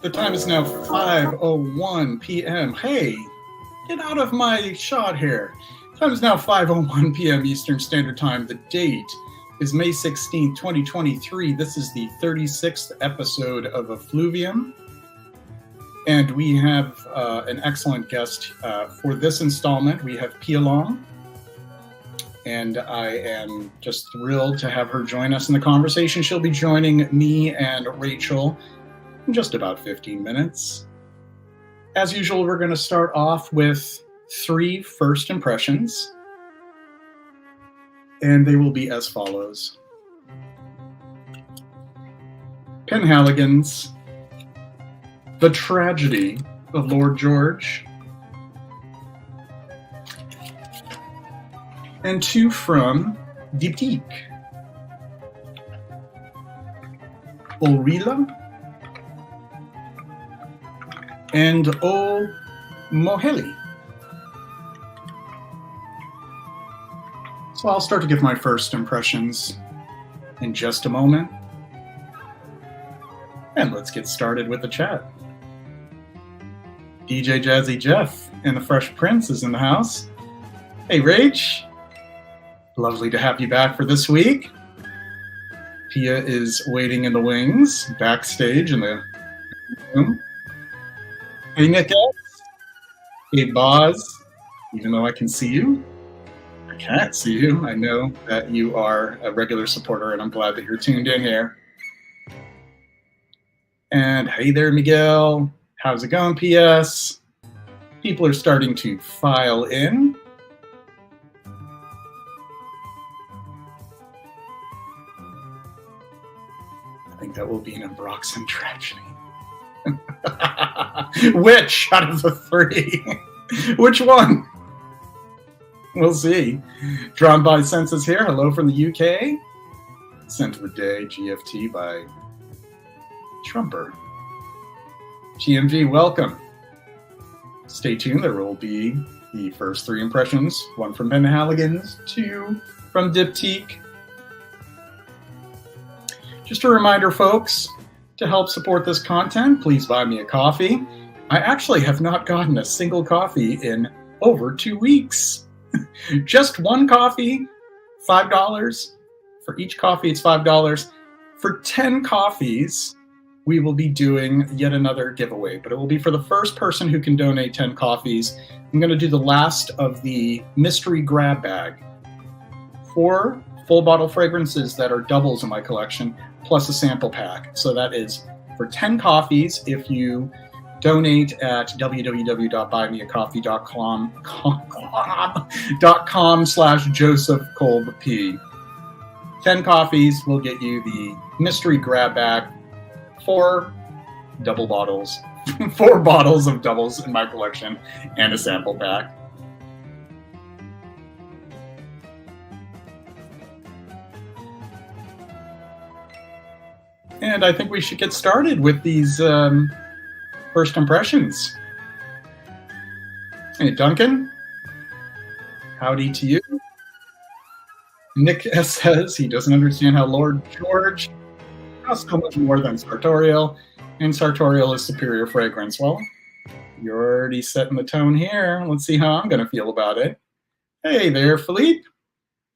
The time is now 5:01 p.m. Hey, get out of my shot here. The time is now 5:01 p.m. Eastern Standard Time. The date is May 16th, 2023. This is the 36th episode of Effluvium. And we have an excellent guest for this installment. We have Pia Long. And I am just thrilled to have her join us in the conversation. She'll be joining me and Rachel in just about 15 minutes. As usual, we're going to start off with 3 first impressions. And they will be as follows. Penhaligon's The Tragedy of Lord George. And 2 from Diptyque. Orilla and O Moheli. So I'll start to give my first impressions in just a moment. And let's get started with the chat. DJ Jazzy Jeff and the Fresh Prince is in the house. Hey, Rach. Lovely to have you back for this week. Pia is waiting in the wings, backstage in the room. Hey, Nick S. Hey, Boz. Even though I can see you, I can't see you. I know that you are a regular supporter, and I'm glad that you're tuned in here. And hey there, Miguel. How's it going, PS? People are starting to file in. I think that will be an Ambroxan tragedy. Which out of the 3? Which one? We'll see. Drawn by Census here. Hello from the UK. Scent of the Day, GFT by Trumper. GMG, welcome. Stay tuned. There will be the first 3 impressions. 1 from Penhaligon's, 2 from Diptyque. Just a reminder, folks, to help support this content, please buy me a coffee. I actually have not gotten a single coffee in over 2 weeks. Just 1 coffee, $5. For each coffee, it's $5. For 10 coffees, we will be doing yet another giveaway, but it will be for the first person who can donate 10 coffees. I'm going to do the last of the mystery grab bag. 4 full bottle fragrances that are doubles in my collection, plus a sample pack. So that is for 10 coffees if you donate at www.buymeacoffee.com/JosephKolbP. 10 coffees will get you the mystery grab bag, 4 double bottles, 4 bottles of doubles in my collection, and a sample pack. And I think we should get started with these first impressions. Hey, Duncan. Howdy to you. Nick says he doesn't understand how Lord George has so much more than sartorial, and sartorial is superior fragrance. Well, you're already setting the tone here. Let's see how I'm going to feel about it. Hey there, Philippe.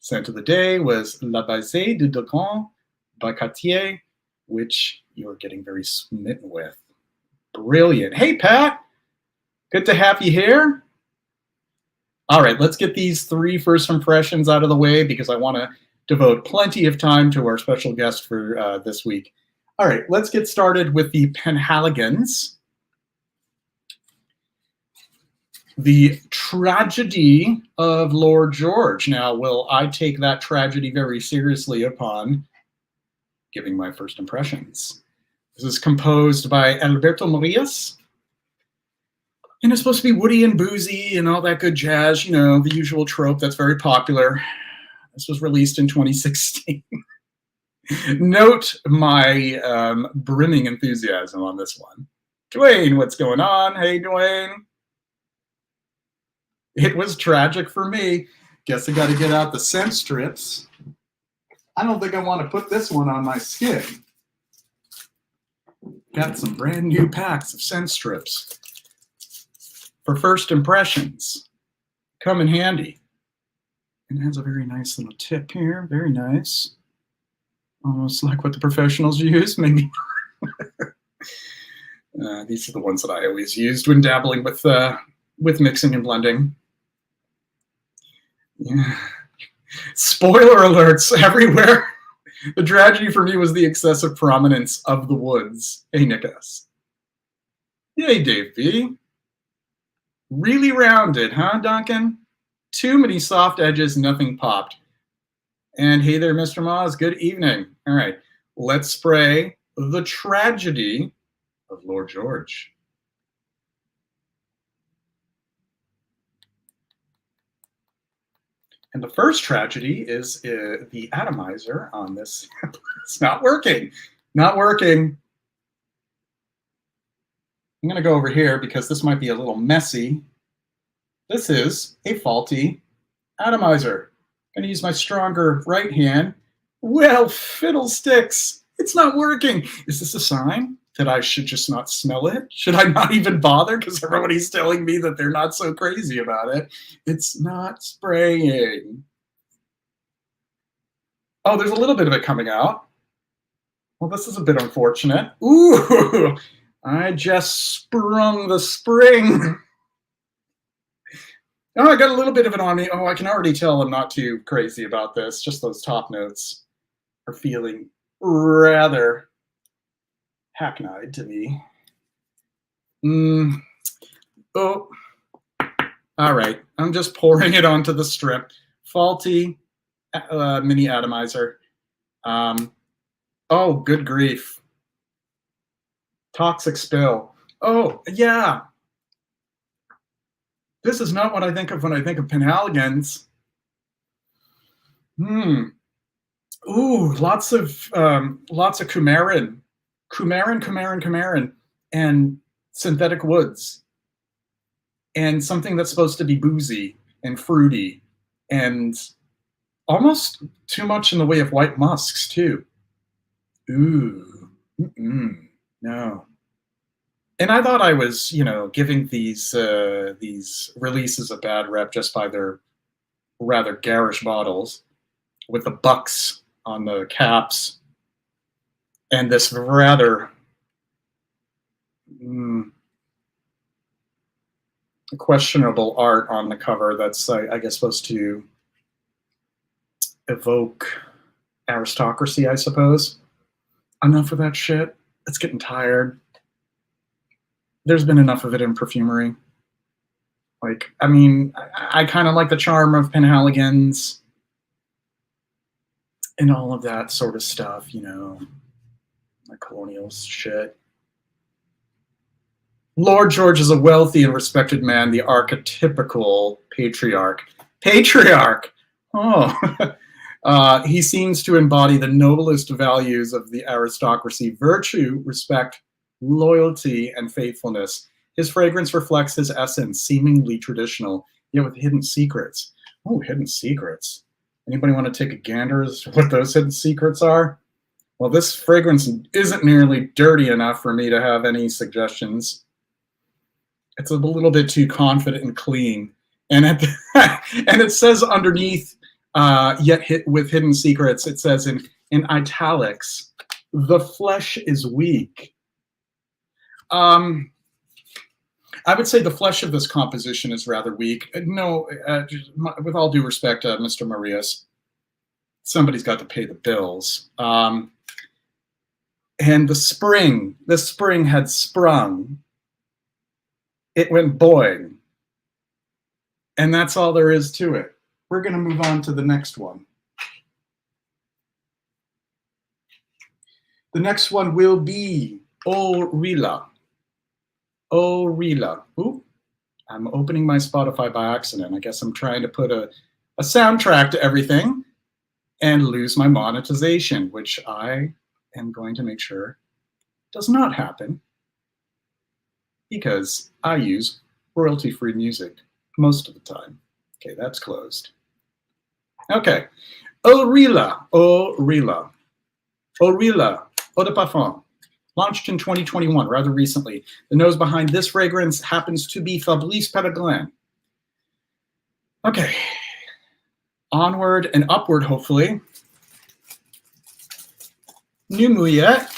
Scent of the day was La Base de Degrand by Cartier, which you're getting very smitten with. Brilliant. Hey, Pat. Good to have you here. All right, let's get these 3 first impressions out of the way because I want to devote plenty of time to our special guest for this week. All right, let's get started with the Penhaligon's. The Tragedy of Lord George. Now, will I take that tragedy very seriously upon giving my first impressions? This is composed by Alberto Marias. And it's supposed to be woody and boozy and all that good jazz, you know, the usual trope that's very popular. This was released in 2016. Note my brimming enthusiasm on this one. Dwayne, what's going on? Hey, Dwayne. It was tragic for me. Guess I got to get out the scent strips. I don't think I want to put this one on my skin. got some brand new packs of scent strips for first impressions. Come in handy. And it has a very nice little tip here. Very nice. Almost like what the professionals use, maybe. These are the ones that I always used when dabbling with mixing and blending. Yeah. Spoiler alerts everywhere. The tragedy for me was the excessive prominence of the woods. Hey, Nick S. Yay, Dave B. Really rounded, huh, Duncan? Too many soft edges, nothing popped. And hey there, Mr. Moz, good evening. All right, let's spray the tragedy of Lord George. And the first tragedy is the atomizer on this. It's not working. Not working. I'm going to go over here because this might be a little messy. This is a faulty atomizer. I'm going to use my stronger right hand. Well, fiddlesticks. It's not working. Is this a sign that I should just not smell it? Should I not even bother? Because everybody's telling me that they're not so crazy about it. It's not spraying. Oh, there's a little bit of it coming out. Well, this is a bit unfortunate. Ooh, I just sprung the spring. Oh, I got a little bit of it on me. Oh, I can already tell I'm not too crazy about this. Just those top notes are feeling rather hackneyed to me. Oh, all right. I'm just pouring it onto the strip. Faulty mini atomizer. Oh, good grief. Toxic spill. Oh, yeah. This is not what I think of when I think of penhaligon's. Ooh, lots of coumarin, and synthetic woods, and something that's supposed to be boozy and fruity, and almost too much in the way of white musks too. Ooh, no. And I thought I was, giving these releases a bad rep just by their rather garish bottles with the bucks on the caps and this rather questionable art on the cover that's, I guess, supposed to evoke aristocracy, I suppose. Enough of that shit. It's getting tired. There's been enough of it in perfumery. Like, I mean, I kind of like the charm of penhaligon's and all of that sort of stuff, like colonial shit. Lord George is a wealthy and respected man, the archetypical patriarch. Patriarch! Oh. He seems to embody the noblest values of the aristocracy: virtue, respect, loyalty, and faithfulness. His fragrance reflects his essence, seemingly traditional, yet with hidden secrets. Oh, hidden secrets. Anybody want to take a gander as to what those hidden secrets are? Well, this fragrance isn't nearly dirty enough for me to have any suggestions. It's a little bit too confident and clean. And it says underneath, with hidden secrets, it says in italics, the flesh is weak. I would say the flesh of this composition is rather weak. No, with all due respect, Mr. Marias, somebody's got to pay the bills. And the spring had sprung. It went boing. And that's all there is to it. We're going to move on to the next one. The next one will be Orilla. Orilla. Ooh, I'm opening my Spotify by accident. I guess I'm trying to put a soundtrack to everything and lose my monetization, which I am going to make sure does not happen because I use royalty-free music most of the time. Okay, that's closed. Okay, Orilla, Orilla, Orilla, Eau de Parfum. launched in 2021, rather recently. The nose behind this fragrance happens to be Fabrice Pellegrin. Okay, onward and upward, hopefully. New Mouillette.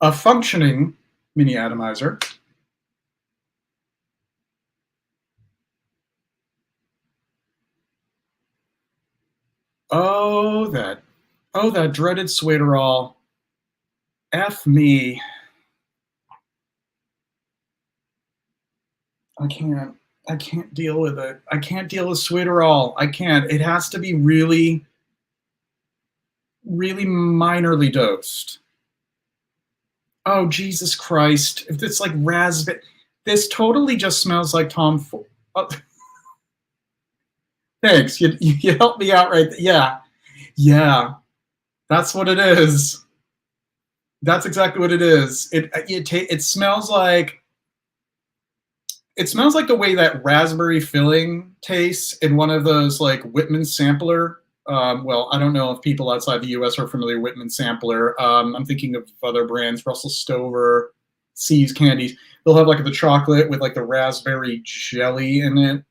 A functioning mini atomizer. Oh, that dreaded Suederol. F me. I can't deal with it. I can't deal with Suederol. I can't. It has to be really, really minorly dosed. Oh, Jesus Christ. If it's like raspberry, this totally just smells like Tom Ford. Oh. Thanks. You helped me out right there. Yeah. Yeah. That's what it is. That's exactly what it is. It smells like the way that raspberry filling tastes in one of those like Whitman sampler. Well, I don't know if people outside the U.S. are familiar with Whitman sampler. I'm thinking of other brands, Russell Stover, See's candies. They'll have like the chocolate with like the raspberry jelly in it.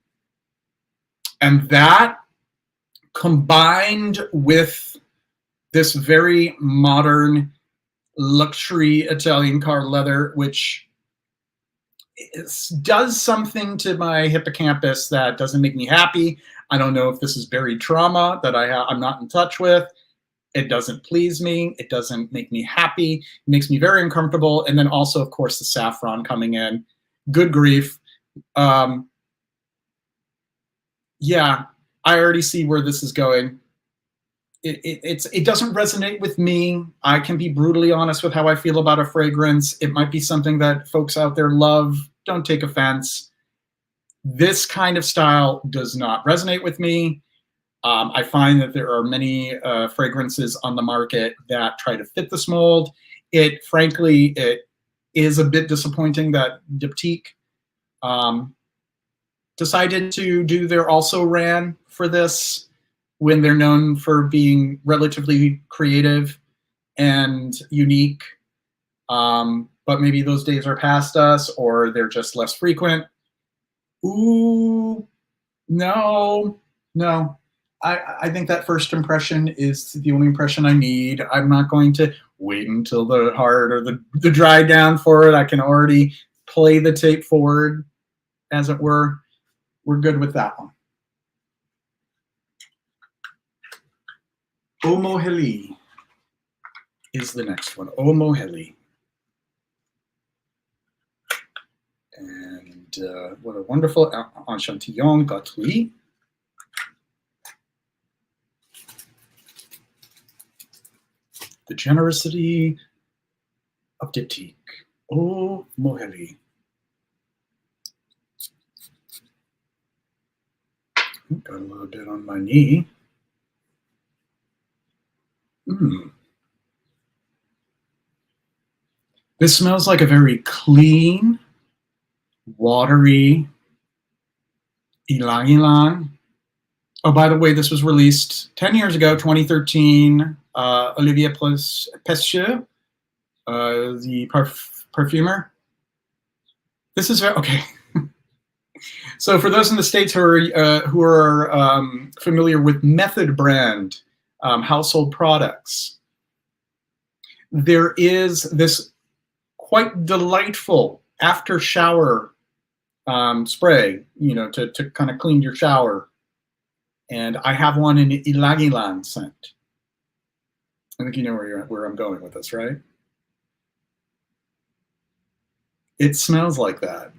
And that combined with this very modern luxury Italian car leather, which does something to my hippocampus that doesn't make me happy. I don't know if this is buried trauma that I'm not in touch with. It doesn't please me. It doesn't make me happy. It makes me very uncomfortable. And then also, of course, the saffron coming in. Good grief. Yeah, I already see where this is going. It doesn't resonate with me. I can be brutally honest with how I feel about a fragrance. It might be something that folks out there love. Don't take offense. This kind of style does not resonate with me. I find that there are many fragrances on the market that try to fit this mold. Frankly, it is a bit disappointing that Diptyque decided to do their also ran for this when they're known for being relatively creative and unique. But maybe those days are past us, or they're just less frequent. Ooh, no. I think that first impression is the only impression I need. I'm not going to wait until the hard or the dry down for it. I can already play the tape forward, as it were. We're good with that one. Omoheli is the next one. Omoheli. And what a wonderful Enchantillon Gâterie. The generosity of Diptyque. Omoheli. Got a little bit on my knee. This smells like a very clean, watery ylang ylang. Oh, by the way, this was released 10 years ago, 2013. Olivier Pescieux, the perfumer. This is okay. So for those in the States who are familiar with Method brand household products, there is this quite delightful after shower spray, to kind of clean your shower. And I have one in Ylang Ylang scent. I think you know where I'm going with this, right? It smells like that.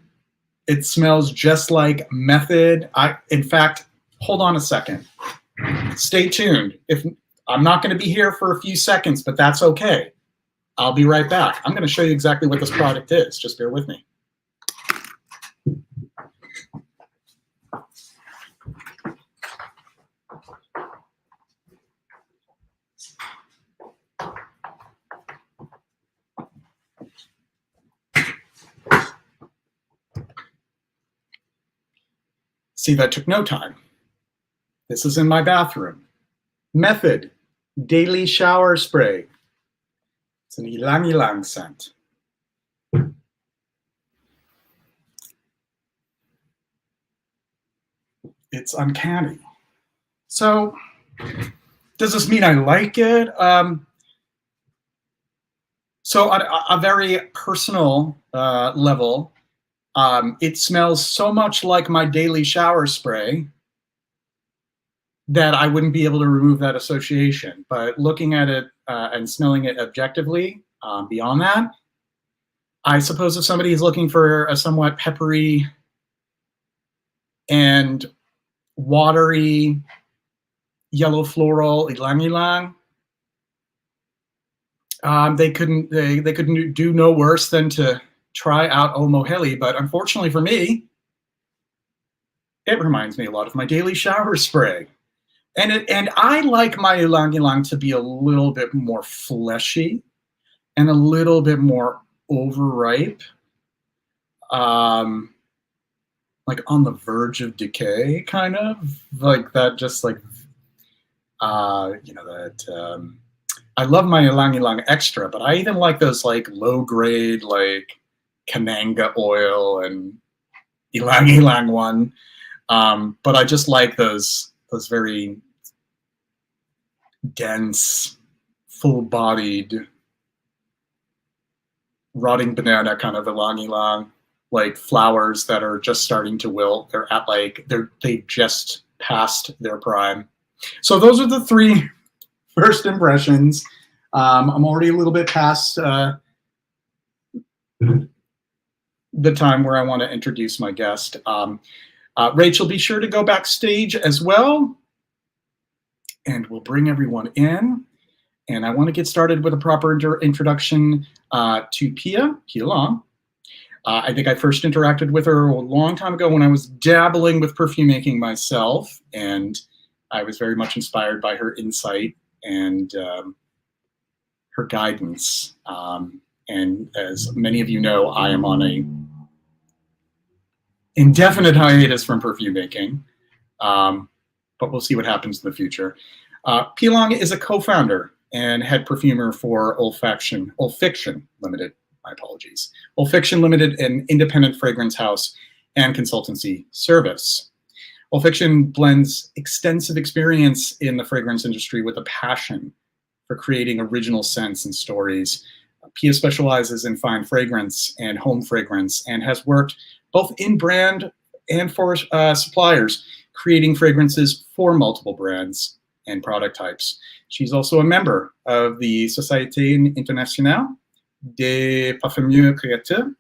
It smells just like Method. In fact, hold on a second. Stay tuned. I'm not going to be here for a few seconds, but that's okay. I'll be right back. I'm going to show you exactly what this product is. Just bear with me. See, that took no time. This is in my bathroom. Method, daily shower spray. It's an ylang ylang scent. It's uncanny. So, does this mean I like it? So, on a very personal level, it smells so much like my daily shower spray that I wouldn't be able to remove that association. But looking at it and smelling it objectively, beyond that, I suppose if somebody is looking for a somewhat peppery and watery yellow floral ylang ylang, they couldn't do no worse than to try out Omoheli. But unfortunately for me, it reminds me a lot of my daily shower spray. And I like my ylang ylang to be a little bit more fleshy and a little bit more overripe, like on the verge of decay, kind of like that. Just like that. I love my ylang ylang extra, but I even like those like low grade like Kananga oil and ylang ylang one. But I just like those very dense, full-bodied, rotting banana kind of ylang ylang, like flowers that are just starting to wilt. They're at like they've just passed their prime. So those are the three first impressions. I'm already a little bit past the time where I want to introduce my guest. Rachel, be sure to go backstage as well, and we'll bring everyone in. And I want to get started with a proper introduction to Pia Long. I think I first interacted with her a long time ago when I was dabbling with perfume making myself, and I was very much inspired by her insight and her guidance. And as many of you know, I am on a indefinite hiatus from perfume making, but we'll see what happens in the future. Pia Long is a co-founder and head perfumer for Olfiction Limited. My apologies. Olfiction Limited, an independent fragrance house and consultancy service. Olfiction blends extensive experience in the fragrance industry with a passion for creating original scents and stories. Pia specializes in fine fragrance and home fragrance and has worked both in brand and for suppliers, creating fragrances for multiple brands and product types. She's also a member of the Société Internationale des Perfumers Créateurs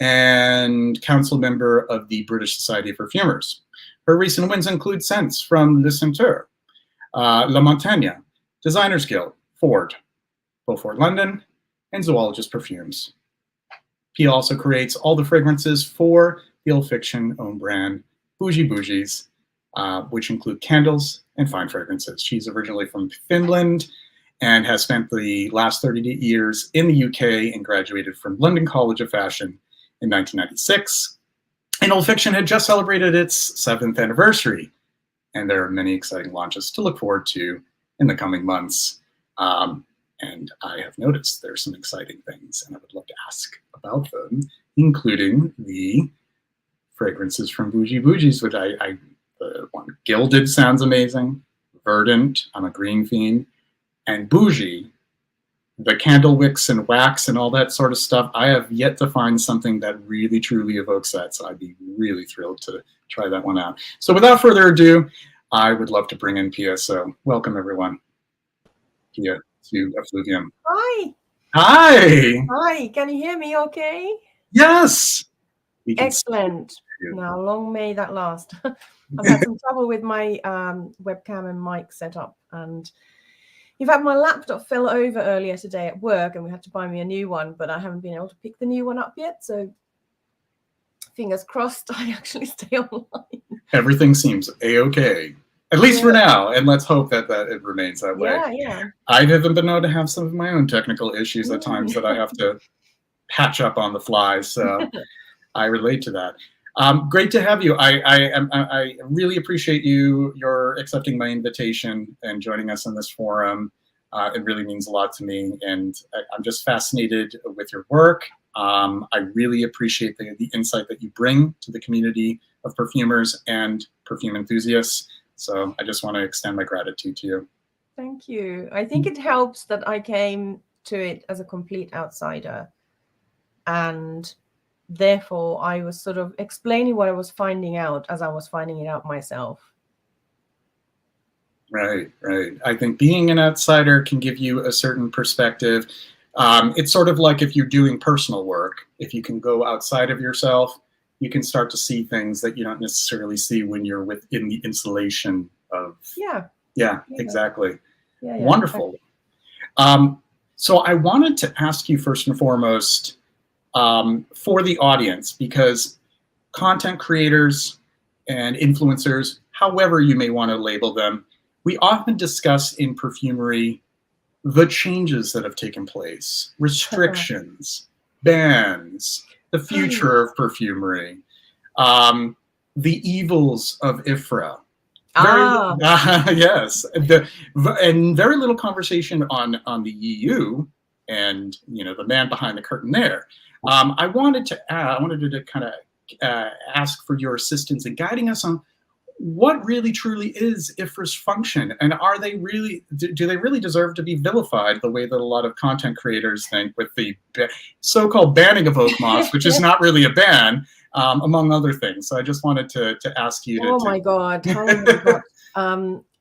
and council member of the British Society of Perfumers. Her recent wins include scents from Le Senteur, La Montagne, Designers Guild, Ford, Beaufort London, and Zoologist Perfumes. Pia also creates all the fragrances for the Olfiction own brand, Boujee Bougies, which include candles and fine fragrances. She's originally from Finland and has spent the last 30 years in the UK and graduated from London College of Fashion in 1996. And Olfiction had just celebrated its 7th anniversary, and there are many exciting launches to look forward to in the coming months. And I have noticed there's some exciting things, and I would love to ask about them, including the fragrances from Boujee Bougies, which the one Gilded sounds amazing, Verdant, I'm a green fiend, and Boujee, the candle wicks and wax and all that sort of stuff. I have yet to find something that really truly evokes that, so I'd be really thrilled to try that one out. So without further ado, I would love to bring in Pia. So welcome everyone, Pia, to Effluvium. Hi. Hi. Hi. Can you hear me okay? Yes. Excellent. Now, long may that last. I've had some trouble with my webcam and mic setup, and in fact, my laptop fell over earlier today at work, and we had to buy me a new one, but I haven't been able to pick the new one up yet. So fingers crossed I actually stay online. Everything seems a-okay. At least for now, and let's hope that it remains that way. Yeah. I haven't been known to have some of my own technical issues at times that I have to patch up on the fly, so I relate to that. Great to have you. I really appreciate your accepting my invitation and joining us in this forum. It really means a lot to me, and I'm just fascinated with your work. I really appreciate the insight that you bring to the community of perfumers and perfume enthusiasts. So I just want to extend my gratitude to you. Thank you. I think it helps that I came to it as a complete outsider, and therefore I was sort of explaining what I was finding out as I was finding it out myself. Right. I think being an outsider can give you a certain perspective. It's sort of like if you're doing personal work, if you can go outside of yourself, you can start to see things that you don't necessarily see when you're within the insulation of. Yeah, exactly. Yeah, wonderful. Exactly. So I wanted to ask you first and foremost, for the audience, because content creators and influencers, however you may want to label them, we often discuss in perfumery the changes that have taken place, restrictions, bans, the future of perfumery, the evils of IFRA. Yes, and very little conversation on the EU and the man behind the curtain there. I wanted to kind of ask for your assistance in guiding us on what really truly is IFRA's function, and are they really do they really deserve to be vilified the way that a lot of content creators think with the so-called banning of oak moss, which is not really a ban, among other things. So I just wanted to ask you to. Oh my God! How long have you got?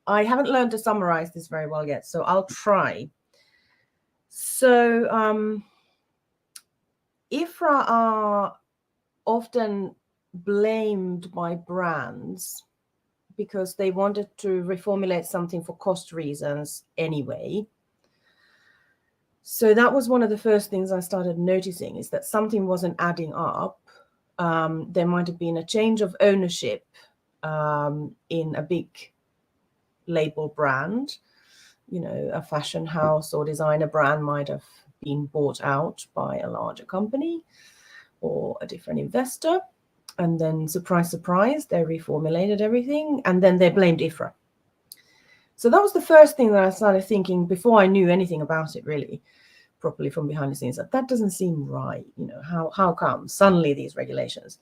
I haven't learned to summarize this very well yet, so I'll try. So IFRA are often blamed by brands because they wanted to reformulate something for cost reasons anyway. So that was one of the first things I started noticing, is that something wasn't adding up. There might have been a change of ownership in a big label brand. A fashion house or designer brand might have been bought out by a larger company or a different investor. And then, surprise, surprise, they reformulated everything, and then they blamed IFRA. So that was the first thing that I started thinking before I knew anything about it really properly from behind the scenes. That doesn't seem right. How come suddenly these regulations?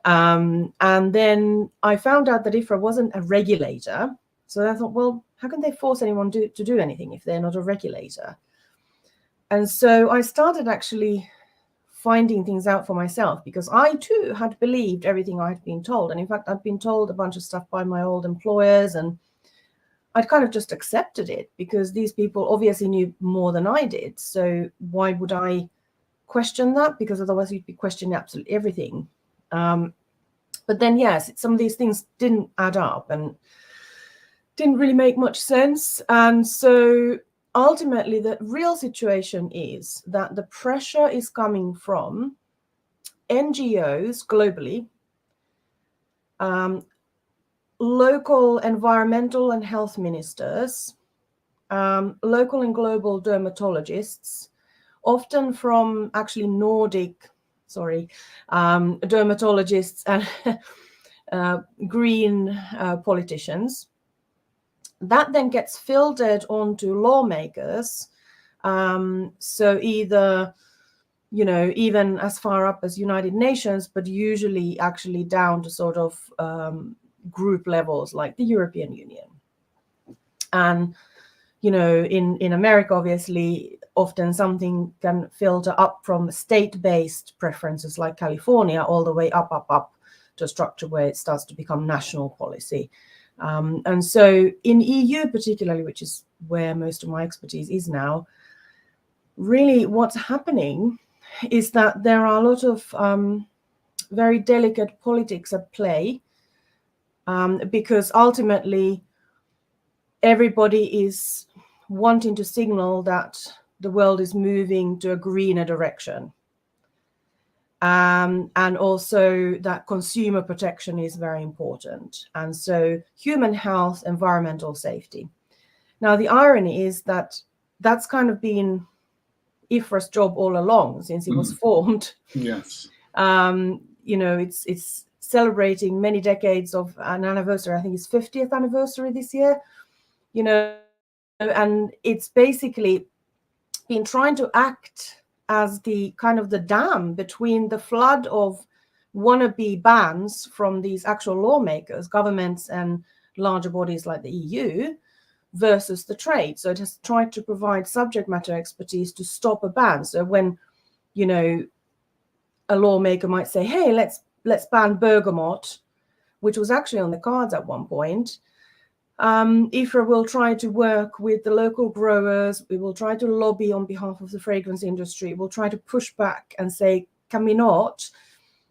And then I found out that IFRA wasn't a regulator. So I thought, well, how can they force anyone to do anything if they're not a regulator? And so I started actually finding things out for myself, because I too had believed everything I had been told. And in fact, I'd been told a bunch of stuff by my old employers, and I'd kind of just accepted it because these people obviously knew more than I did. So why would I question that? Because otherwise you'd be questioning absolutely everything. But then, yes, some of these things didn't add up and didn't really make much sense. And so ultimately, the real situation is that the pressure is coming from NGOs globally, local environmental and health ministers, local and global dermatologists, often from actually Nordic, dermatologists and green politicians. That then gets filtered onto lawmakers. So either, even as far up as United Nations, but usually actually down to sort of group levels like the European Union. And, in America, obviously, often something can filter up from state-based preferences like California all the way up to a structure where it starts to become national policy. And so in EU particularly, which is where most of my expertise is now, really what's happening is that there are a lot of very delicate politics at play, because ultimately everybody is wanting to signal that the world is moving to a greener direction. And also that consumer protection is very important. And so human health, environmental safety. Now, the irony is that that's kind of been IFRA's job all along since it was formed. Yes. It's celebrating many decades of an anniversary. I think it's 50th anniversary this year, you know, and it's basically been trying to act as the kind of the dam between the flood of wannabe bans from these actual lawmakers, governments, and larger bodies like the EU versus the trade. So it has tried to provide subject matter expertise to stop a ban. So when, you know, a lawmaker might say, hey, let's ban bergamot, which was actually on the cards at one point, IFRA will try to work with the local growers. We will try to lobby on behalf of the fragrance industry. We'll try to push back and say, can we not?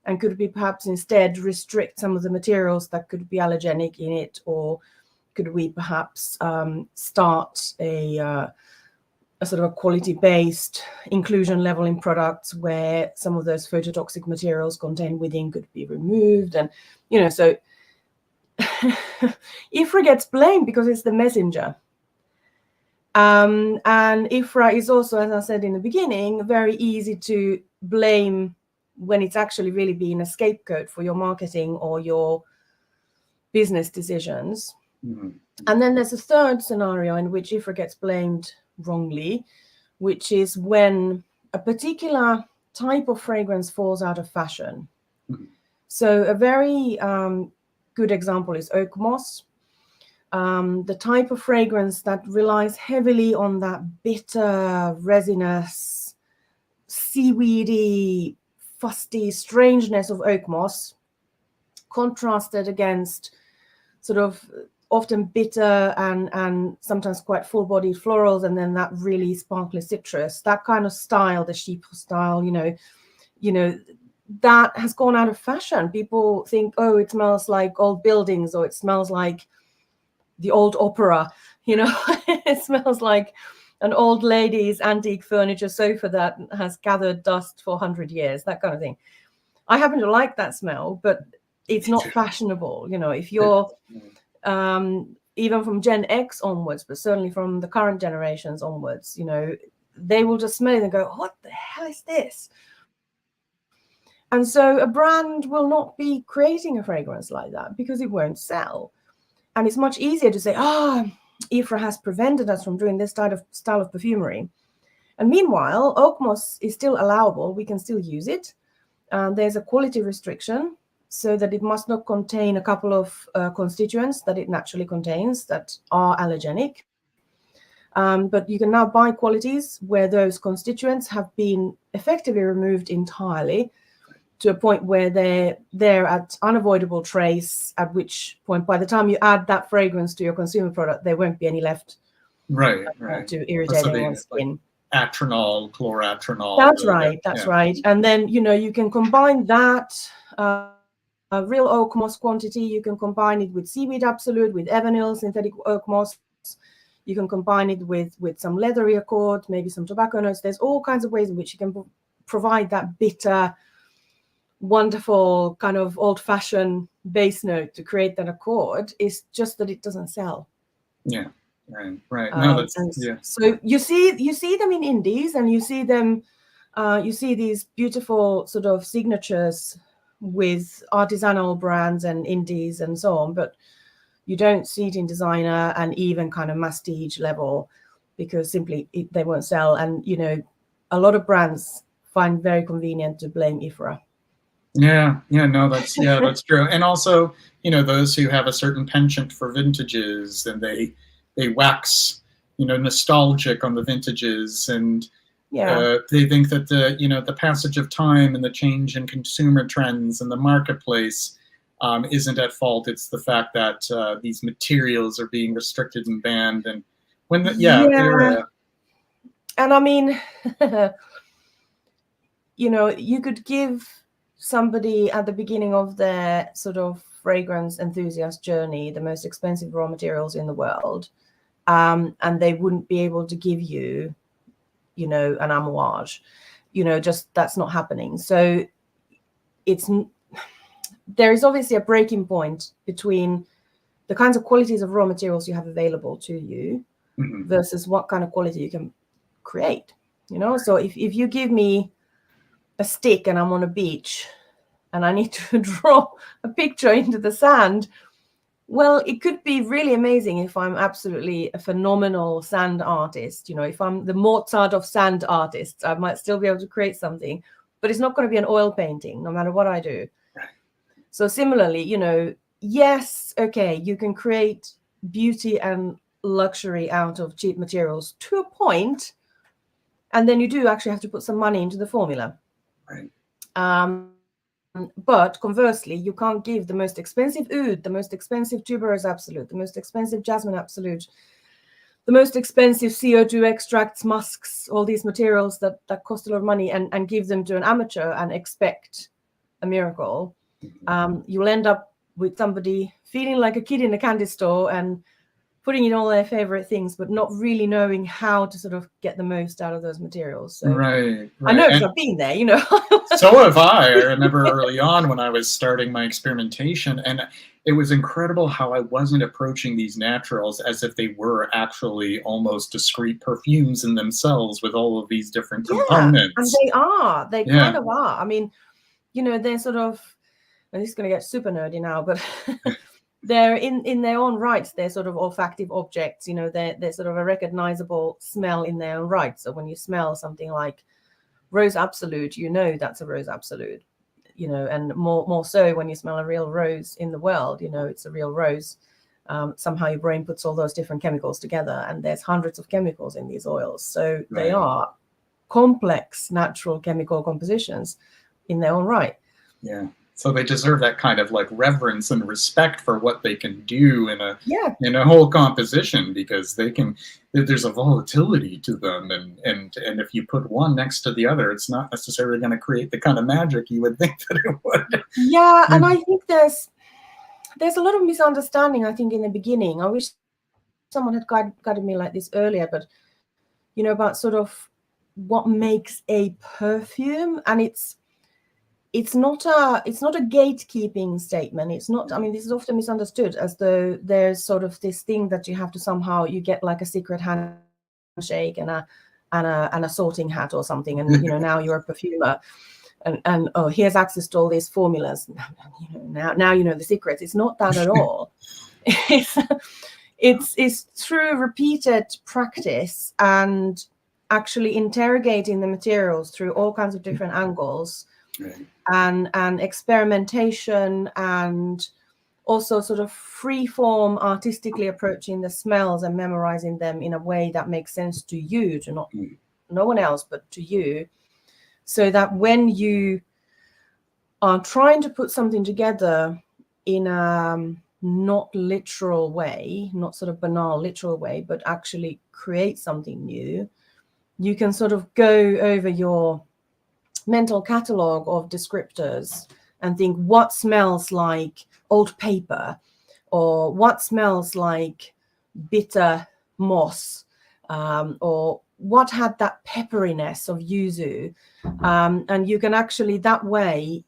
And could we perhaps instead restrict some of the materials that could be allergenic in it? Or could we perhaps start a sort of a quality-based inclusion level in products where some of those phototoxic materials contained within could be removed? And, you know, so IFRA gets blamed because it's the messenger. And IFRA is also, as I said in the beginning, very easy to blame when it's actually really being a scapegoat for your marketing or your business decisions. Mm-hmm. And then there's a third scenario in which IFRA gets blamed wrongly, which is when a particular type of fragrance falls out of fashion. Mm-hmm. So a very good example is oak moss, the type of fragrance that relies heavily on that bitter, resinous, seaweedy, fusty strangeness of oak moss, contrasted against sort of often bitter and sometimes quite full-bodied florals, and then that really sparkly citrus, that kind of style, the sheep style, you know, that has gone out of fashion. People think, oh, it smells like old buildings, or it smells like the old opera, you know, it smells like an old lady's antique furniture sofa that has gathered dust for 100 years, that kind of thing. I happen to like that smell, but it's not fashionable. You know, if you're even from Gen X onwards, but certainly from the current generations onwards, you know, they will just smell it and go, what the hell is this? And so a brand will not be creating a fragrance like that because it won't sell. And it's much easier to say, IFRA has prevented us from doing this style of perfumery. And meanwhile, oak moss is still allowable. We can still use it. There's a quality restriction so that it must not contain a couple of constituents that it naturally contains that are allergenic. But you can now buy qualities where those constituents have been effectively removed entirely, to a point where they're at unavoidable trace, at which point, by the time you add that fragrance to your consumer product, there won't be any left to irritate anyone's skin. Like atronol, chlorotronol. That's right. And then, you know, you can combine that real oak moss quantity, you can combine it with seaweed absolute, with Evanil, synthetic oak moss. You can combine it with some leathery accord, maybe some tobacco notes. There's all kinds of ways in which you can provide that bitter, wonderful kind of old-fashioned base note to create that accord. Is just that it doesn't sell. Yeah, right. No, So you see them in indies, and you see them. You see these beautiful sort of signatures with artisanal brands and indies and so on, but you don't see it in designer and even kind of masstige level, because simply they won't sell. And you know, a lot of brands find very convenient to blame IFRA. That's true. And also, you know, those who have a certain penchant for vintages, and they wax, you know, nostalgic on the vintages, and they think that the passage of time and the change in consumer trends and the marketplace isn't at fault. It's the fact that these materials are being restricted and banned. And when and I mean, you know, you could give somebody at the beginning of their sort of fragrance enthusiast journey the most expensive raw materials in the world, and they wouldn't be able to give you, you know, an amouage. You know, just that's not happening. So there is obviously a breaking point between the kinds of qualities of raw materials you have available to you versus what kind of quality you can create. You know, so if you give me a stick and I'm on a beach, and I need to draw a picture into the sand. Well, it could be really amazing if I'm absolutely a phenomenal sand artist. If I'm the Mozart of sand artists, I might still be able to create something, but it's not going to be an oil painting, no matter what I do. Right. So similarly, yes, okay, you can create beauty and luxury out of cheap materials to a point, and then you do actually have to put some money into the formula. Right. But conversely, you can't give the most expensive oud, the most expensive tuberose absolute, the most expensive jasmine absolute, the most expensive CO2 extracts, musks, all these materials that cost a lot of money, and give them to an amateur and expect a miracle. You'll end up with somebody feeling like a kid in a candy store and putting in all their favorite things, but not really knowing how to sort of get the most out of those materials. So right. I know, because I've been there, So have I. I remember early on when I was starting my experimentation, and it was incredible how I wasn't approaching these naturals as if they were actually almost discrete perfumes in themselves with all of these different components. And they are. They kind of are. I mean, they're sort of, and this is going to get super nerdy now, but they're in their own rights. They're sort of olfactive objects. They're sort of a recognizable smell in their own right. So when you smell something like rose absolute, that's a rose absolute. And more so when you smell a real rose in the world, it's a real rose. Somehow your brain puts all those different chemicals together, and there's hundreds of chemicals in these oils. So They are complex natural chemical compositions in their own right. Yeah. So they deserve that kind of like reverence and respect for what they can do in a whole composition, because there's a volatility to them, and if you put one next to the other, it's not necessarily going to create the kind of magic you would think that it would. Yeah, and I think there's a lot of misunderstanding, I think, in the beginning. I wish someone had guided me like this earlier, but about sort of what makes a perfume, and it's not a gatekeeping statement. It's not. I mean, this is often misunderstood as though there's sort of this thing that you have to somehow, you get like a secret handshake and a sorting hat or something, and now you're a perfumer, and oh, here's access to all these formulas. Now you know the secrets. It's not that at all. It's through repeated practice and actually interrogating the materials through all kinds of different angles. Right. And experimentation, and also sort of free form artistically approaching the smells and memorizing them in a way that makes sense to you, to no one else but to you, so that when you are trying to put something together in a not literal way, not sort of banal literal way, but actually create something new, you can sort of go over your mental catalogue of descriptors and think what smells like old paper, or what smells like bitter moss, or what had that pepperiness of yuzu, and you can actually that way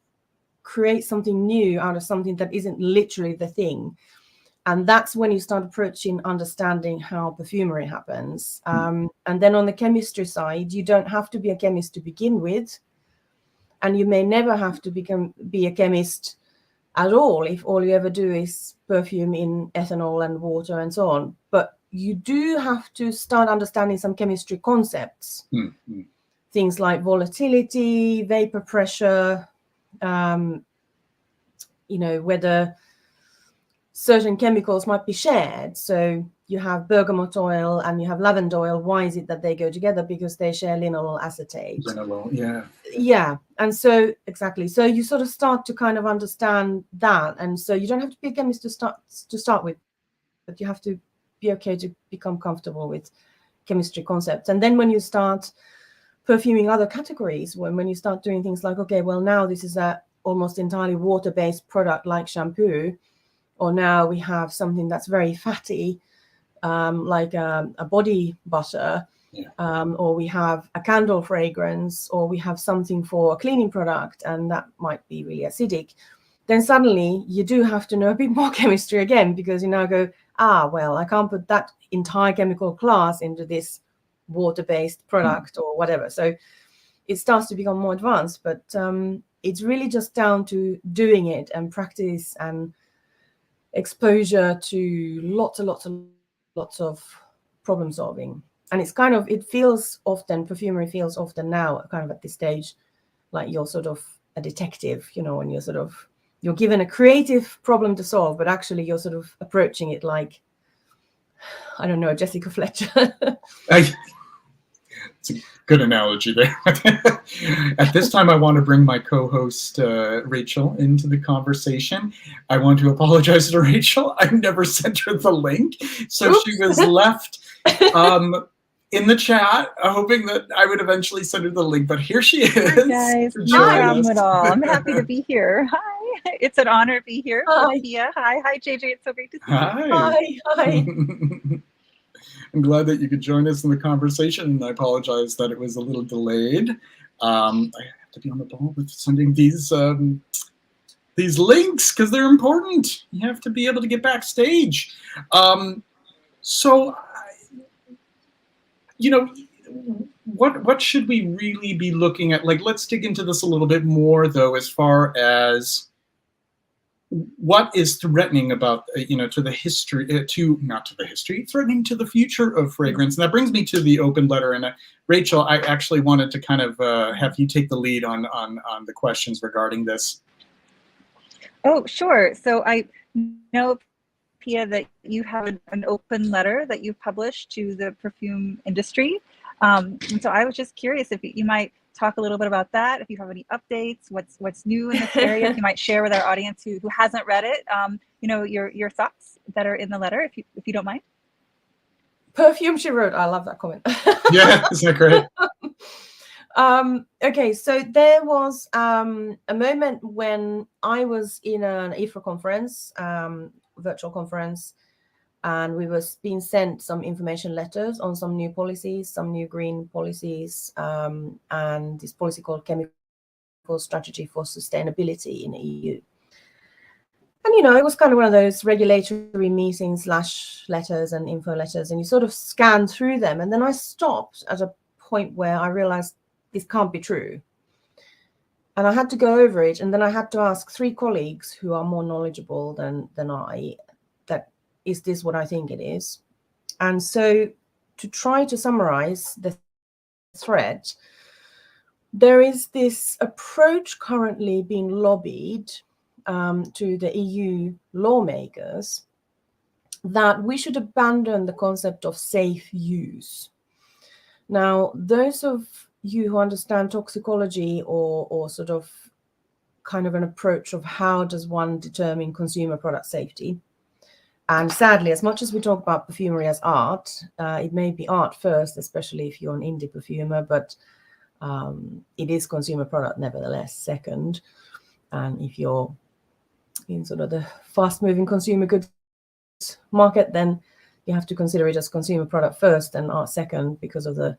create something new out of something that isn't literally the thing. And that's when you start approaching understanding how perfumery happens. And then on the chemistry side, you don't have to be a chemist to begin with. And you may never have to be a chemist at all if all you ever do is perfume in ethanol and water and so on. But you do have to start understanding some chemistry concepts. Mm-hmm. Things like volatility, vapor pressure, whether certain chemicals might be shared. So you have bergamot oil and you have lavender oil. Why is it that they go together? Because they share linalool acetate. Linalool, yeah. Yeah. And so, exactly. So you sort of start to kind of understand that. And so you don't have to be a chemist to start with, but you have to be okay to become comfortable with chemistry concepts. And then when you start perfuming other categories, when you start doing things like, okay, well, now this is a almost entirely water-based product like shampoo, or now we have something that's very fatty, like a body butter, or we have a candle fragrance, or we have something for a cleaning product, and that might be really acidic. Then suddenly you do have to know a bit more chemistry again, because you now go, well, I can't put that entire chemical class into this water-based product or whatever. So it starts to become more advanced. But it's really just down to doing it and practice and exposure to lots of problem solving. And it's kind of, it feels often, perfumery feels often now kind of at this stage like you're sort of a detective, you know, and you're given a creative problem to solve, but actually you're sort of approaching it like, I don't know, Jessica Fletcher. It's a good analogy there. At this time, I want to bring my co-host, Rachel, into the conversation. I want to apologize to Rachel. I've never sent her the link. So Oops. she was left in the chat, hoping that I would eventually send her the link. But here she is. Hi, guys. No problem at all. I'm happy to be here. Hi. It's an honor to be here. Hi. Pia. Hi. Hi, JJ. It's so great to see you. Hi. I'm glad that you could join us in the conversation, and I apologize that it was a little delayed. I have to be on the ball with sending these links because they're important. You have to be able to get backstage. So, you know, what should we really be looking at? Like, let's dig into this a little bit more, though, as far as what is threatening about, you know, to the history, threatening to the future of fragrance. And that brings me to the open letter. And Rachel, I actually wanted to kind of have you take the lead on the questions regarding this. Oh, sure. So I know, Pia, that you have an open letter that you've published to the perfume industry. And so I was just curious if you might talk a little bit about that, if you have any updates, what's new in this area, if you might share with our audience who hasn't read it, you know, your thoughts that are in the letter, if you don't mind. Perfume she wrote. I love that comment. Yeah, isn't that great? Okay, so there was a moment when I was in an IFRA conference, virtual conference, and we was being sent some information letters on some new policies, some new green policies, and this policy called Chemical Strategy for Sustainability in the EU. And, you know, it was kind of one of those regulatory meetings / letters and info letters, and you sort of scan through them. And then I stopped at a point where I realized this can't be true. And I had to go over it. And then I had to ask 3 colleagues who are more knowledgeable than I, that is this what I think it is? And so to try to summarize the thread, there is this approach currently being lobbied to the EU lawmakers that we should abandon the concept of safe use. Now, those of you who understand toxicology or sort of kind of an approach of how does one determine consumer product safety, and sadly, as much as we talk about perfumery as art, it may be art first, especially if you're an indie perfumer, but it is consumer product nevertheless second. And if you're in sort of the fast-moving consumer goods market, then you have to consider it as consumer product first and art second because of the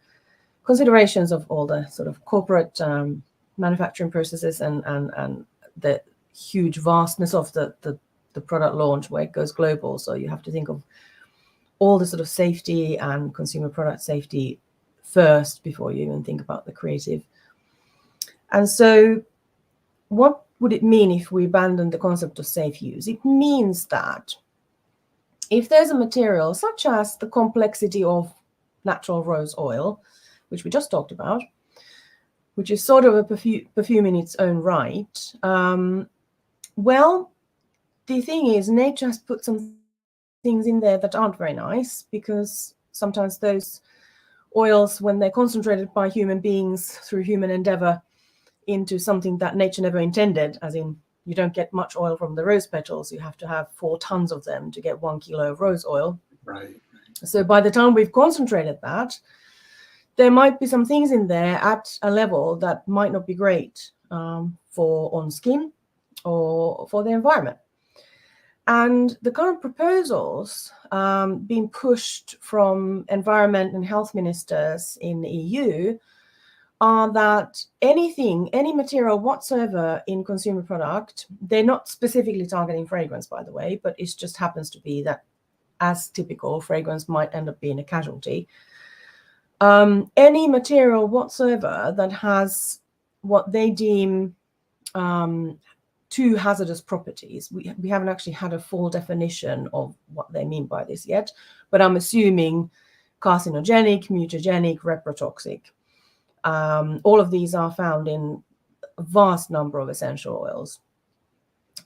considerations of all the sort of corporate manufacturing processes and the huge vastness of the product launch where it goes global. So you have to think of all the sort of safety and consumer product safety first before you even think about the creative. And so what would it mean if we abandon the concept of safe use? It means that if there's a material such as the complexity of natural rose oil, which we just talked about, which is sort of a perfume in its own right, well, the thing is, nature has put some things in there that aren't very nice, because sometimes those oils, when they're concentrated by human beings through human endeavor into something that nature never intended, as in you don't get much oil from the rose petals, you have to have 4 tons of them to get 1 kilo of rose oil. Right. So by the time we've concentrated that, there might be some things in there at a level that might not be great for on skin or for the environment. And the current proposals being pushed from environment and health ministers in the EU are that any material whatsoever in consumer product, they're not specifically targeting fragrance, by the way, but it just happens to be that, as typical, fragrance might end up being a casualty. Any material whatsoever that has what they deem two hazardous properties. We haven't actually had a full definition of what they mean by this yet, but I'm assuming carcinogenic, mutagenic, reprotoxic. All of these are found in a vast number of essential oils.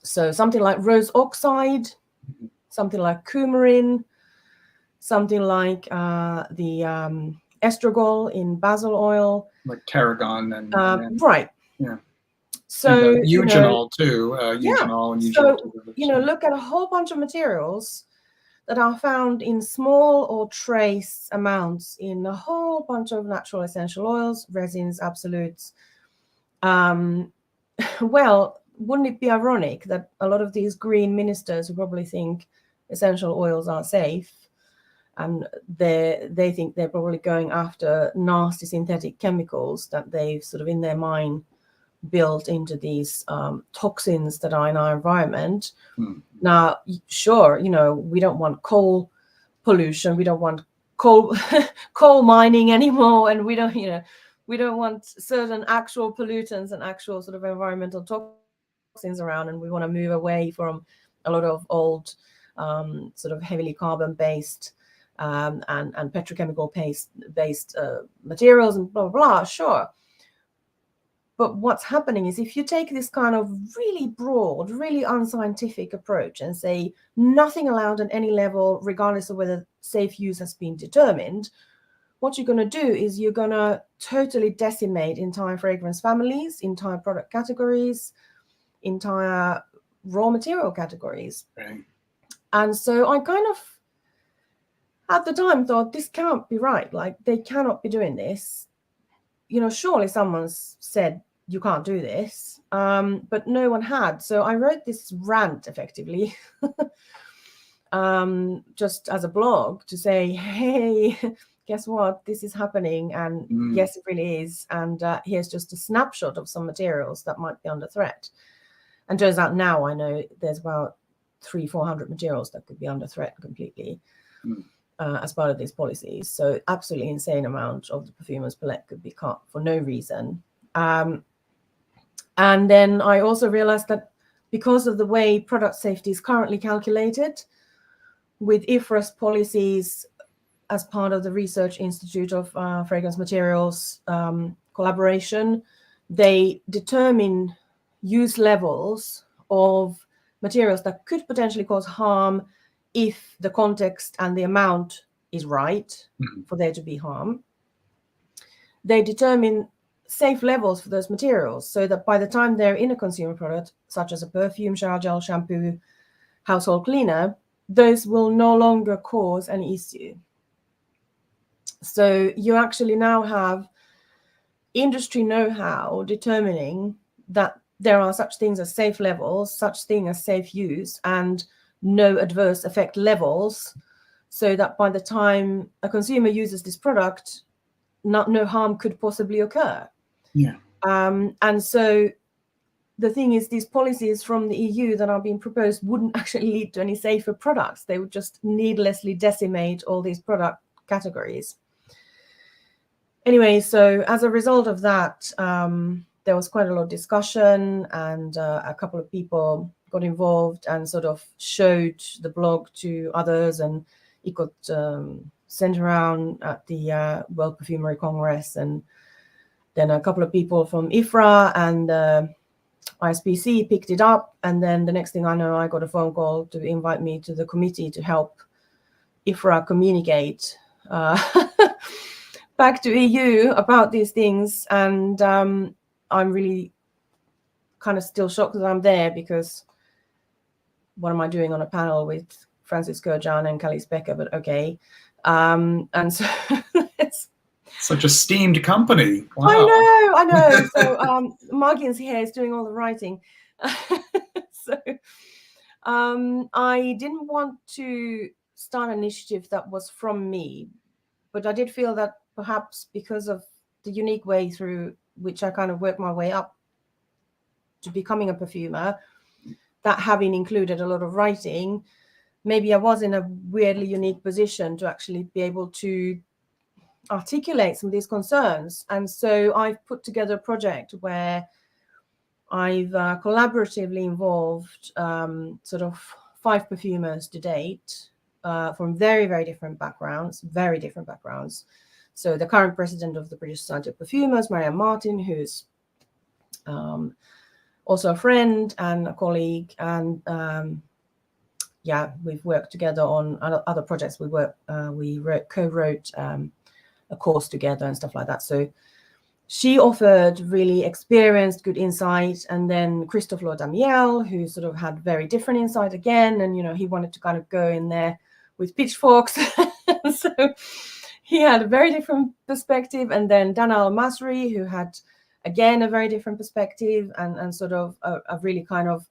So something like rose oxide, something like coumarin, something like the estragol in basil oil. Like tarragon and right. Yeah. So and, eugenol too. Eugenol and so eugenol. look at a whole bunch of materials that are found in small or trace amounts in a whole bunch of natural essential oils, resins, absolutes. Well, wouldn't it be ironic that a lot of these green ministers who probably think essential oils are safe, and they think they're probably going after nasty synthetic chemicals that they've sort of in their mind built into these toxins that are in our environment. Now, sure, we don't want coal pollution, we don't want coal mining anymore, and we don't want certain actual pollutants and actual sort of environmental toxins around, and we want to move away from a lot of old sort of heavily carbon-based and petrochemical-based materials and blah, blah, blah, sure. But what's happening is if you take this kind of really broad, really unscientific approach and say nothing allowed at any level, regardless of whether safe use has been determined, what you're going to do is you're going to totally decimate entire fragrance families, entire product categories, entire raw material categories. Right. And so I kind of, at the time, thought this can't be right. Like, they cannot be doing this. Surely someone's said, you can't do this, but no one had. So I wrote this rant effectively, just as a blog to say, hey, guess what? This is happening. And yes, it really is. And here's just a snapshot of some materials that might be under threat. And turns out now I know there's about 300-400 materials that could be under threat completely as part of these policies. So absolutely insane amount of the perfumer's palette could be cut for no reason. And then I also realized that because of the way product safety is currently calculated, with IFRA's policies as part of the Research Institute of Fragrance Materials collaboration, they determine use levels of materials that could potentially cause harm if the context and the amount is right for there to be harm. They determine safe levels for those materials so that by the time they're in a consumer product, such as a perfume, shower gel, shampoo, household cleaner, those will no longer cause any issue. So you actually now have industry know-how determining that there are such things as safe levels, such thing as safe use, and no adverse effect levels, so that by the time a consumer uses this product, no harm could possibly occur. Yeah. And so the thing is, these policies from the EU that are being proposed wouldn't actually lead to any safer products. They would just needlessly decimate all these product categories. Anyway, so as a result of that, there was quite a lot of discussion, and a couple of people got involved and sort of showed the blog to others, and it got sent around at the World Perfumery Congress, and then a couple of people from IFRA and ISPC picked it up, and then the next thing I know, I got a phone call to invite me to the committee to help IFRA communicate back to EU about these things. And I'm really kind of still shocked that I'm there, because what am I doing on a panel with Francis Kurjan and Kalis Becker? But okay. And so it's such a steamed company. Wow. I know. So Margin's here is doing all the writing. So I didn't want to start an initiative that was from me, but I did feel that perhaps because of the unique way through which I kind of worked my way up to becoming a perfumer, that having included a lot of writing, maybe I was in a weirdly unique position to actually be able to articulate some of these concerns. And so I've put together a project where I've collaboratively involved sort of 5 perfumers to date from very, very different backgrounds, So the current president of the British Society of Perfumers, Marianne Martin, who's also a friend and a colleague, and yeah, we've worked together on other projects. We co-wrote a course together and stuff like that. So she offered really experienced, good insight. And then Christophe Damiel, who sort of had very different insight again. And, he wanted to kind of go in there with pitchforks. So he had a very different perspective. And then Danal Masri, who had, again, a very different perspective and sort of a really kind of,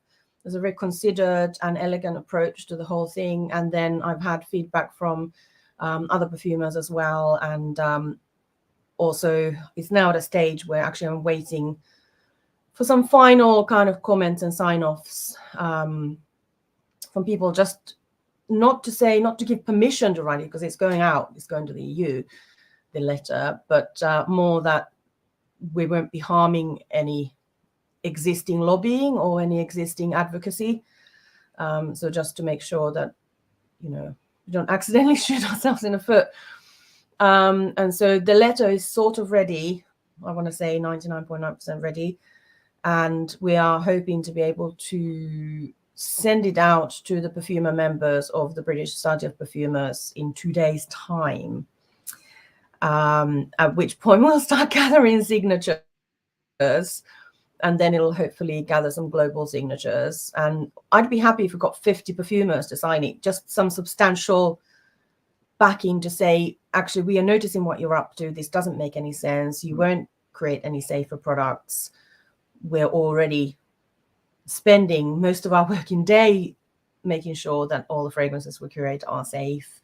there's a very considered and elegant approach to the whole thing. And then I've had feedback from other perfumers as well. And also, it's now at a stage where actually I'm waiting for some final kind of comments and sign-offs from people, just not to give permission to write it, because it's going out, it's going to the EU, the letter, but more that we won't be harming any existing lobbying or any existing advocacy. So just to make sure that, we don't accidentally shoot ourselves in the foot. And so the letter is sort of ready. I want to say 99.9% ready. And we are hoping to be able to send it out to the perfumer members of the British Society of Perfumers in 2 days' time. At which point we'll start gathering signatures. And then it'll hopefully gather some global signatures. And I'd be happy if we got 50 perfumers to sign it, just some substantial backing to say, actually, we are noticing what you're up to. This doesn't make any sense. You won't create any safer products. We're already spending most of our working day making sure that all the fragrances we curate are safe.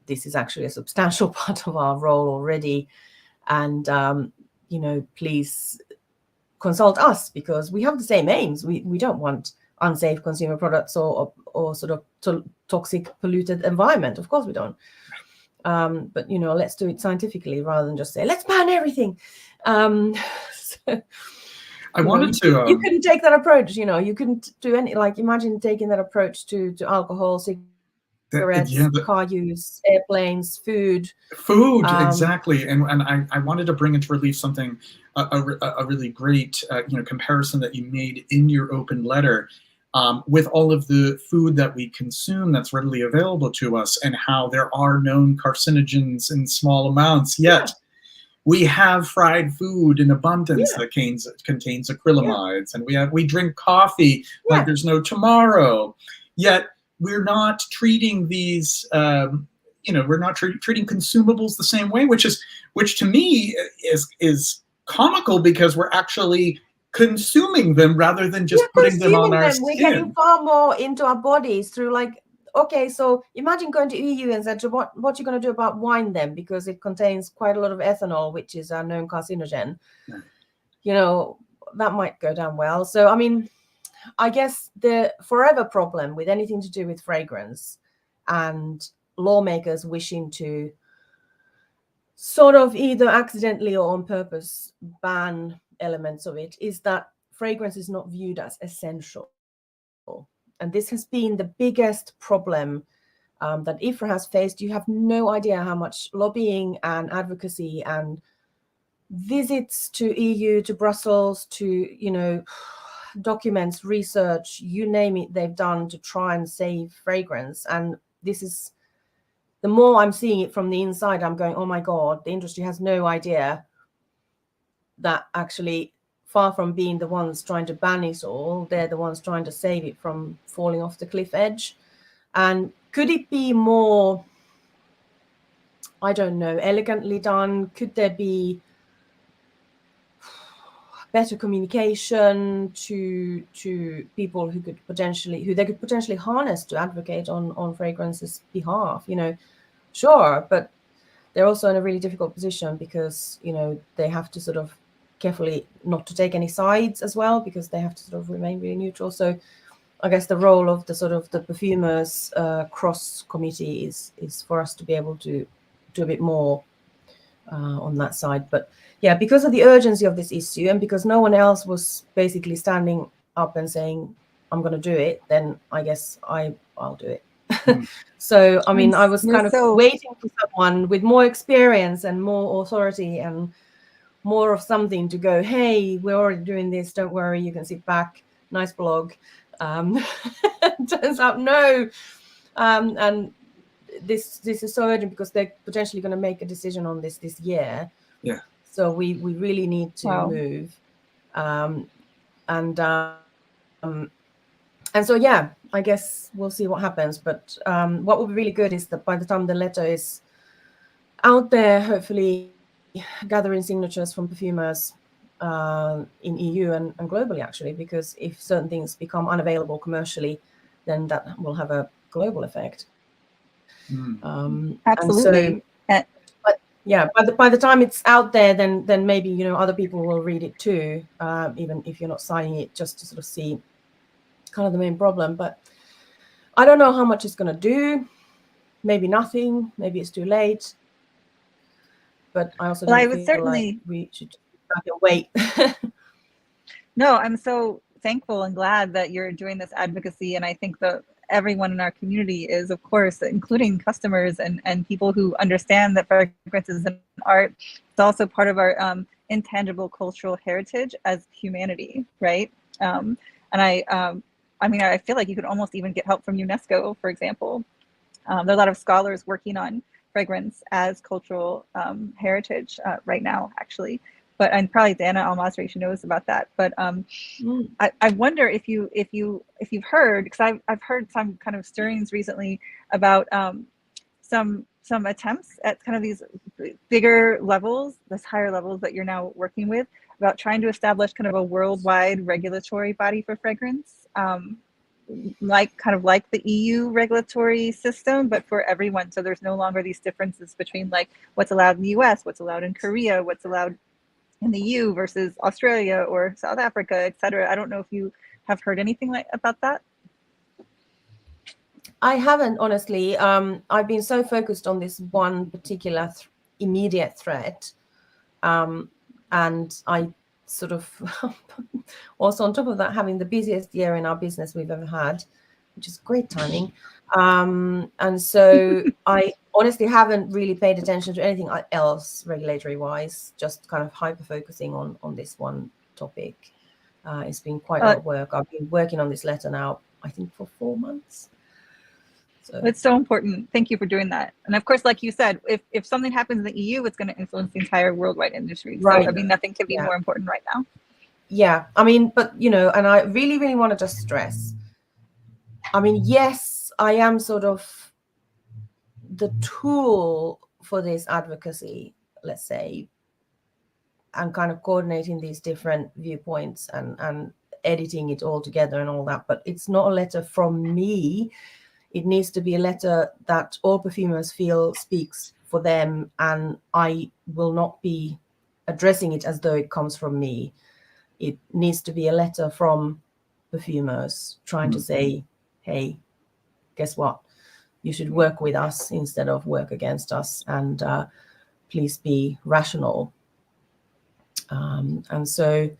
This is actually a substantial part of our role already. And, please consult us, because we have the same aims. We don't want unsafe consumer products or sort of toxic, polluted environment. Of course we don't. But, let's do it scientifically rather than just say, let's ban everything. I wanted to... You couldn't take that approach, you couldn't do any, imagine taking that approach to alcohol, cigarettes, car use, airplanes, food. Exactly. And I wanted to bring into relief something, a really great, comparison that you made in your open letter with all of the food that we consume that's readily available to us, and how there are known carcinogens in small amounts, yet we have fried food in abundance that contains acrylamides, and we drink coffee like there's no tomorrow, yet we're not treating these, we're not treating consumables the same way, which to me is comical, because we're actually consuming them rather than just putting them on our skin. We're getting far more into our bodies through okay, so imagine going to EU and said, what you're going to do about wine then, because it contains quite a lot of ethanol, which is a known carcinogen. That might go down well. So, I mean, I guess the forever problem with anything to do with fragrance and lawmakers wishing to sort of either accidentally or on purpose ban elements of it is that fragrance is not viewed as essential. And this has been the biggest problem that IFRA has faced. You have no idea how much lobbying and advocacy and visits to EU, to Brussels, to, documents, research, you name it, they've done to try and save fragrance. And this is, the more I'm seeing it from the inside, I'm going, oh my God, the industry has no idea that actually, far from being the ones trying to ban it all, they're the ones trying to save it from falling off the cliff edge. And could it be more, I don't know, elegantly done? Could there be better communication to people who they could potentially harness to advocate on fragrance's behalf? Sure, but they're also in a really difficult position because they have to sort of carefully not to take any sides as well, because they have to sort of remain really neutral. So I guess the role of the sort of the perfumers cross committee is for us to be able to do a bit more on that side. But yeah, because of the urgency of this issue, and because no one else was basically standing up and saying, I'm going to do it, then I guess I'll do it. So, I mean, I was kind of waiting for someone with more experience and more authority and more of something to go, hey, we're already doing this. Don't worry, you can sit back. Nice blog. Turns out no. And this is so urgent because they're potentially going to make a decision on this year. Yeah. So we really need to move. And so, yeah, I guess we'll see what happens. But what would be really good is that by the time the letter is out there, hopefully gathering signatures from perfumers in EU and globally, actually, because if certain things become unavailable commercially, then that will have a global effect. Absolutely. And so, but yeah, by the time it's out there, then maybe, you know, other people will read it too, even if you're not signing it, just to sort of see kind of the main problem. But I don't know how much it's going to do. Maybe nothing. Maybe it's too late. But I also don't feel certainly like we should back and wait. No, I'm so thankful and glad that you're doing this advocacy, and I think that everyone in our community is, of course, including customers and people who understand that fragrance is an art. It's also part of our intangible cultural heritage as humanity, right? And I mean, I feel like you could almost even get help from UNESCO, for example. There are a lot of scholars working on fragrance as cultural heritage right now, actually. But and probably Dana Al-Masri knows about that. But I wonder if you've heard, because I've heard some kind of stirrings recently about some attempts at kind of these bigger levels, these higher levels that you're now working with, about trying to establish kind of a worldwide regulatory body for fragrance, like the EU regulatory system, but for everyone. So there's no longer these differences between like what's allowed in the US, what's allowed in Korea, what's allowed in the EU versus Australia or South Africa, etc. I don't know if you have heard anything about that. I haven't, honestly. I've been so focused on this one particular immediate threat, and I sort of also on top of that having the busiest year in our business we've ever had, which is great timing. And so I honestly haven't really paid attention to anything else regulatory wise, just kind of hyper focusing on this one topic. It's been quite a lot of work. I've been working on this letter now, I think, for 4 months. So it's so important. Thank you for doing that. And of course, like you said, if something happens in the EU, it's going to influence the entire worldwide industry. So I mean, nothing can be more important right now. Yeah, I mean, but you know, and I really, really want to just stress, I mean, yes, I am sort of the tool for this advocacy, let's say, and kind of coordinating these different viewpoints and editing it all together and all that. But it's not a letter from me. It needs to be a letter that all perfumers feel speaks for them, and I will not be addressing it as though it comes from me. It needs to be a letter from perfumers trying to say, hey, guess what? You should work with us instead of work against us, and please be rational. And so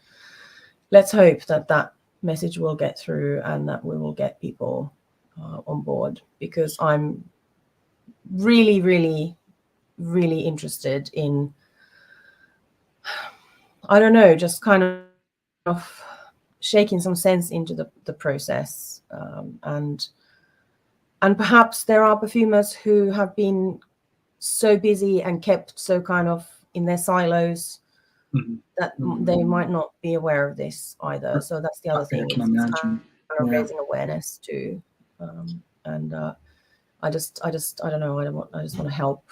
let's hope that that message will get through and that we will get people on board, because I'm really, really, really interested in, I don't know, just kind of shaking some sense into the process. And perhaps there are perfumers who have been so busy and kept so kind of in their silos that they might not be aware of this either. So that's the other thing. It's kind of raising awareness too. And I don't know. I just want to help.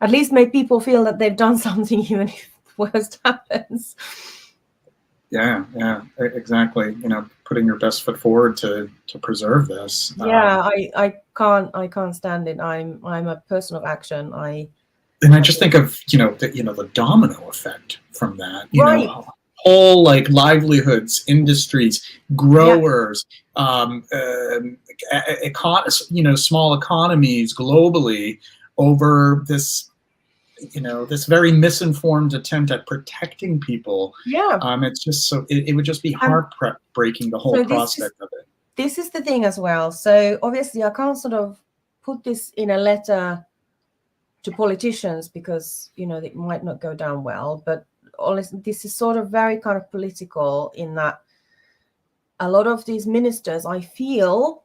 At least make people feel that they've done something, even if the worst happens. Yeah, exactly. You know, putting your best foot forward to preserve this. Yeah, I can't stand it. I'm a person of action. I just think of the domino effect from that. You know, whole like livelihoods, industries, growers, small economies globally over this this very misinformed attempt at protecting people. Yeah. It's just so it would just be heartbreaking, the whole prospect of it. This is the thing as well. So obviously I can't sort of put this in a letter to politicians because, it might not go down well. But this is sort of very kind of political in that a lot of these ministers, I feel,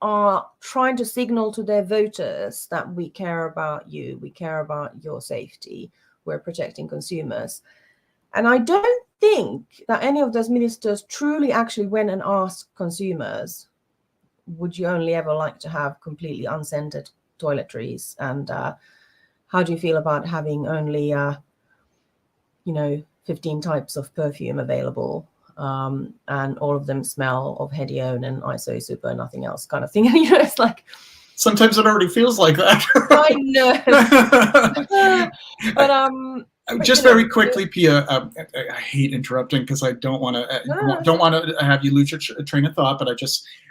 are trying to signal to their voters that we care about you, we care about your safety, we're protecting consumers. And I don't think that any of those ministers truly actually went and asked consumers, would you only ever like to have completely unscented toiletries? And how do you feel about having only, 15 types of perfume available? And all of them smell of Hediguer and ISO super, nothing else kind of thing. And it's like sometimes it already feels like that. I know. But just very quickly, Pia, I hate interrupting because I don't want to have you lose your train of thought, but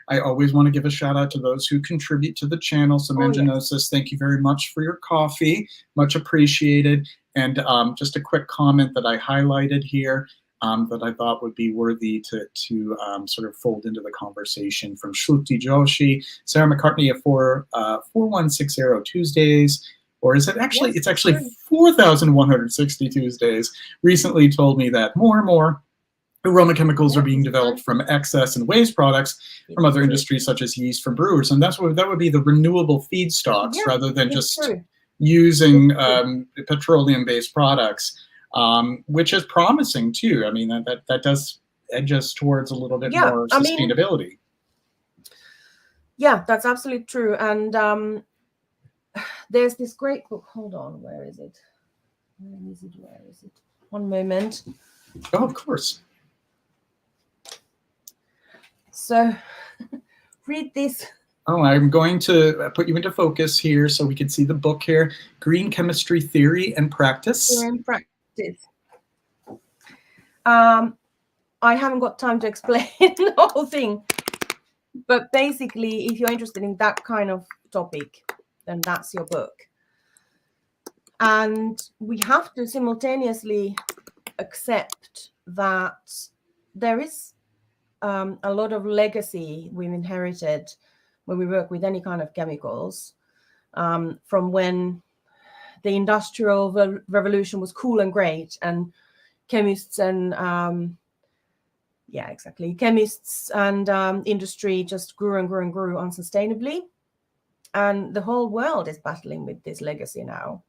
I always want to give a shout out to those who contribute to the channel. So Manginosis, thank you very much for your coffee, much appreciated. And just a quick comment that I highlighted here. That I thought would be worthy to sort of fold into the conversation from Shruti Joshi, Sarah McCartney at 4160 Tuesdays, or is it actually? Yes, it's actually 4,160 Tuesdays. Recently told me that more and more aroma chemicals are being developed from excess and waste products from other industries such as yeast from brewers, and that would be the renewable feedstocks rather than just using petroleum-based products. Which is promising too. I mean, that does edge us towards a little bit more sustainability. Yeah, that's absolutely true. And there's this great book. Hold on, where is it? Where is it? One moment. Oh, of course. So read this. Oh, I'm going to put you into focus here so we can see the book here. Green Chemistry Theory and Practice. Theory and Practice. I haven't got time to explain the whole thing, but basically if you're interested in that kind of topic, then that's your book. And we have to simultaneously accept that there is a lot of legacy we've inherited when we work with any kind of chemicals, from when the Industrial Revolution was cool and great, and chemists and chemists and industry just grew and grew and grew unsustainably, and the whole world is battling with this legacy now.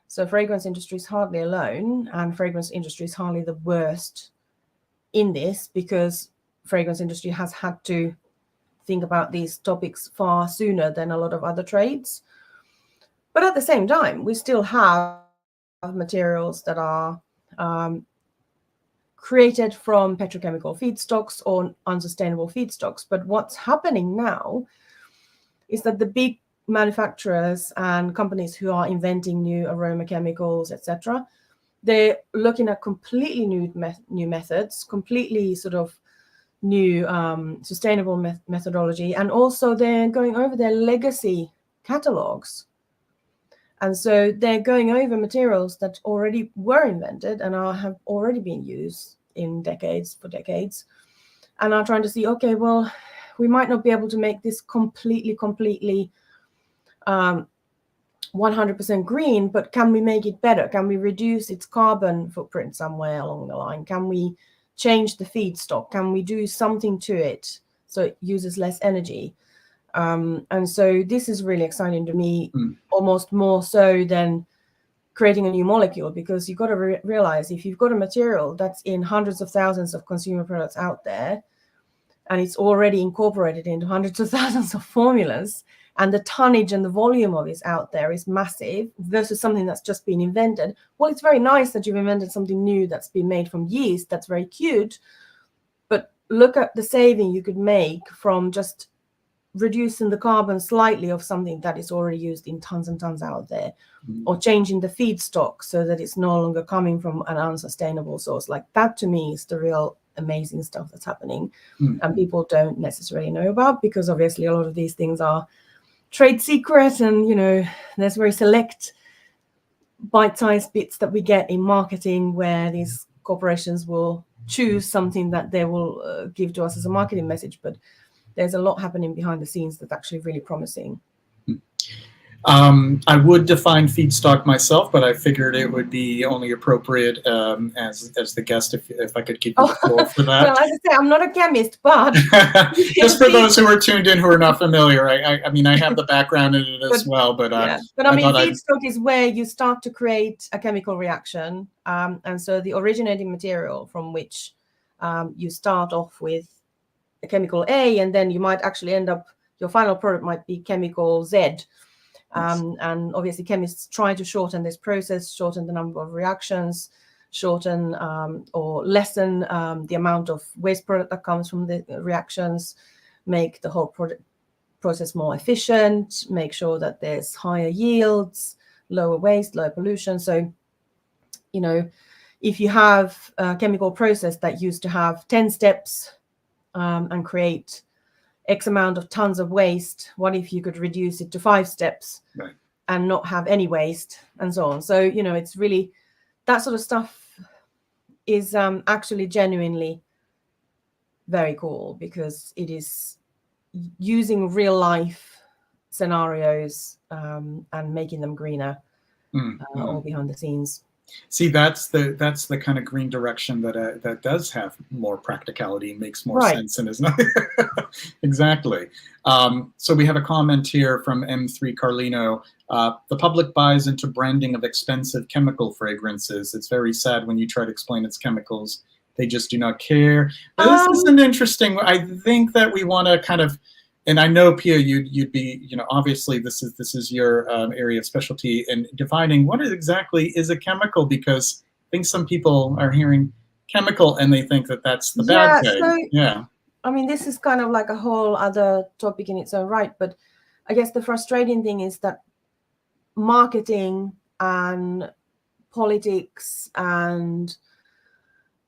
So fragrance industry is hardly alone, and fragrance industry is hardly the worst in this, because fragrance industry has had to think about these topics far sooner than a lot of other trades. But at the same time, we still have materials that are created from petrochemical feedstocks or unsustainable feedstocks. But what's happening now is that the big manufacturers and companies who are inventing new aroma chemicals, etc., they're looking at completely new methods, completely sort of new sustainable methodology, and also they're going over their legacy catalogs. And so they're going over materials that already were invented and have already been used in for decades, and are trying to see, okay, well, we might not be able to make this completely 100% green, but can we make it better? Can we reduce its carbon footprint somewhere along the line? Can we change the feedstock? Can we do something to it so it uses less energy? And so this is really exciting to me, almost more so than creating a new molecule, because you've got to realize, if you've got a material that's in hundreds of thousands of consumer products out there, and it's already incorporated into hundreds of thousands of formulas, and the tonnage and the volume of it out there is massive versus something that's just been invented. Well, it's very nice that you've invented something new that's been made from yeast. That's very cute. But look at the saving you could make from just reducing the carbon slightly of something that is already used in tons and tons out there, or changing the feedstock so that it's no longer coming from an unsustainable source. Like that, to me, is the real amazing stuff that's happening, and people don't necessarily know about, because obviously a lot of these things are trade secret, and there's very select bite-sized bits that we get in marketing, where these corporations will choose something that they will give to us as a marketing message, but there's a lot happening behind the scenes that's actually really promising. I would define feedstock myself, but I figured it would be only appropriate as the guest if I could give you the floor for that. Well, as I say, I'm not a chemist, but just for those who are tuned in who are not familiar, I mean, I have the background in it as well, but yeah. But I mean, feedstock is where you start to create a chemical reaction, and so the originating material from which you start off with a chemical A, and then you might actually end up, your final product might be chemical Z. And obviously chemists try to shorten this process, shorten the number of reactions, shorten or lessen the amount of waste product that comes from the reactions, make the whole process more efficient, make sure that there's higher yields, lower waste, lower pollution. So, you know, if you have a chemical process that used to have 10 steps and create X amount of tons of waste, what if you could reduce it to 5 steps, right, and not have any waste, and so on? So, you know, it's really, that sort of stuff is actually genuinely very cool, because it is using real life scenarios and making them greener, all behind the scenes. See, that's the kind of green direction that does have more practicality, makes more sense, and is not exactly. So we have a comment here from M3 Carlino. The public buys into branding of expensive chemical fragrances. It's very sad when you try to explain its chemicals. They just do not care. But this is an interesting. I think that we want to kind of. And I know, Pia, you'd be, you know, obviously this is your area of specialty in defining what exactly is a chemical, because I think some people are hearing chemical and they think that that's the bad thing. So, yeah. I mean, this is kind of like a whole other topic in its own right, but I guess the frustrating thing is that marketing and politics and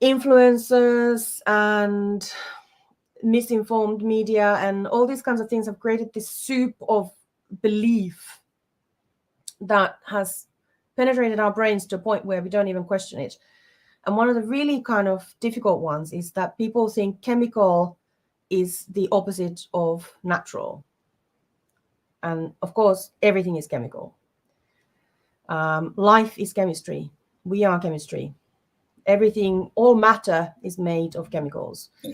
influencers and misinformed media and all these kinds of things have created this soup of belief that has penetrated our brains to a point where we don't even question it. And one of the really kind of difficult ones is that people think chemical is the opposite of natural. And of course, everything is chemical. Life is chemistry. We are chemistry. Everything, all matter is made of chemicals. Yeah.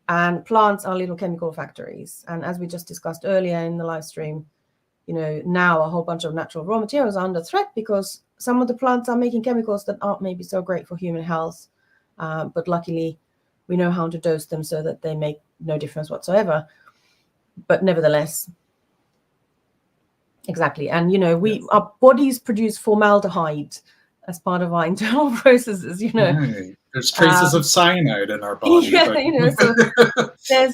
And plants are little chemical factories. And as we just discussed earlier in the live stream, you know, now a whole bunch of natural raw materials are under threat because some of the plants are making chemicals that aren't maybe so great for human health. But luckily, we know how to dose them so that they make no difference whatsoever. But nevertheless, exactly. And, you know, our bodies produce formaldehyde as part of our internal processes, you know. Right. There's traces of cyanide in our body. Yeah, but... you know, so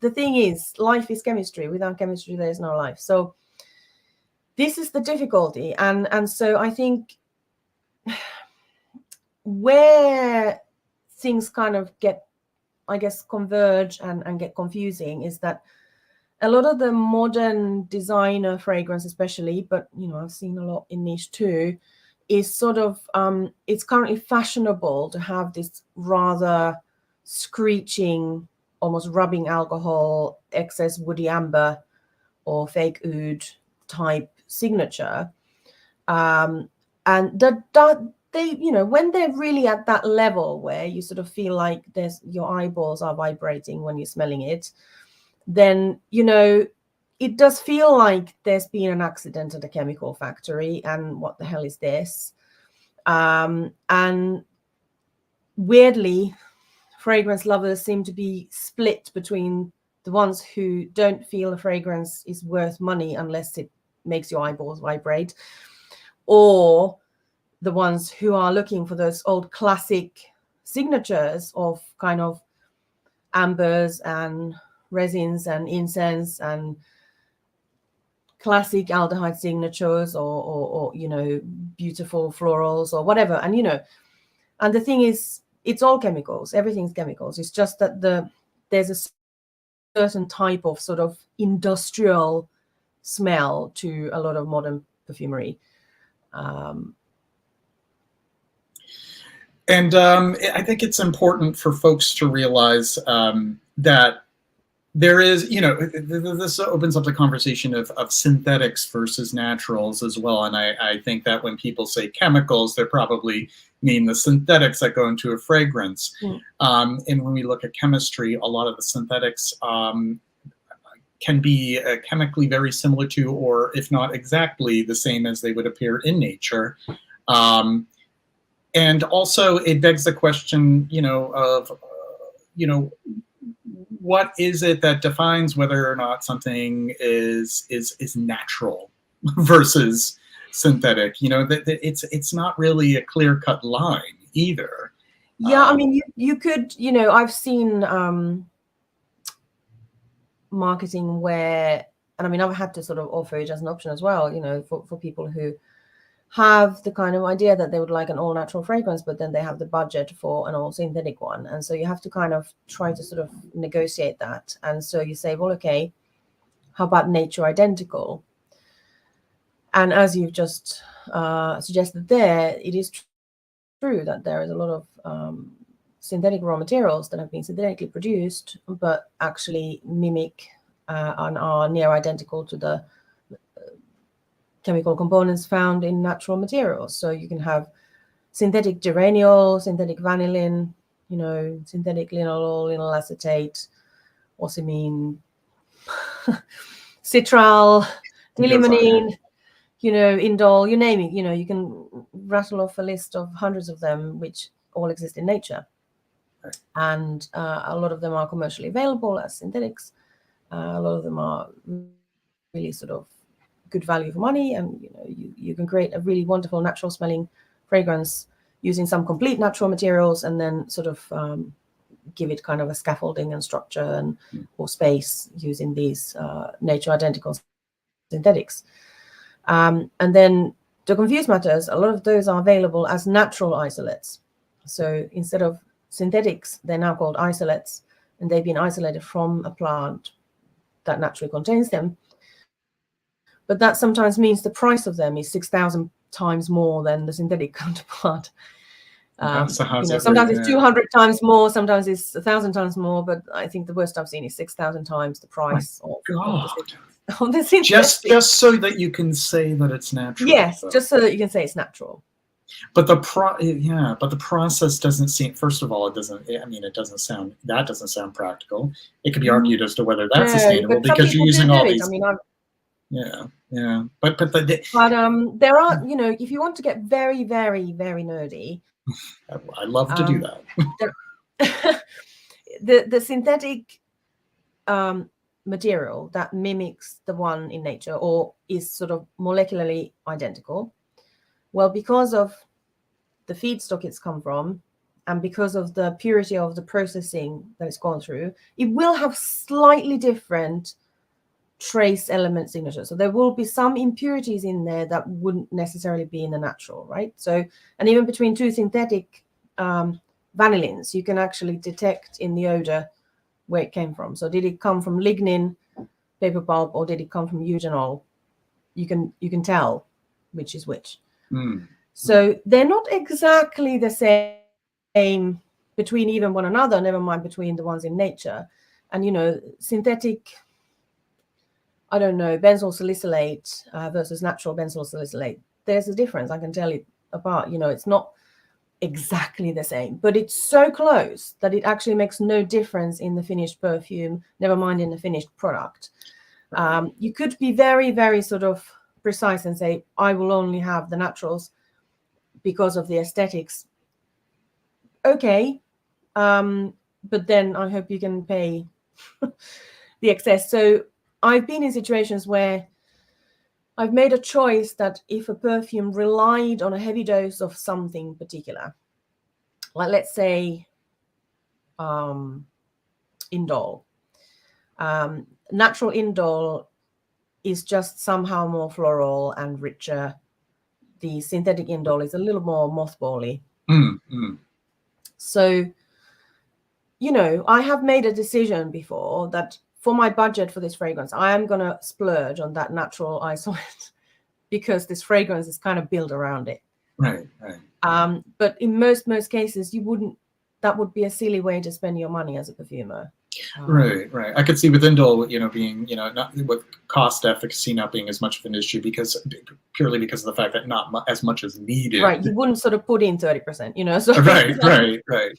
the thing is, life is chemistry. Without chemistry, there is no life. So this is the difficulty. And so I think where things kind of get, I guess, converge and get confusing is that a lot of the modern designer fragrance, especially, but, you know, I've seen a lot in niche too, is sort of, it's currently fashionable to have this rather screeching, almost rubbing alcohol, excess woody amber or fake oud type signature. And they, you know, when they're really at that level where you sort of feel like your eyeballs are vibrating when you're smelling it, then, you know, it does feel like there's been an accident at a chemical factory and what the hell is this? And weirdly, fragrance lovers seem to be split between the ones who don't feel a fragrance is worth money unless it makes your eyeballs vibrate, or the ones who are looking for those old classic signatures of kind of ambers and resins and incense and classic aldehyde signatures or you know, beautiful florals or whatever. And, you know, and the thing is, it's all chemicals. Everything's chemicals. It's just that there's a certain type of sort of industrial smell to a lot of modern perfumery. And I think it's important for folks to realize that there is, this opens up the conversation of synthetics versus naturals as well. And I think that when people say chemicals, they probably mean the synthetics that go into a fragrance. And when we look at chemistry, a lot of the synthetics can be chemically very similar to, or if not exactly the same as they would appear in nature. And also it begs the question, what is it that defines whether or not something is natural versus synthetic? That it's not really a clear-cut line either. Yeah, I mean, you could, I've seen marketing where, and I mean, I've had to sort of offer it as an option as well, for people who have the kind of idea that they would like an all-natural fragrance, but then they have the budget for an all-synthetic one. And so you have to kind of try to sort of negotiate that. And so you say, well, okay, how about nature identical? And as you've just suggested there, it is true that there is a lot of synthetic raw materials that have been synthetically produced, but actually mimic and are near identical to the chemical components found in natural materials. So you can have synthetic geraniol, synthetic vanillin, synthetic linalool, linyl acetate, ocimene, citral, limonene, indole, you name it. You can rattle off a list of hundreds of them, which all exist in nature. And a lot of them are commercially available as synthetics. A lot of them are really sort of good value for money, and you can create a really wonderful natural smelling fragrance using some complete natural materials, and then sort of give it kind of a scaffolding and structure and or space using these nature identical synthetics. And then to confuse matters, a lot of those are available as natural isolates. So instead of synthetics, they're now called isolates, and they've been isolated from a plant that naturally contains them. But that sometimes means the price of them is 6,000 times more than the synthetic counterpart. Sometimes it's 200 times more, sometimes it's 1,000 times more, but I think the worst I've seen is 6,000 times the price of the synthetic. Just so that you can say that it's natural. Yes, just so that you can say it's natural. But the process doesn't seem. First of all, it doesn't sound practical. It could be argued as to whether that's sustainable because you're using all these. Yeah. But there are, if you want to get very, very, very nerdy, I love to do that. The synthetic material that mimics the one in nature or is sort of molecularly identical, well, because of the feedstock it's come from and because of the purity of the processing that it's gone through, it will have slightly different trace element signature. So there will be some impurities in there that wouldn't necessarily be in the natural, right? So, and even between two synthetic vanillins, you can actually detect in the odor where it came from. So did it come from lignin, paper pulp, or did it come from eugenol? You can tell which is which. So they're not exactly the same between even one another, never mind between the ones in nature. And synthetic, I don't know, benzoyl salicylate versus natural benzoyl salicylate, there's a difference. I can tell it apart. It's not exactly the same, but it's so close that it actually makes no difference in the finished perfume, never mind in the finished product. You could be very, very sort of precise and say, I will only have the naturals because of the aesthetics. Okay, but then I hope you can pay the excess. So I've been in situations where I've made a choice that if a perfume relied on a heavy dose of something particular, like let's say indole, natural indole is just somehow more floral and richer. The synthetic indole is a little more mothbally. So, I have made a decision before that for my budget for this fragrance, I am going to splurge on that natural isolate because this fragrance is kind of built around it. Right. But in most cases, you wouldn't. That would be a silly way to spend your money as a perfumer. Right. I could see with Indole, being, not with cost efficacy not being as much of an issue purely because of the fact that not as much is needed. Right. You wouldn't sort of put in 30%, So right.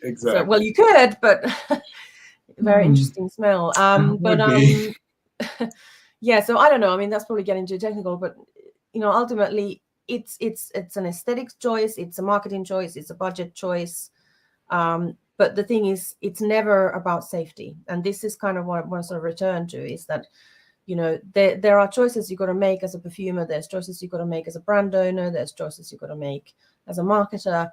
Exactly. So, well, you could, but very interesting smell. Yeah. So I don't know. I mean, that's probably getting too technical, but ultimately, it's an aesthetics choice, it's a marketing choice, it's a budget choice. But the thing is, it's never about safety. And this is kind of what I want to sort of return to, is that, there are choices you've got to make as a perfumer. There's choices you've got to make as a brand owner. There's choices you've got to make as a marketer.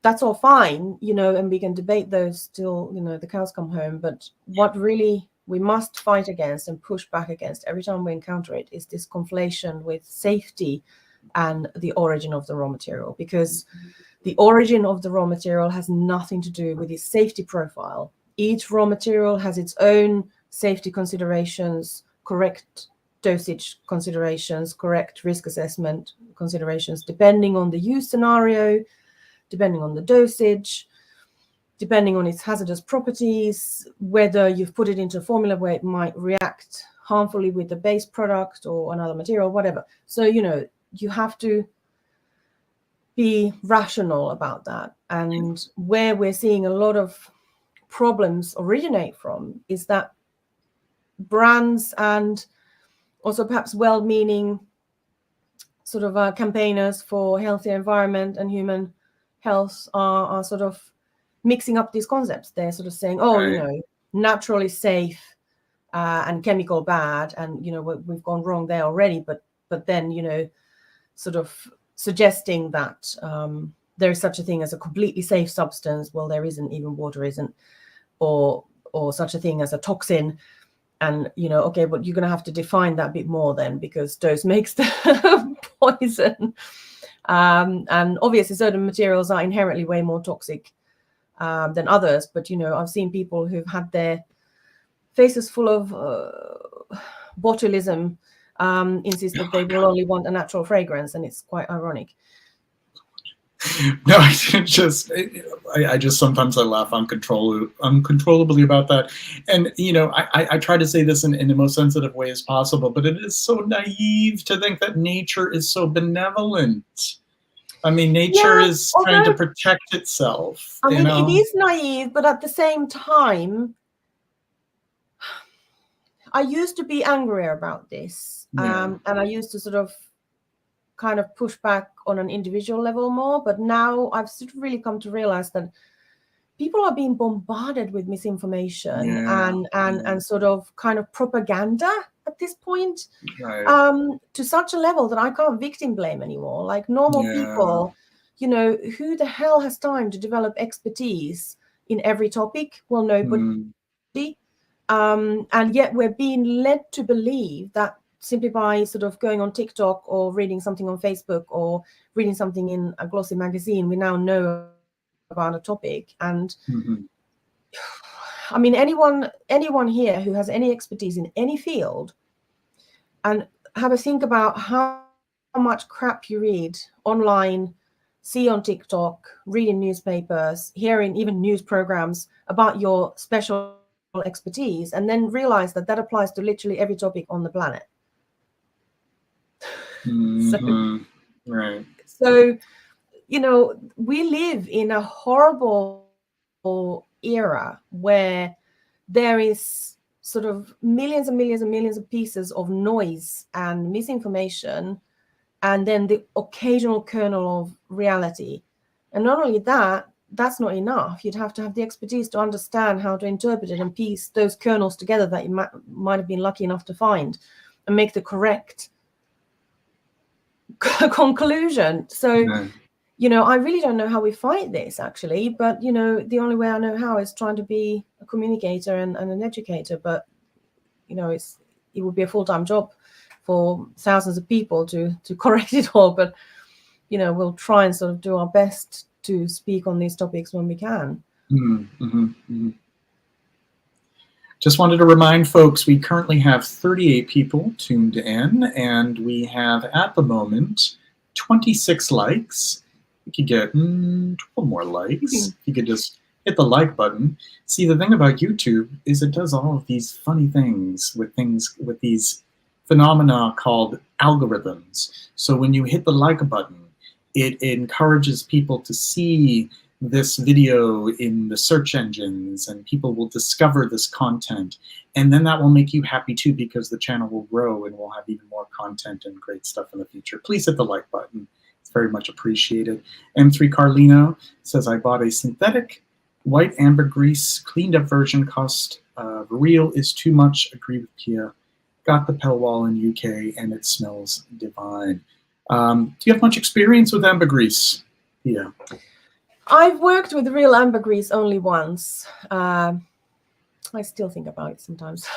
That's all fine, and we can debate those till, the cows come home. But what really we must fight against and push back against every time we encounter it is this conflation with safety and the origin of the raw material, because the origin of the raw material has nothing to do with its safety profile. Each raw material has its own safety considerations, correct dosage considerations, correct risk assessment considerations, depending on the use scenario, depending on the dosage, depending on its hazardous properties, whether you've put it into a formula where it might react harmfully with the base product or another material, whatever. So, you have to be rational about that. And where we're seeing a lot of problems originate from is that brands and also perhaps well-meaning sort of campaigners for healthier environment and human health are sort of mixing up these concepts. They're sort of saying, natural is safe and chemical bad, and we've gone wrong there already. But then sort of suggesting that there is such a thing as a completely safe substance. Well, there isn't. Even water isn't, or such a thing as a toxin. And okay, but you're going to have to define that a bit more then, because dose makes the poison. And obviously, certain materials are inherently way more toxic than others. But I've seen people who've had their faces full of botulism insist that they will only want a natural fragrance, and it's quite ironic. No, I just sometimes I laugh uncontrollably about that. And I try to say this in the most sensitive way as possible, but it is so naive to think that nature is so benevolent. I mean, nature is trying to protect itself. I mean, it is naive, but at the same time, I used to be angrier about this, and I used to sort of kind of push back on an individual level more. But now I've sort of really come to realize that people are being bombarded with misinformation and sort of kind of propaganda at this point, to such a level that I can't victim blame anymore. Like normal people, who the hell has time to develop expertise in every topic? Well, nobody. And yet we're being led to believe that simply by sort of going on TikTok or reading something on Facebook or reading something in a glossy magazine, we now know about a topic. And I mean, anyone here who has any expertise in any field, and have a think about how much crap you read online, see on TikTok, read in newspapers, hear in even news programs about your special expertise, and then realize that that applies to literally every topic on the planet. So, we live in a horrible era where there is sort of millions and millions and millions of pieces of noise and misinformation, and then the occasional kernel of reality. And not only that, that's not enough. You'd have to have the expertise to understand how to interpret it and piece those kernels together that you might have been lucky enough to find and make the correct conclusion. So, I really don't know how we fight this, actually. But, the only way I know how is trying to be a communicator and an educator. But, it would be a full-time job for thousands of people to correct it all. But, we'll try and sort of do our best to speak on these topics when we can. Just wanted to remind folks we currently have 38 people tuned in, and we have at the moment 26 likes. You could get 12 more likes. You could just hit the like button. See, the thing about YouTube is it does all of these funny things with these phenomena called algorithms. So when you hit the like button, it encourages people to see this video in the search engines, and people will discover this content, and then that will make you happy too, because the channel will grow and we'll have even more content and great stuff in the future. Please hit the like button. It's very much appreciated. M3 Carlino says, I bought a synthetic white ambergris cleaned up version, cost real is too much. Agree with Pia. Got the Pellwall in UK and it smells divine. Do you have much experience with ambergris, Pia? I've worked with real ambergris only once. I still think about it sometimes.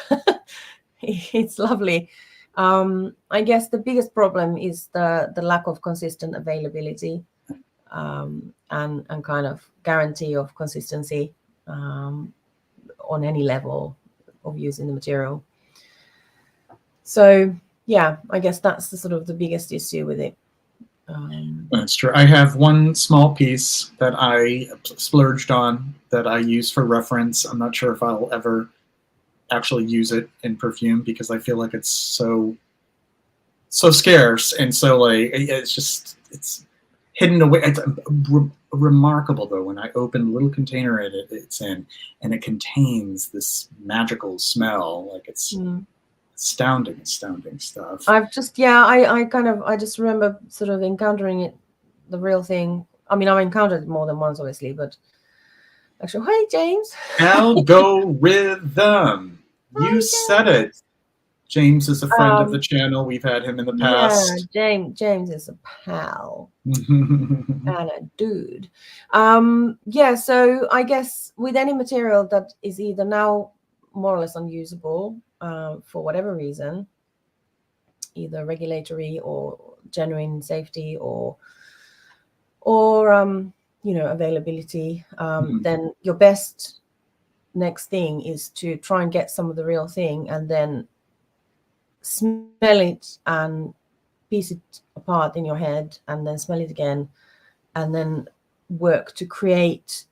It's lovely. I guess the biggest problem is the lack of consistent availability and kind of guarantee of consistency on any level of using the material. So yeah, I guess that's the biggest issue with it. That's true. I have one small piece that I splurged on that I use for reference. I'm not sure if I'll ever actually use it in perfume because I feel like it's so scarce, and so like it's hidden away. It's remarkable though when I open the little container it's in, and it contains this magical smell. Like it's astounding stuff. I've just I just remember sort of encountering it, the real thing. I mean, I've encountered it more than once, obviously, but actually, hey James. Algorithm. You said it. James is a friend of the channel. We've had him in the past. Yeah, James is a pal and a dude. Yeah, so I guess with any material that is either now more or less unusable for whatever reason, either regulatory or genuine safety or availability, then your best next thing is to try and get some of the real thing and then smell it and piece it apart in your head and then smell it again and then work to create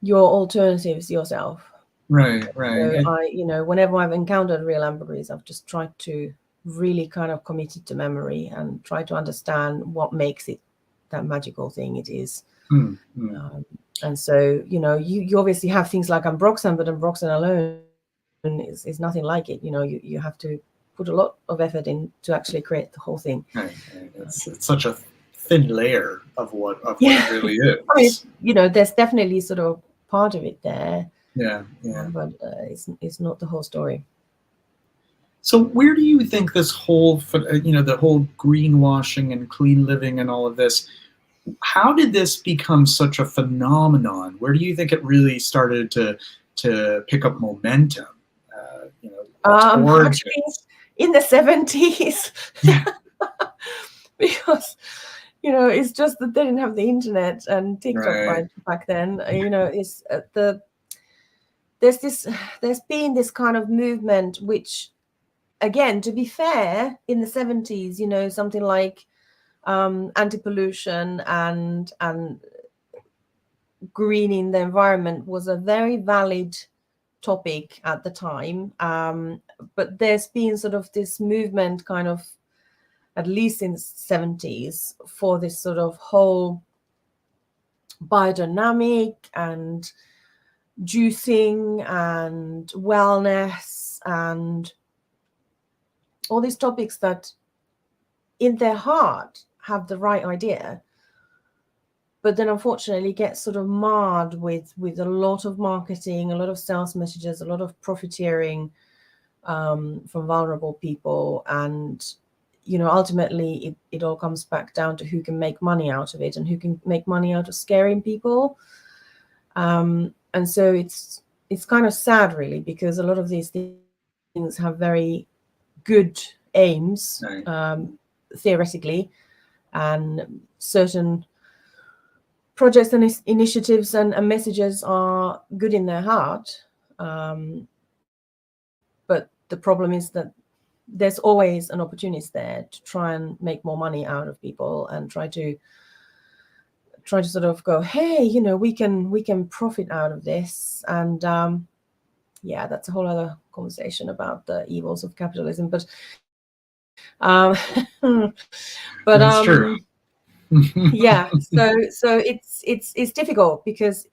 your alternatives yourself. Right. So whenever I've encountered real ambergris, I've just tried to really kind of commit it to memory and try to understand what makes it that magical thing it is. And so, you obviously have things like ambroxan, but ambroxan alone is nothing like it. You have to put a lot of effort in to actually create the whole thing. Right. It's such a thin layer of what it really is. I mean, there's definitely sort of part of it there. Yeah. But it's not the whole story. So where do you think this whole, the whole greenwashing and clean living and all of this, how did this become such a phenomenon? Where do you think it really started to pick up momentum? Actually, in the 70s. Yeah. Because, it's just that they didn't have the internet and TikTok back then. There's been this kind of movement, which, again, to be fair, in the 70s, something like anti-pollution and greening the environment was a very valid topic at the time. But there's been sort of this movement kind of, at least in the 70s, for this sort of whole biodynamic and juicing and wellness and all these topics that in their heart have the right idea, but then unfortunately get sort of marred with a lot of marketing, a lot of sales messages, a lot of profiteering from vulnerable people. And, ultimately it all comes back down to who can make money out of it and who can make money out of scaring people. And so it's kind of sad, really, because a lot of these things have very good aims, theoretically, and certain projects and initiatives and messages are good in their heart, But the problem is that there's always an opportunity there to try and make more money out of people and try to sort of go, hey, you know, we can profit out of this. And yeah, that's a whole other conversation about the evils of capitalism. But but That's true. yeah, so it's difficult because,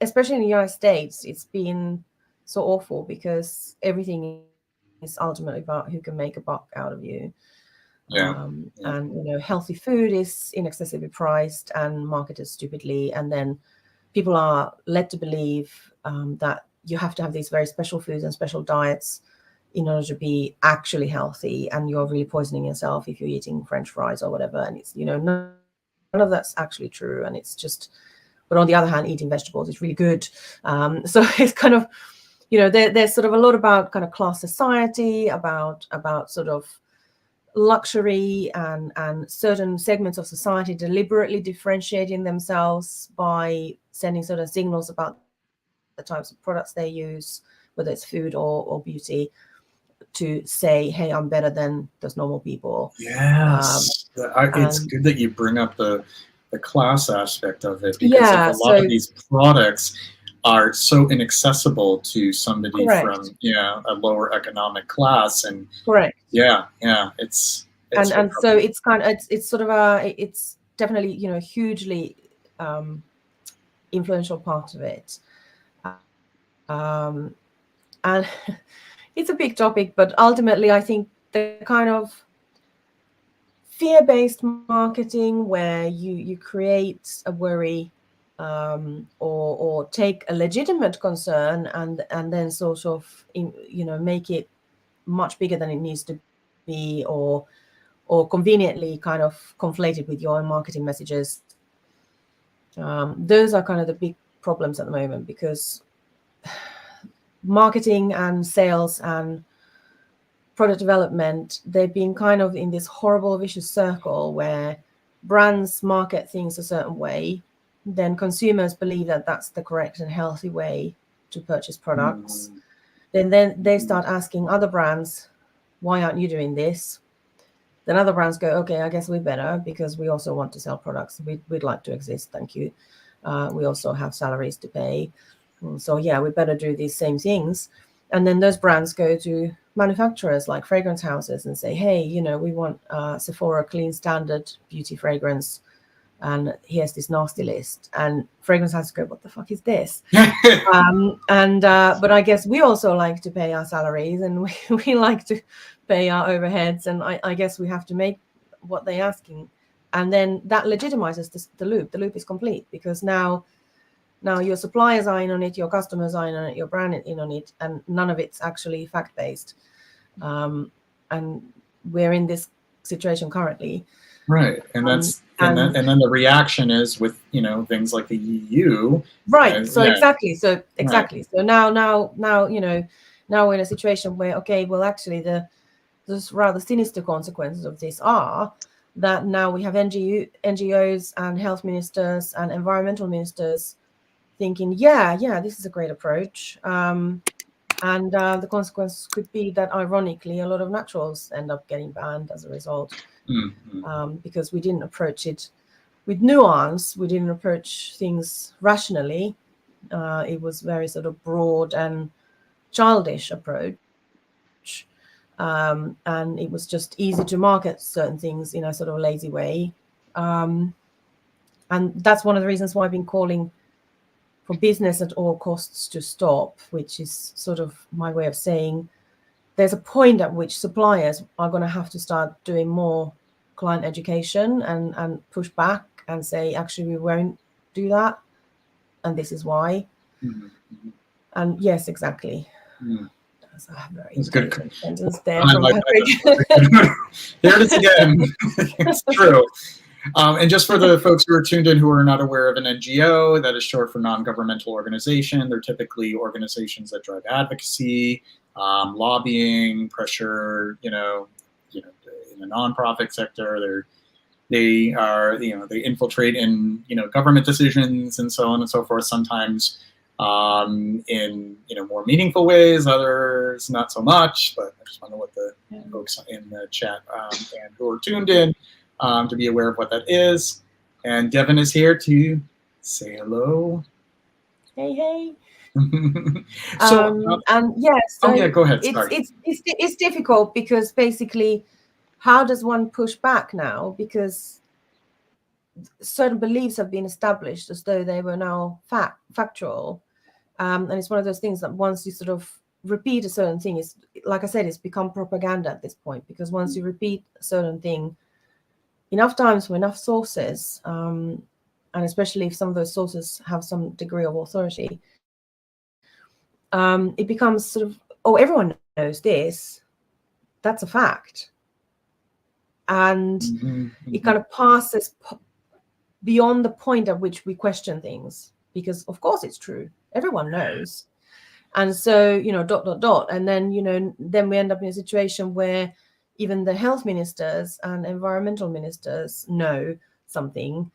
especially in the United States, it's been so awful because everything is ultimately about who can make a buck out of you. Yeah. And you know, healthy food is inaccessibly priced and marketed stupidly, and then people are led to believe that you have to have these very special foods and special diets in order to be actually healthy, and you're really poisoning yourself if you're eating French fries or whatever. And it's, you know, none of that's actually true, and it's just. But on the other hand, eating vegetables is really good. So it's kind of, you know, there's sort of a lot about kind of class society, about sort of luxury and certain segments of society deliberately differentiating themselves by sending certain signals about the types of products they use, whether it's food or beauty, to say, hey, I'm better than those normal people. Yes. It's good that you bring up the class aspect of it, because Yeah, like a lot of these products are so inaccessible to somebody Correct. from a lower economic class. And correct. It's and so it's kind of it's sort of it's definitely, you know, hugely influential part of it. And it's a big topic, but ultimately I think the kind of fear-based marketing where you create a worry or take a legitimate concern and then sort of you know, make it much bigger than it needs to be, or conveniently kind of conflated with your own marketing messages. Those are kind of the big problems at the moment, because marketing and sales and product development, they've been kind of in this horrible vicious circle where brands market things a certain way, then consumers believe that that's the correct and healthy way to purchase products. Then they start asking other brands, why aren't you doing this? Then other brands go, okay, I guess we better, because we also want to sell products. We'd like to exist, thank you. We also have salaries to pay. So yeah, we better do these same things. And then those brands go to manufacturers like fragrance houses and say, hey, you know, we want Sephora clean standard beauty fragrance, and here's this nasty list. And fragrance houses go, what the fuck is this? But I guess we also like to pay our salaries, and we like to pay our overheads, and I guess we have to make what they're asking. And then that legitimizes the loop. The loop is complete, because now your suppliers are in on it, your customers are in on it, your brand is in on it, and none of it's actually fact-based. And we're in this situation currently. Right, and that's and then the reaction is with, you know, things like the EU. Right. So exactly. So exactly. Right. So now you know, now we're in a situation where, okay, well, actually the rather sinister consequences of this are that now we have NGOs and health ministers and environmental ministers thinking, yeah, this is a great approach. And the consequence could be that, ironically, a lot of naturals end up getting banned as a result, because we didn't approach it with nuance. We didn't approach things rationally. It was very sort of broad and childish approach. And it was just easy to market certain things in a sort of lazy way. And that's one of the reasons why I've been calling for business at all costs to stop, which is sort of my way of saying there's a point at which suppliers are going to have to start doing more client education and push back and say, actually, we won't do that, and this is why. And yes, exactly. That's a very good sentence there. There it is again. It's true. And just for the folks who are tuned in who are not aware of an NGO, that is short for non-governmental organization. They're typically organizations that drive advocacy, lobbying, pressure, in the nonprofit sector. They infiltrate in, government decisions and so on and so forth. Sometimes in more meaningful ways, others not so much. But I just wonder what the folks in the chat and who are tuned in to be aware of what that is. And Devin is here to say hello. Hey, hey. So, and yes, oh yeah, go ahead. It's difficult because basically, how does one push back now? Because certain beliefs have been established as though they were now factual, and it's one of those things that once you sort of repeat a certain thing, is like I said, it's become propaganda at this point. Because once you repeat a certain thing enough times from enough sources, and especially if some of those sources have some degree of authority, it becomes sort of, oh, everyone knows this. That's a fact. And it kind of passes beyond the point at which we question things, because of course it's true. Everyone knows. And so, and then, then we end up in a situation where even the health ministers and environmental ministers know something,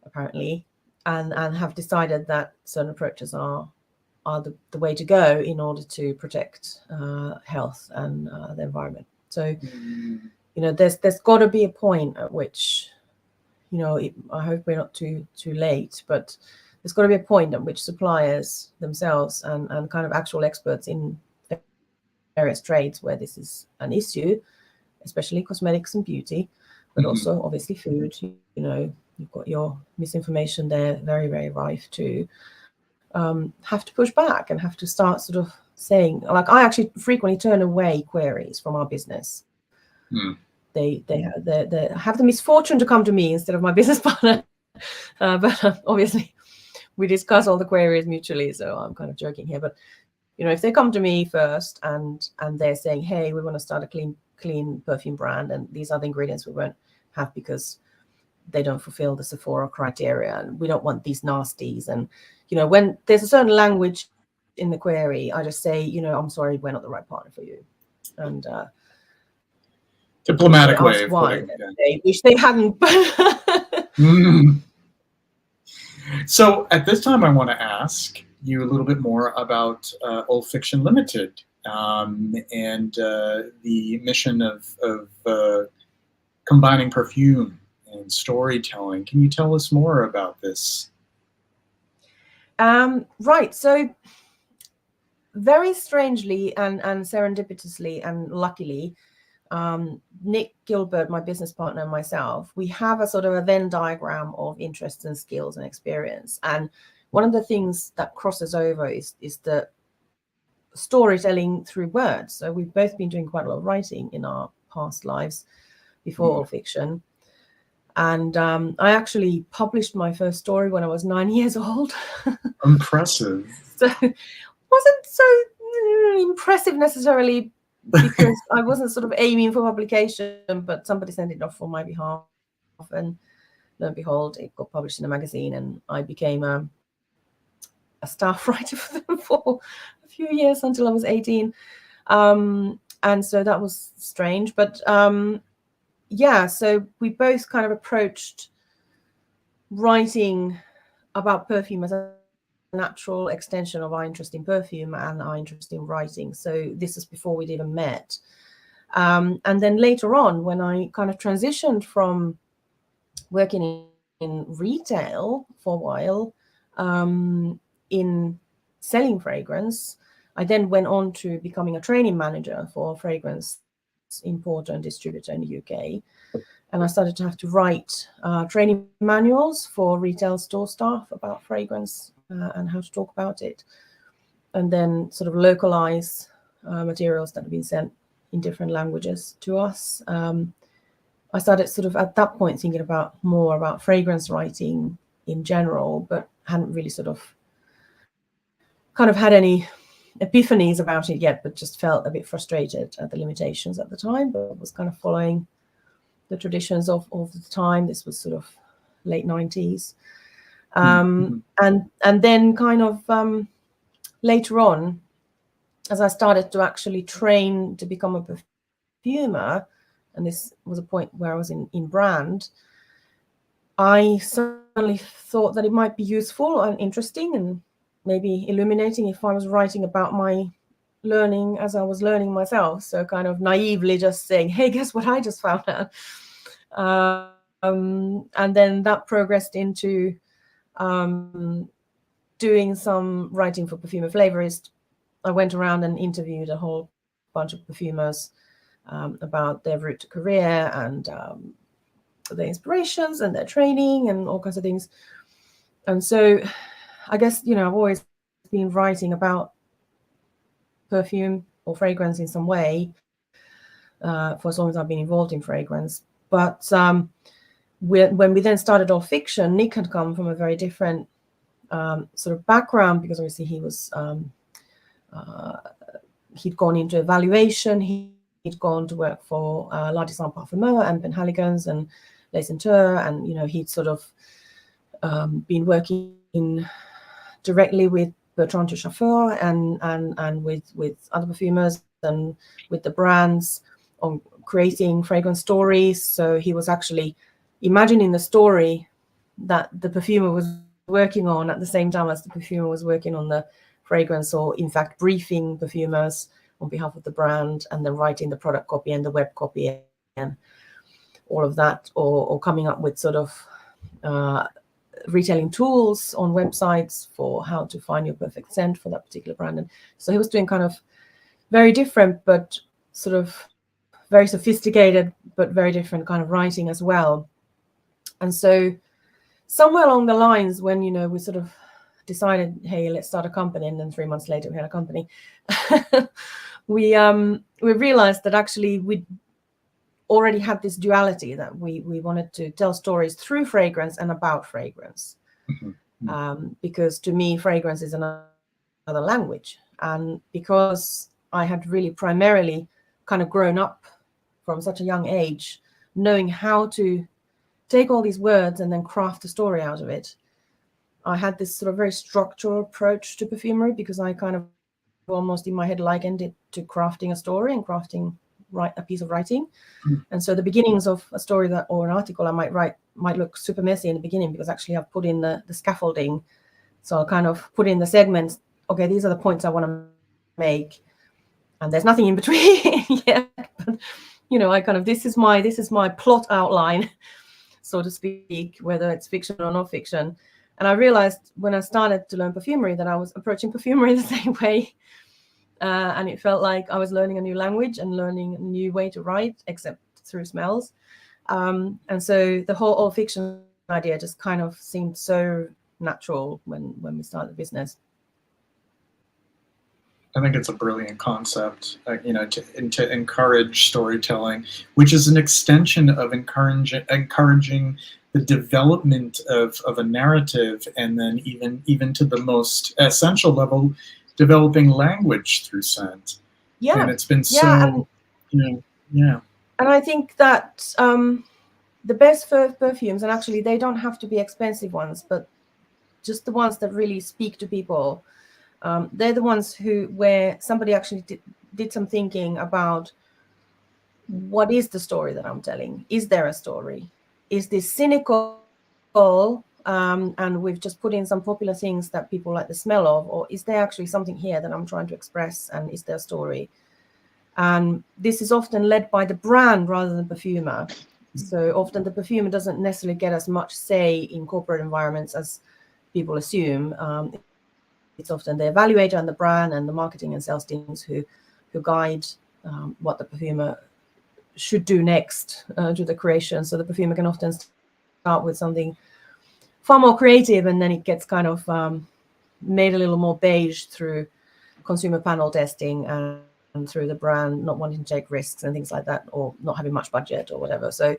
apparently, and have decided that certain approaches are the way to go in order to protect health and the environment. So, there's got to be a point at which, I hope we're not too late, but there's got to be a point at which suppliers themselves and kind of actual experts in various trades where this is an issue, especially cosmetics and beauty, but also obviously food, you've got your misinformation there, very, very rife too. Have to push back and have to start sort of saying, like, I actually frequently turn away queries from our business. They have the misfortune to come to me instead of my business partner, but obviously we discuss all the queries mutually, so I'm kind of joking here. But if they come to me first and they're saying, hey, we want to start a clean perfume brand, and these are the ingredients we won't have because they don't fulfill the Sephora criteria, and we don't want these nasties, and when there's a certain language in the query, I just say, I'm sorry, we're not the right partner for you. And diplomatic way of why. putting it. They wish they hadn't. So at this time, I want to ask you a little bit more about Olfiction Limited and the mission of combining perfume and storytelling. Can you tell us more about this? Right. So very strangely and serendipitously and luckily, Nick Gilbert, my business partner, and myself, we have a sort of a Venn diagram of interests and skills and experience. And one of the things that crosses over is the storytelling through words. So we've both been doing quite a lot of writing in our past lives before Olfiction. And I actually published my first story when I was 9 years old. Impressive. So it wasn't so impressive necessarily, because I wasn't sort of aiming for publication, but somebody sent it off on my behalf, and lo and behold, it got published in a magazine, and I became a staff writer for them for a few years until I was 18. And so that was strange, but so we both kind of approached writing about perfume as a natural extension of our interest in perfume and our interest in writing. So this is before we'd even met. And then later on, when I kind of transitioned from working in retail for a while, in selling fragrance, I then went on to becoming a training manager for a fragrance importer and distributor in the UK. And I started to have to write training manuals for retail store staff about fragrance and how to talk about it, and then sort of localize materials that have been sent in different languages to us. I started sort of at that point thinking more about fragrance writing in general, but hadn't really sort of kind of had any epiphanies about it yet, but just felt a bit frustrated at the limitations at the time, but was kind of following the traditions of the time. This was sort of late 90s. And then kind of later on, as I started to actually train to become a perfumer, and this was a point where I was in brand, I suddenly thought that it might be useful and interesting and maybe illuminating if I was writing about my learning as I was learning myself. So kind of naively just saying, hey, guess what I just found out? And then that progressed into doing some writing for Perfumer Flavorist. I went around and interviewed a whole bunch of perfumers about their route to career and their inspirations and their training and all kinds of things. And so I guess, you know, I've always been writing about perfume or fragrance in some way for as long as I've been involved in fragrance. But when we then started Olfiction, Nick had come from a very different sort of background, because obviously he was he'd gone into evaluation. He'd gone to work for l'Artisan Parfumeur and Ben Halligans and Les Senteurs, and you know, he'd sort of been working directly with Bertrand Duchaufour and with other perfumers and with the brands on creating fragrance stories. So he was actually imagining the story that the perfumer was working on at the same time as the perfumer was working on the fragrance, or in fact briefing perfumers on behalf of the brand and then writing the product copy and the web copy and all of that, or coming up with sort of retailing tools on websites for how to find your perfect scent for that particular brand. And so he was doing kind of very different, but sort of very sophisticated, but very different kind of writing as well. And so somewhere along the lines, when, you know, we sort of decided, hey, let's start a company, and then 3 months later we had a company, we realized that actually we already had this duality, that we wanted to tell stories through fragrance and about fragrance. Because to me, fragrance is another language. And because I had really primarily kind of grown up from such a young age, knowing how to take all these words and then craft a story out of it, I had this sort of very structural approach to perfumery, because I kind of almost in my head likened it to crafting a story and crafting a piece of writing. And so the beginnings of a story that, or an article I might write, might look super messy in the beginning, because actually I've put in the scaffolding. So I'll kind of put in the segments. Okay, these are the points I want to make, and there's nothing in between yet. But, you know, I kind of, this is my plot outline, so to speak, whether it's fiction or not fiction. And I realized when I started to learn perfumery that I was approaching perfumery the same way. And it felt like I was learning a new language and learning a new way to write, except through smells. And so the whole Olfiction idea just kind of seemed so natural when we started the business. I think it's a brilliant concept, you know, to encourage storytelling, which is an extension of encouraging the development of a narrative, and then even to the most essential level, developing language through scent. Yeah, and it's been so, and, you know, yeah. And I think that the best perfumes, and actually they don't have to be expensive ones, but just the ones that really speak to people. They're the ones where somebody actually did some thinking about, what is the story that I'm telling? Is there a story? Is this cynical and we've just put in some popular things that people like the smell of, or is there actually something here that I'm trying to express, and is there a story? And this is often led by the brand rather than the perfumer. So often the perfumer doesn't necessarily get as much say in corporate environments as people assume. It's often the evaluator and the brand and the marketing and sales teams who guide what the perfumer should do next to the creation. So the perfumer can often start with something far more creative, and then it gets kind of made a little more beige through consumer panel testing and through the brand not wanting to take risks and things like that, or not having much budget or whatever. So,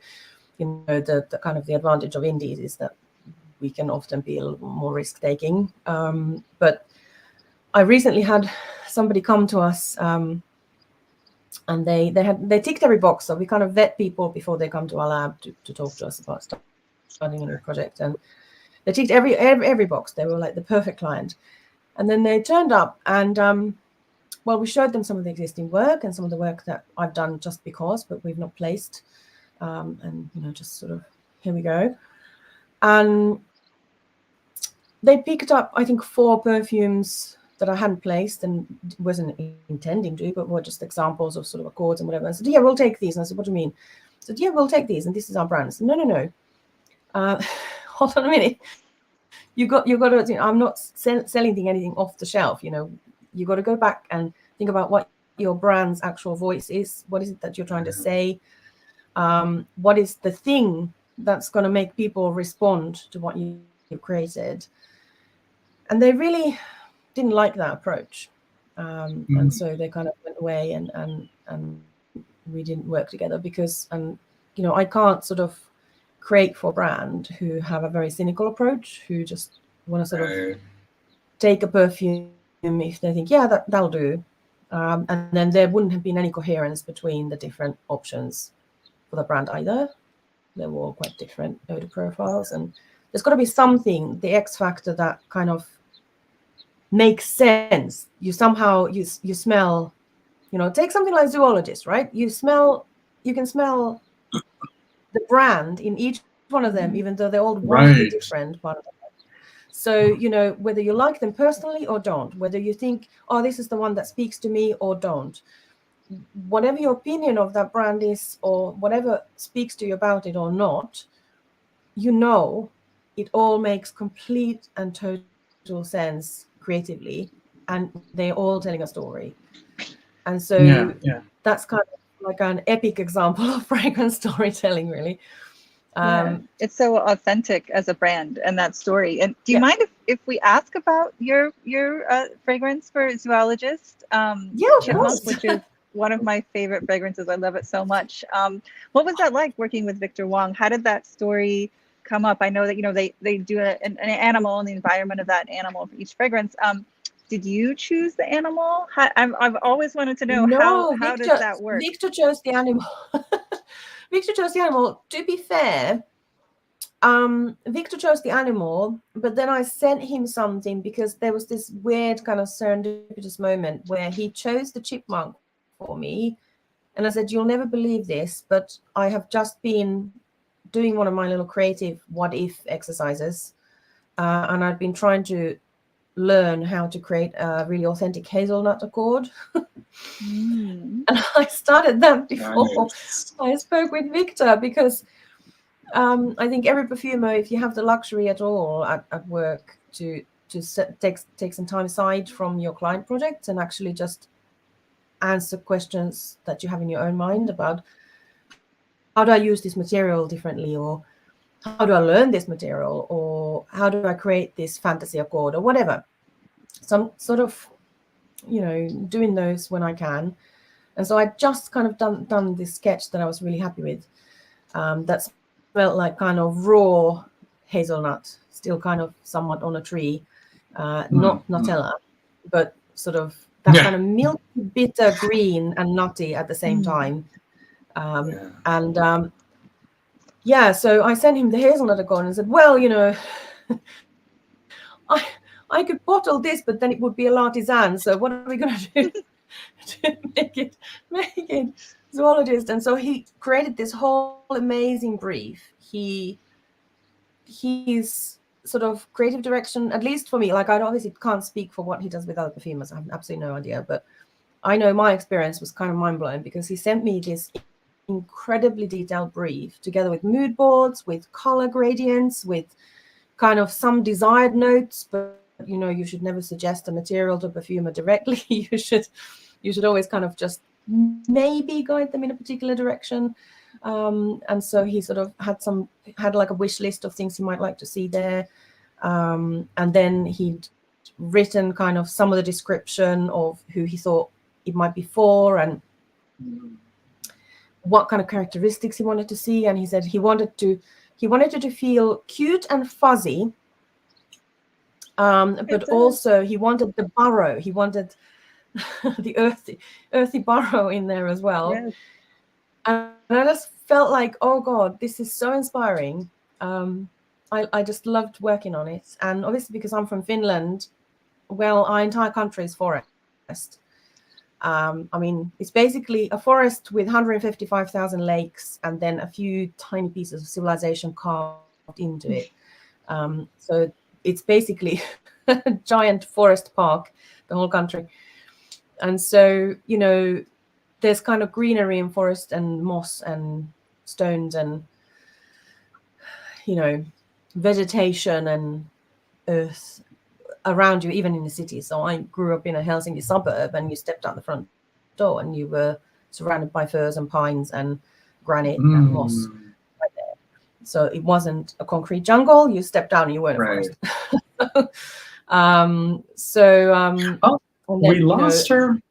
you know, the kind of the advantage of indies is that we can often be a little more risk taking. But I recently had somebody come to us, and they ticked every box. So we kind of vet people before they come to our lab to talk to us about starting a new project, and they ticked every box. They were like the perfect client. And then they turned up, and well, we showed them some of the existing work and some of the work that I've done just because, but we've not placed, and you know, just sort of here we go. And they picked up, I think, 4 perfumes that I hadn't placed and wasn't intending to, but were just examples of sort of accords and whatever. I said, yeah, we'll take these. And I said, what do you mean? I said, yeah, we'll take these, and this is our brand. I said, no. Hold on a minute. You got to. I'm not selling anything off the shelf. You got to go back and think about what your brand's actual voice is. What is it that you're trying to say? What is the thing that's going to make people respond to what you created? And they really didn't like that approach, and so they kind of went away, and we didn't work together because, I can't sort of create for brand who have a very cynical approach, who just want to sort of take a perfume if they think, yeah, that'll do, and then there wouldn't have been any coherence between the different options for the brand either. They were all quite different odor profiles, and there's got to be something, the X factor, that kind of makes sense. You somehow you smell, take something like zoologist, right? You can smell the brand in each one of them, even though they're all wildly different. So, whether you like them personally or don't, whether you think, oh, this is the one that speaks to me or don't, whatever your opinion of that brand is, or whatever speaks to you about it or not, it all makes complete and total sense creatively, and they're all telling a story. And so that's kind of like an epic example of fragrance storytelling, really. It's so authentic as a brand and that story. And do you mind if we ask about your fragrance for zoologist? Chipmunk, which is one of my favorite fragrances. I love it so much. What was that like working with Victor Wong? How did that story come up? I know that they do an animal and the environment of that animal for each fragrance. Did you choose the animal? I've always wanted to know how does that work? Victor chose the animal. Victor chose the animal. To be fair, Victor chose the animal, but then I sent him something because there was this weird kind of serendipitous moment where he chose the chipmunk for me. And I said, you'll never believe this, but I have just been doing one of my little creative what if exercises. And I've been trying to learn how to create a really authentic hazelnut accord. And I started that before I spoke with Victor, because I think every perfumer, if you have the luxury at all at work to take some time aside from your client projects and actually just answer questions that you have in your own mind about how do I use this material differently, or how do I learn this material, or how do I create this fantasy accord, or whatever. So I'm sort of, doing those when I can. And so I just kind of done this sketch that I was really happy with. That smelled like kind of raw hazelnut, still kind of somewhat on a tree, not Nutella, but sort of that kind of milky, bitter green and nutty at the same time. So I sent him the hazelnut accord and said, well, I could bottle this, but then it would be a l'artisan. So what are we going to do to make it zoologist? And so he created this whole amazing brief. His sort of creative direction, at least for me, like I obviously can't speak for what he does with other perfumers. I have absolutely no idea, but I know my experience was kind of mind-blowing because he sent me this incredibly detailed brief together with mood boards, with color gradients, with kind of some desired notes, but you should never suggest a material to a perfumer directly. You should always kind of just maybe guide them in a particular direction. And so he sort of had like a wish list of things he might like to see there. And then he'd written kind of some of the description of who he thought it might be for and what kind of characteristics he wanted to see. And he said he wanted it to feel cute and fuzzy, but also he wanted the burrow. He wanted the earthy burrow in there as well. Yes. And I just felt like, oh God, this is so inspiring. I just loved working on it. And obviously because I'm from Finland, well, our entire country is forest. I mean, it's basically a forest with 155,000 lakes and then a few tiny pieces of civilization carved into it. So it's basically a giant forest park, the whole country. And so, you know, there's kind of greenery and forest and moss and stones and, you know, vegetation and earth around you, even in the city. So I grew up in a Helsinki suburb, and you stepped out the front door and you were surrounded by firs and pines and granite and moss right there. So it wasn't a concrete jungle. You stepped out and you weren't a forest. We lost her.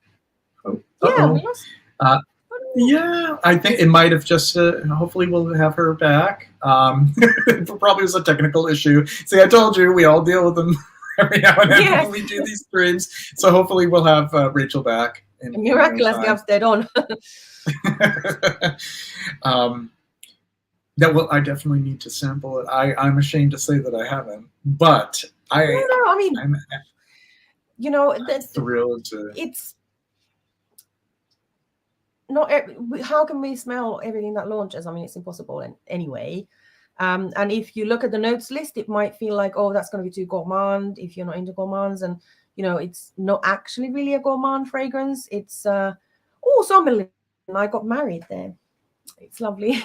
Yeah, we lost. Yeah, I think it might have just. Hopefully, we'll have her back. It probably was a technical issue. See, I told you we all deal with them every now and then when we do these streams. So hopefully, we'll have Rachel back. Miraculous gaps dead on. That will. I definitely need to sample it. I'm ashamed to say that I haven't, but I mean, you know, that's thrilled to. It's not. How can we smell everything that launches? I mean, it's impossible anyway. And if you look at the notes list, it might feel like, oh, that's going to be too gourmand if you're not into gourmands. And, you know, it's not actually really a gourmand fragrance. It's, Sommerlin. I got married there. It's lovely.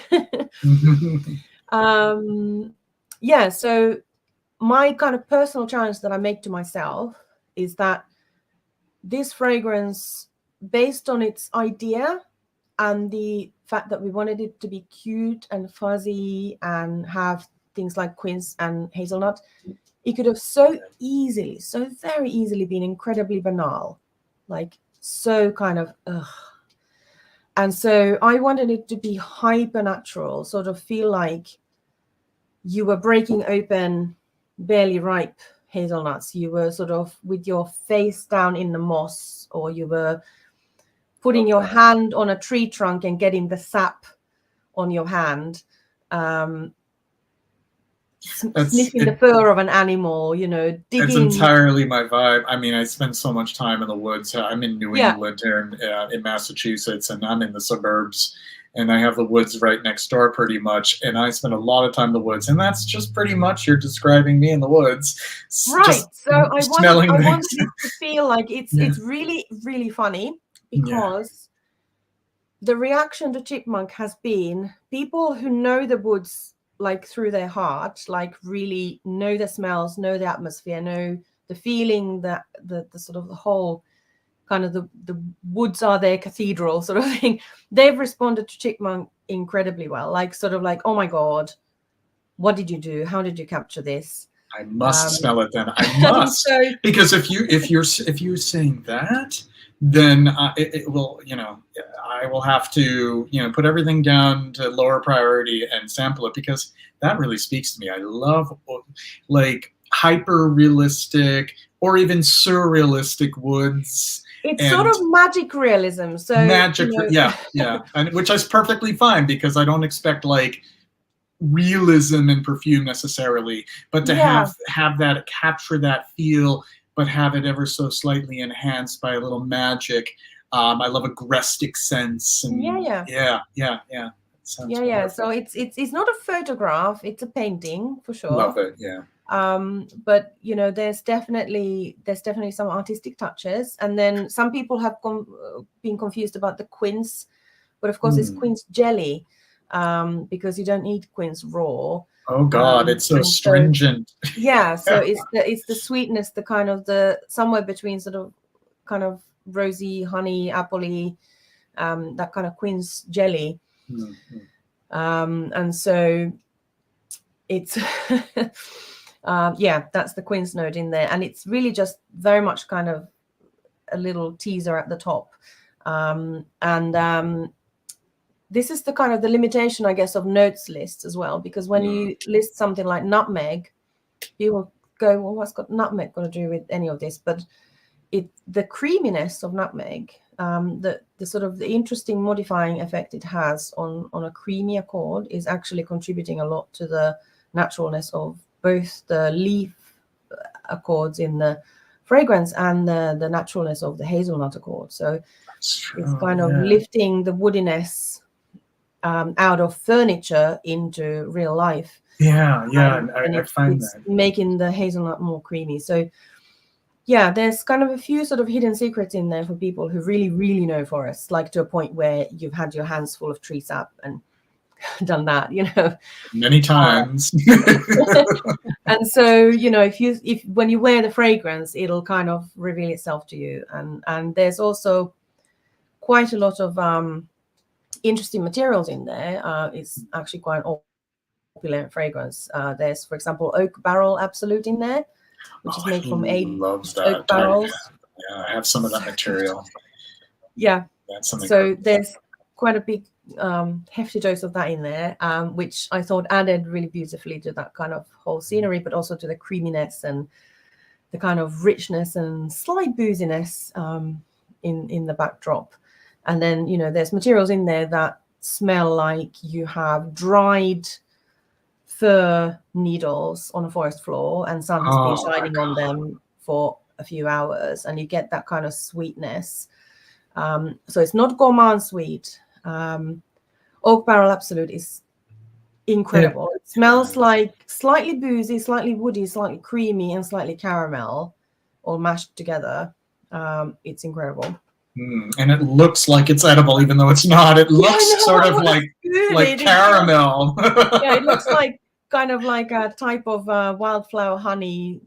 Yeah, so my kind of personal challenge that I make to myself is that this fragrance, based on its idea and the fact that we wanted it to be cute and fuzzy and have things like quince and hazelnut, it could have so very easily been incredibly banal, like so kind of ugh. And so I wanted it to be hyper natural, sort of feel like you were breaking open barely ripe hazelnuts. You were sort of with your face down in the moss, or you were putting your hand on a tree trunk and getting the sap on your hand, sniffing the fur of an animal, you know, digging. It's entirely my vibe. I mean, I spend so much time in the woods. I'm in New England here in Massachusetts, and I'm in the suburbs, and I have the woods right next door pretty much, and I spend a lot of time in the woods, and that's just pretty much you're describing me in the woods. Right. So I wanted it to feel like it's really, really funny, because the reaction to Chipmunk has been people who know the woods like through their heart, like really know the smells, know the atmosphere, know the feeling, that the sort of the whole kind of the woods are their cathedral sort of thing. They've responded to Chipmunk incredibly well, like sort of like, oh my God, what did you do? How did you capture this? I must smell it then. I must. Because if you're saying that, then it will, you know, I will have to, you know, put everything down to lower priority and sample it, because that really speaks to me. I love like hyper realistic or even surrealistic woods. It's sort of magic realism. So magic, yeah, and which is perfectly fine, because I don't expect like realism in perfume necessarily, but to have that, capture that feel, but have it ever so slightly enhanced by a little magic. I love agrestic sense. And So it's not a photograph; it's a painting for sure. Love it. Yeah. But you know, there's definitely some artistic touches, and then some people have been confused about the quince, but of course it's quince jelly, because you don't need quince raw. Oh God, it's so stringent. So it's the sweetness, the kind of the somewhere between sort of kind of rosy, honey, appley, that kind of quince jelly. And so it's that's the quince note in there, and it's really just very much kind of a little teaser at the top. This is the kind of the limitation, I guess, of notes lists as well, because when you list something like nutmeg, you will go, well, what's got nutmeg got to do with any of this? But the creaminess of nutmeg, the sort of the interesting modifying effect it has on a creamy accord is actually contributing a lot to the naturalness of both the leaf accords in the fragrance and the naturalness of the hazelnut accord. So it's kind of lifting the woodiness out of furniture into real life. Yeah, and I find it's that. making the hazelnut more creamy. So yeah, there's kind of a few sort of hidden secrets in there for people who really, really know forests, like to a point where you've had your hands full of tree sap and done that, Many times. And so, if when you wear the fragrance, it'll kind of reveal itself to you. And there's also quite a lot of interesting materials in there. It's actually quite an opulent fragrance. There's, for example, oak barrel absolute in there, which is made from aged oak barrels. I have some of that material. Yeah. That's something. So there's quite a big hefty dose of that in there, which I thought added really beautifully to that kind of whole scenery, but also to the creaminess and the kind of richness and slight booziness in the backdrop. And then, there's materials in there that smell like you have dried fir needles on a forest floor and sun has been shining on them for a few hours, and you get that kind of sweetness. So it's not gourmand sweet. Oak barrel absolute is incredible. It smells like slightly boozy, slightly woody, slightly creamy, and slightly caramel, all mashed together. It's incredible. And it looks like it's edible, even though it's not. It looks sort of like caramel. Yeah, it looks like kind of like a type of wildflower honey.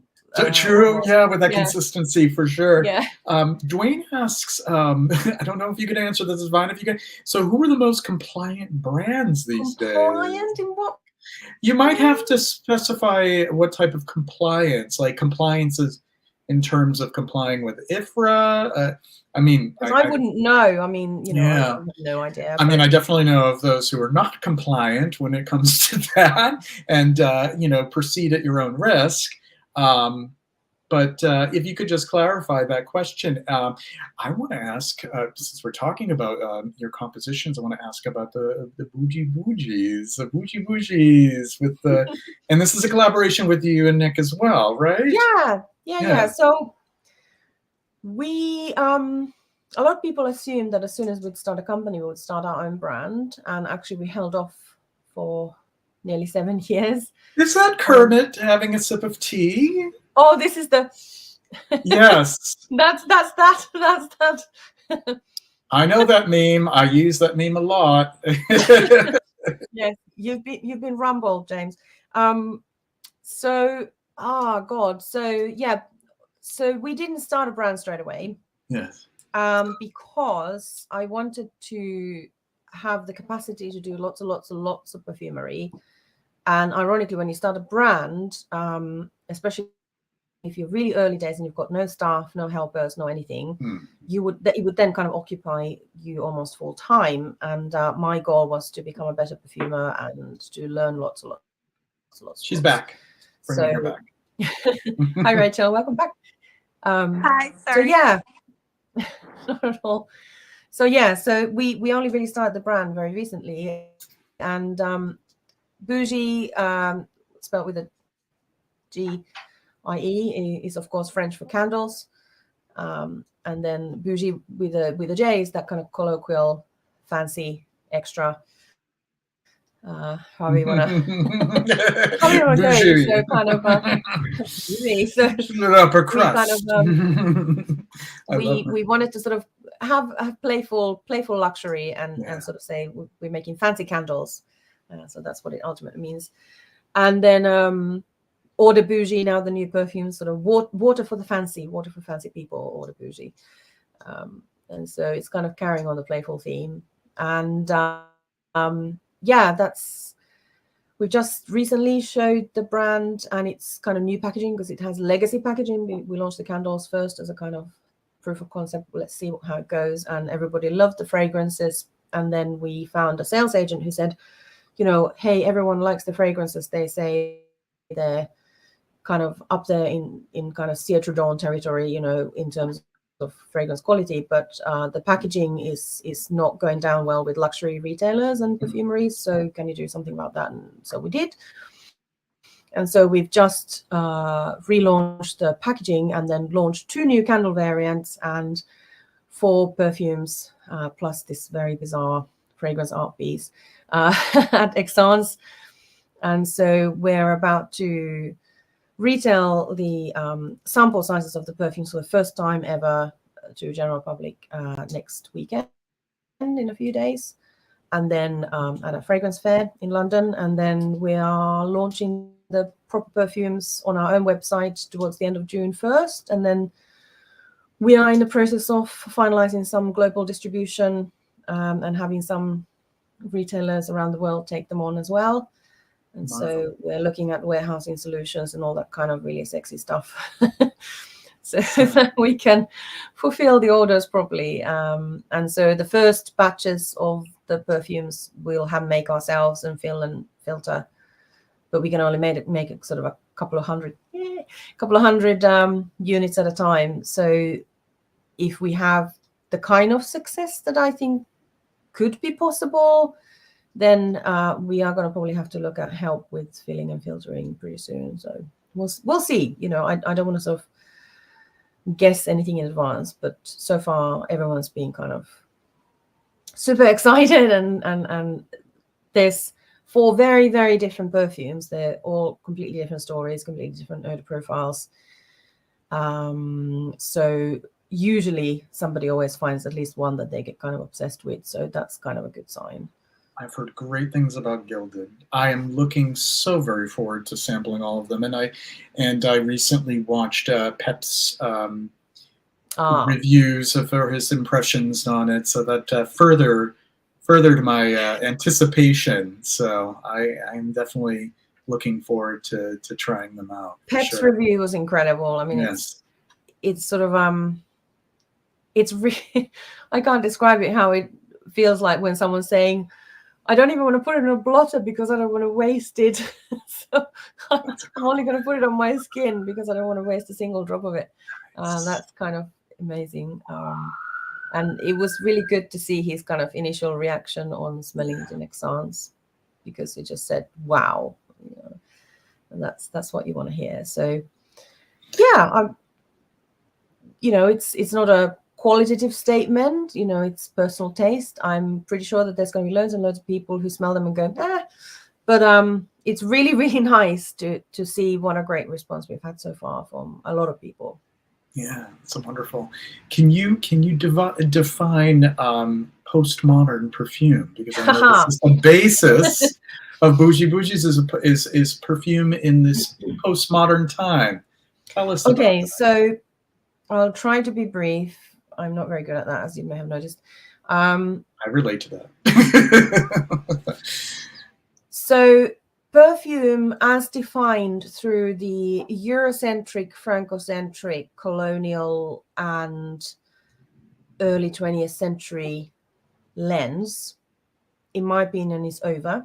True, yeah, with that consistency for sure. Yeah. Dwayne asks, I don't know if you could answer this, is fine if you can. So, who are the most compliant brands these days? Compliant in what? You might have to specify what type of compliance, like compliances in terms of complying with IFRA. I mean, I wouldn't know. I mean, I have no idea. I mean, I definitely know of those who are not compliant when it comes to that, and proceed at your own risk. But if you could just clarify that question, I want to ask, since we're talking about your compositions, I want to ask about the Boujee Bougies, with the, and this is a collaboration with you and Nick as well, right? Yeah. So we, a lot of people assumed that as soon as we'd start a company, we would start our own brand, and actually we held off for nearly 7 years. Is that Kermit having a sip of tea? Oh, this is the. Yes. That's that. I know that meme. I use that meme a lot. Yes, you've been rumbled, James. So we didn't start a brand straight away. Yes. Because I wanted to have the capacity to do lots of perfumery. And ironically, when you start a brand, especially if you're really early days and you've got no staff, no helpers, no anything, it would then kind of occupy you almost full time. And my goal was to become a better perfumer and to learn lots. She's back. Bringing her back. Hi, Rachel. Welcome back. Hi. Sorry. So yeah, not at all. So yeah, so we only really started the brand very recently, and Boujee, spelled with a G-I-E, is of course French for candles, and then Boujee with a J is that kind of colloquial, fancy, extra. How you wanna go? So kind of upper crust. We wanted to sort of have playful luxury and sort of say we're making fancy candles. So that's what it ultimately means. And then Eau de Bougie, now the new perfume, sort of water for fancy people, Eau de Bougie. And so it's kind of carrying on the playful theme. And we just recently showed the brand and it's kind of new packaging because it has legacy packaging. We launched the candles first as a kind of proof of concept. Let's see how it goes. And everybody loved the fragrances. And then we found a sales agent who said, hey, everyone likes the fragrances. They say they're kind of up there in kind of Cire Trudon territory, in terms of fragrance quality, but the packaging is not going down well with luxury retailers and perfumeries. So can you do something about that? And so we did. And so we've just relaunched the packaging and then launched 2 new candle variants and 4 perfumes, plus this very bizarre fragrance art piece at Exans. And so we're about to retail the sample sizes of the perfumes for the first time ever to general public next weekend in a few days, and then at a fragrance fair in London. And then we are launching the proper perfumes on our own website towards the end of June 1st. And then we are in the process of finalizing some global distribution and having some retailers around the world take them on as well. And so we're looking at warehousing solutions and all that kind of really sexy stuff. So that we can fulfill the orders properly. And so the first batches of the perfumes we'll make ourselves and fill and filter, but we can only make it sort of a couple of hundred units at a time. So if we have the kind of success that I think could be possible, then we are going to probably have to look at help with filling and filtering pretty soon. So we'll see. You know, I don't want to sort of guess anything in advance, but so far everyone's been kind of super excited, and there's 4 very, very different perfumes. They're all completely different stories, completely different odor profiles. So usually somebody always finds at least one that they get kind of obsessed with. So that's kind of a good sign. I've heard great things about Gilded. I am looking so very forward to sampling all of them, and I recently watched Pep's reviews of his impressions on it, so that furthered my anticipation. So I'm definitely looking forward to trying them out. Pep's review was incredible. I mean, yes. It's sort of it's really, I can't describe it how it feels like when someone's saying, I don't even want to put it in a blotter because I don't want to waste it. So I'm only going to put it on my skin because I don't want to waste a single drop of it. That's kind of amazing. And it was really good to see his kind of initial reaction on smelling the Nexans, because he just said, wow. You know, and that's what you want to hear. So yeah, you know, it's not a qualitative statement, you know, it's personal taste. I'm pretty sure that there's going to be loads and loads of people who smell them and go, but it's really, really nice to see what a great response we've had so far from a lot of people. Yeah, it's wonderful. Can you define postmodern perfume? Because I know this is the basis of Boujee Bougies is perfume in this postmodern time. Tell us. Okay, so I'll try to be brief. I'm not very good at that, as you may have noticed. I relate to that. So perfume, as defined through the Eurocentric, Francocentric, colonial, and early 20th century lens, in my opinion, is over.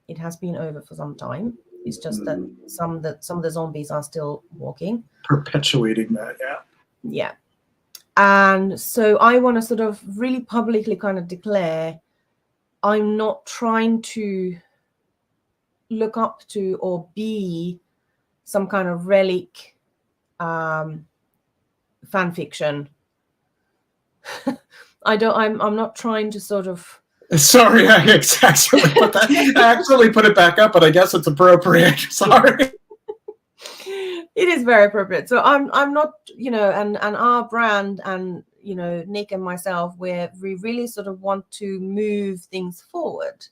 It has been over for some time. It's just that some of the zombies are still walking. Perpetuating that, yeah. Yeah. And so I want to sort of really publicly kind of declare I'm not trying to look up to or be some kind of relic fan fiction. I'm not trying to sort of. Sorry, I actually put it back up, but I guess it's appropriate. Sorry. It is very appropriate. So I'm not, you know, and our brand and, you know, Nick and myself, we really sort of want to move things forward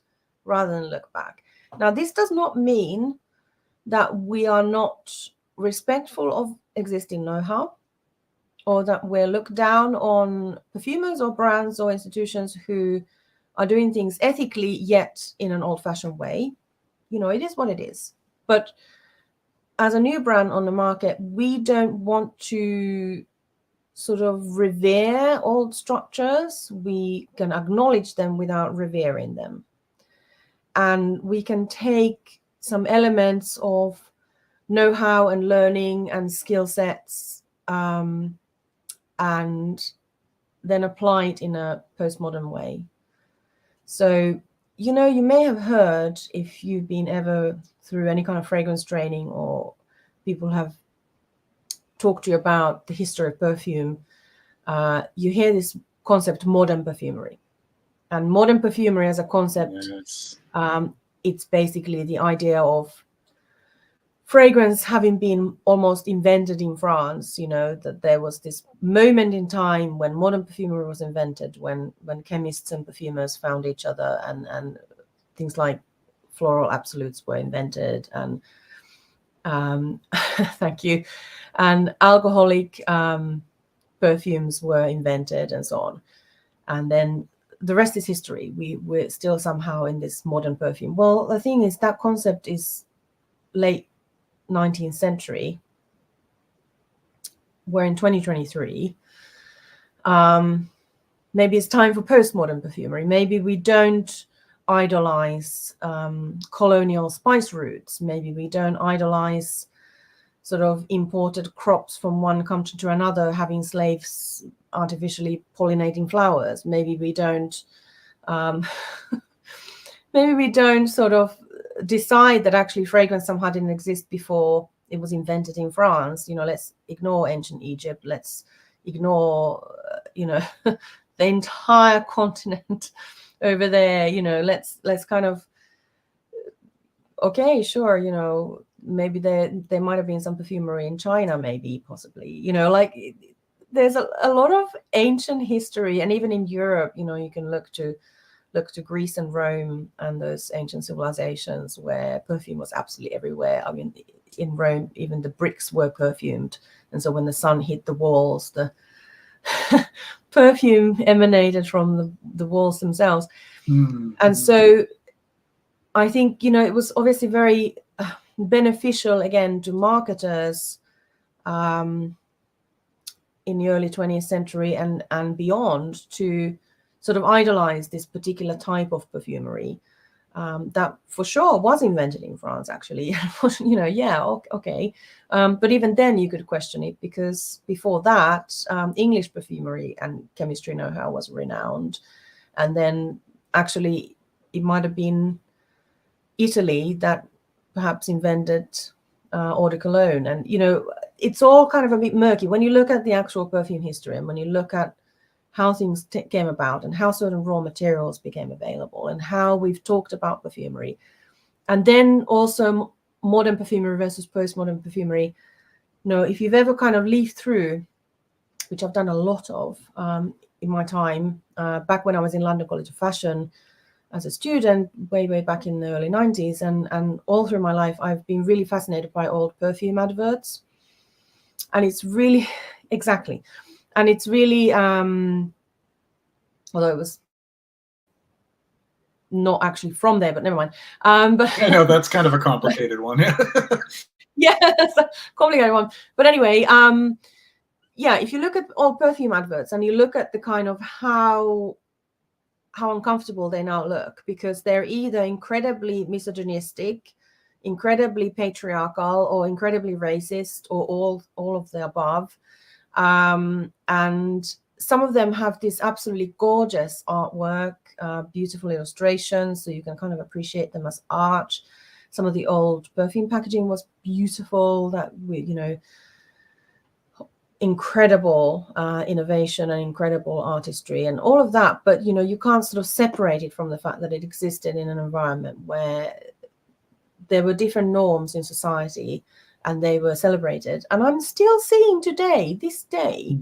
rather than look back. Now, this does not mean that we are not respectful of existing know-how, or that we're looked down on perfumers or brands or institutions who are doing things ethically yet in an old-fashioned way. You know, it is what it is. But as a new brand on the market, we don't want to sort of revere old structures. We can acknowledge them without revering them. And we can take some elements of know-how and learning and skill sets and then apply it in a postmodern way. So, you know, you may have heard, if you've been ever through any kind of fragrance training or people have talked to you about the history of perfume, you hear this concept, modern perfumery. And modern perfumery as a concept, yes. it's basically the idea of fragrance having been almost invented in France, that there was this moment in time when modern perfumery was invented, when chemists and perfumers found each other, and things like floral absolutes were invented, and thank you, and alcoholic perfumes were invented, and so on. And then the rest is history. We're still somehow in this modern perfume. Well, the thing is, that concept is late 19th century. We're in 2023. Maybe it's time for postmodern perfumery. Maybe we don't idolize colonial spice routes. Maybe we don't idolize sort of imported crops from one country to another, having slaves artificially pollinating flowers. Maybe we don't sort of decide that actually fragrance somehow didn't exist before it was invented in France. Let's ignore ancient Egypt. Let's ignore, the entire continent over there. Let's kind of, okay, sure, maybe there might have been some perfumery in China, maybe, possibly, there's a lot of ancient history, and even in Europe, you can look to Greece and Rome and those ancient civilizations where perfume was absolutely everywhere. I mean, in Rome, even the bricks were perfumed. And so when the sun hit the walls, the perfume emanated from the walls themselves. Mm-hmm. And so I think, it was obviously very beneficial, again, to marketers in the early 20th century and beyond to sort of idolize this particular type of perfumery that for sure was invented in France, actually. Okay. But even then you could question it, because before that, English perfumery and chemistry know-how was renowned. And then actually it might have been Italy that perhaps invented eau de cologne. And, it's all kind of a bit murky when you look at the actual perfume history, and when you look at how things came about and how certain raw materials became available and how we've talked about perfumery. And then also modern perfumery versus postmodern perfumery. If you've ever kind of leafed through, which I've done a lot of in my time, back when I was in London College of Fashion as a student, way back in the early 90s, and all through my life, I've been really fascinated by old perfume adverts. And it's really, exactly. And it's really, although it was not actually from there, but never mind. But I know that's kind of a complicated one. Yeah, it's a complicated one. But anyway, if you look at all perfume adverts and you look at the kind of how uncomfortable they now look, because they're either incredibly misogynistic, incredibly patriarchal, or incredibly racist, or all of the above. And some of them have this absolutely gorgeous artwork, beautiful illustrations, so you can kind of appreciate them as art. Some of the old perfume packaging was beautiful, incredible innovation and incredible artistry and all of that. But, you can't sort of separate it from the fact that it existed in an environment where there were different norms in society, and they were celebrated. And I'm still seeing this day,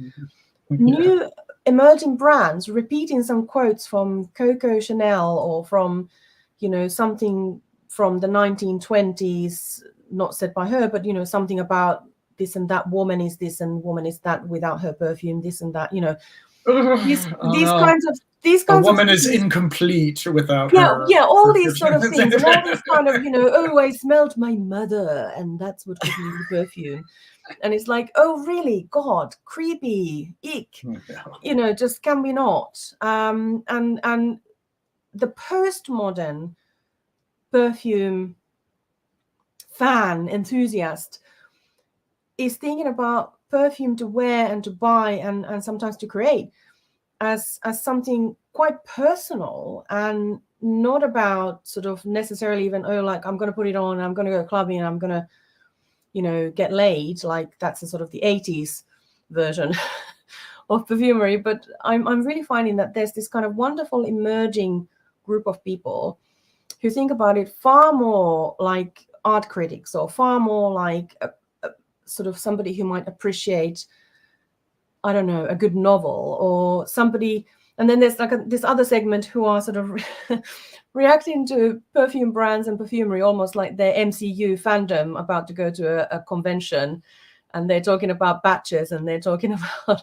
new emerging brands repeating some quotes from Coco Chanel, or from, something from the 1920s, not said by her, but, something about this and that woman is this and woman is that without her perfume, this and that, these kinds a woman of is incomplete without her. Yeah, all these sort of things, and all these kind of, I smelled my mother, and that's what gives me the perfume. And it's like, oh, really? God, creepy, ick. Just can we not? And the postmodern perfume fan enthusiast is thinking about perfume to wear and to buy and sometimes to create as something quite personal, and not about sort of necessarily even, I'm going to put it on and I'm going to go clubbing and I'm going to, get laid. Like that's the sort of the 80s version of perfumery. But I'm really finding that there's this kind of wonderful emerging group of people who think about it far more like art critics, or far more like a sort of somebody who might appreciate, I don't know, a good novel or somebody. And then there's like this other segment who are sort of reacting to perfume brands and perfumery almost like their MCU fandom about to go to a convention, and they're talking about batches, and they're talking about